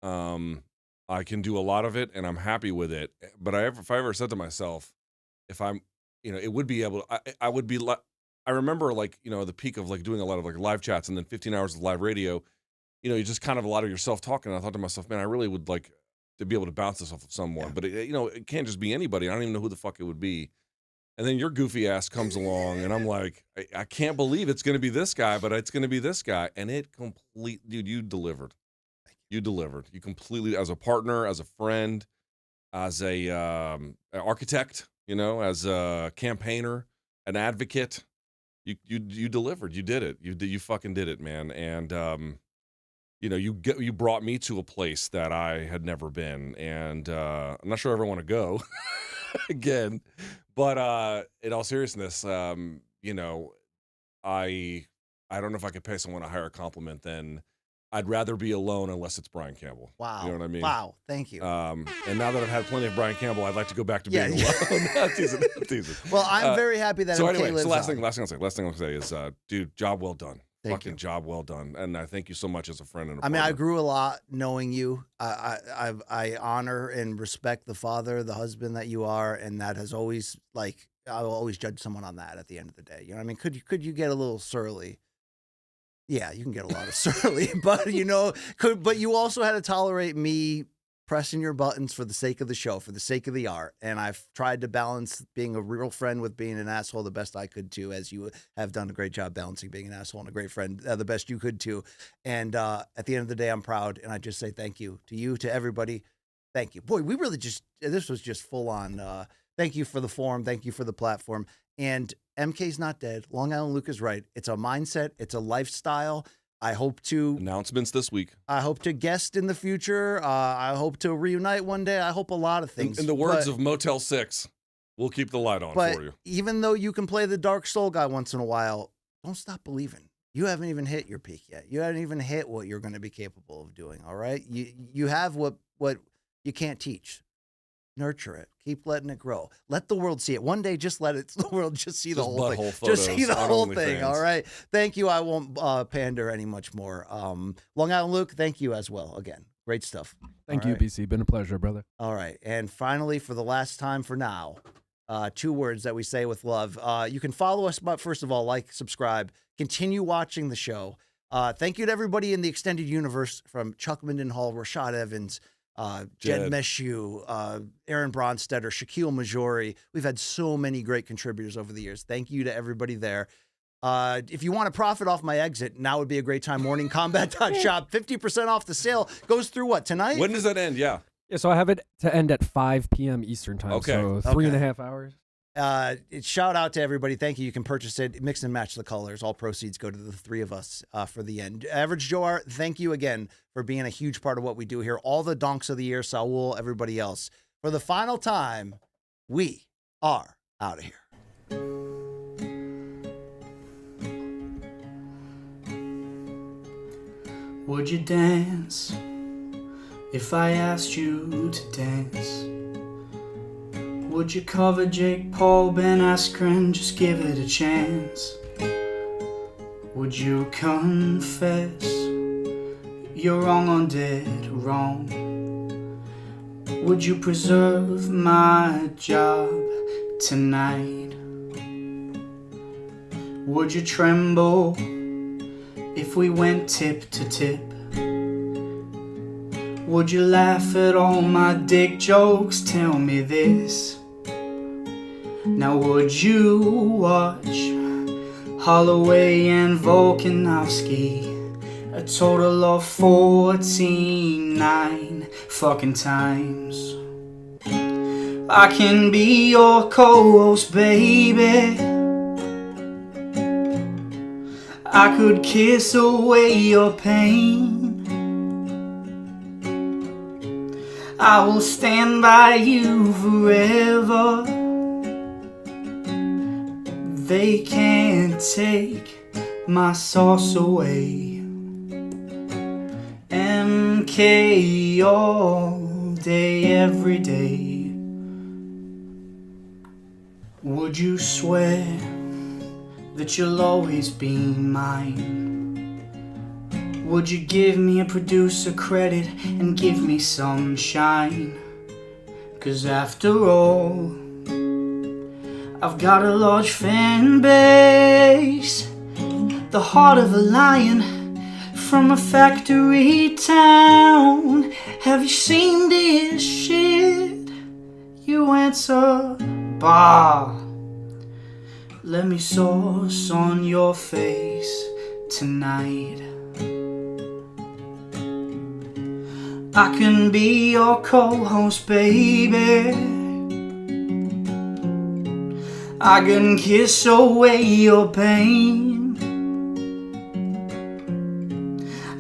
I can do a lot of it, and I'm happy with it. But if I ever said to myself, if I'm, you know, it would be able, I would be. I remember, like, you know, the peak of like doing a lot of like live chats and then 15 hours of live radio. You know, you just kind of a lot of yourself talking. And I thought to myself, man, I really would like to be able to bounce this off of someone. But you know, it can't just be anybody. I don't even know who the fuck it would be. And then your goofy ass comes along, and I'm like, I can't believe it's going to be this guy, but it's going to be this guy. And it dude, you delivered. You delivered. You completely, as a partner, as a friend, as a architect, as a campaigner, an advocate. You delivered. You did it. You fucking did it, man. And you brought me to a place that I had never been, and I'm not sure I ever want to go again. But in all seriousness, I don't know if I could pay someone a higher compliment than I'd rather be alone unless it's Brian Campbell. Wow. You know what I mean? Wow. Thank you. And now that I've had plenty of Brian Campbell, I'd like to go back to being alone. I'm teasing. Well, I'm very happy that so MK anyway, lives so last on. thing I'll say is, dude, job well done. Thank you. Job well done. And I thank you so much as a friend and a I mean, I partner. grew a lot knowing you. I honor and respect the father, the husband that you are, and that has always, like, I will always judge someone on that at the end of the day. You know what I mean? Could you get a little surly? Yeah, you can get a lot of surly, but but you also had to tolerate me pressing your buttons for the sake of the show, for the sake of the art. And I've tried to balance being a real friend with being an asshole the best I could too, as you have done a great job balancing being an asshole and a great friend the best you could too. And at the end of the day, I'm proud. And I just say thank you, to everybody. Thank you. Boy, we really this was just full on. Thank you for the forum. Thank you for the platform. And MK's not dead. Long Island Luke is right. It's a mindset. It's a lifestyle. I hope to announcements this week. I hope to guest in the future. I hope to reunite one day. I hope a lot of things. In the words of Motel 6, we'll keep the light on for you. Even though you can play the dark soul guy once in a while, don't stop believing. You haven't even hit your peak yet. You haven't even hit what you're going to be capable of doing. All right. You have what you can't teach. Nurture it. Keep letting it grow. Let the world see it. One day, just let the world just see the whole thing. Just see the whole thing. All right. Thank you. I won't pander any much more. Long Island Luke, thank you as well. Again, great stuff. Thank you, BC. Been a pleasure, brother. All right. And finally, for the last time for now, 2 words that we say with love. You can follow us, but first of all, like, subscribe, continue watching the show. Thank you to everybody in the extended universe, from Chuck Mindenhall, Rashad Evans, Jed Meshew, Aaron Bronstetter, Shaquille Majori. We've had so many great contributors over the years. Thank you to everybody there. If you want to profit off my exit, now would be a great time. Morningcombat.shop. 50% off the sale. Goes through what, tonight? When does that end? Yeah. Yeah, so I have it to end at 5 p.m. Eastern time. Okay. So 3.5 hours. Shout out to everybody. Thank you. You can purchase it, mix and match the colors. All proceeds go to the 3 of us for the end. Average Joe Art, thank you again for being a huge part of what we do here. All the donks of the year, Saul, everybody else. For the final time, we are out of here. Would you dance if I asked you to dance? Would you cover Jake Paul, Ben Askren, just give it a chance? Would you confess you're wrong on dead wrong? Would you preserve my job tonight? Would you tremble if we went tip to tip? Would you laugh at all my dick jokes? Tell me this. Now would you watch Holloway and Volkanovsky a total of 14 fucking times? I can be your co-host, baby. I could kiss away your pain. I will stand by you forever. They can't take my sauce away. MK all day, every day. Would you swear that you'll always be mine? Would you give me a producer credit and give me some shine? 'Cause after all, I've got a large fan base, the heart of a lion from a factory town. Have you seen this shit? You answer, bah. Let me sauce on your face tonight. I can be your co-host, baby. I can kiss away your pain.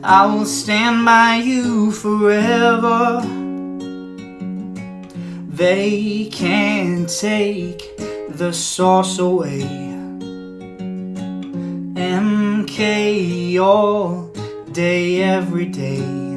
I will stand by you forever. They can't take the sauce away. MK all day, every day.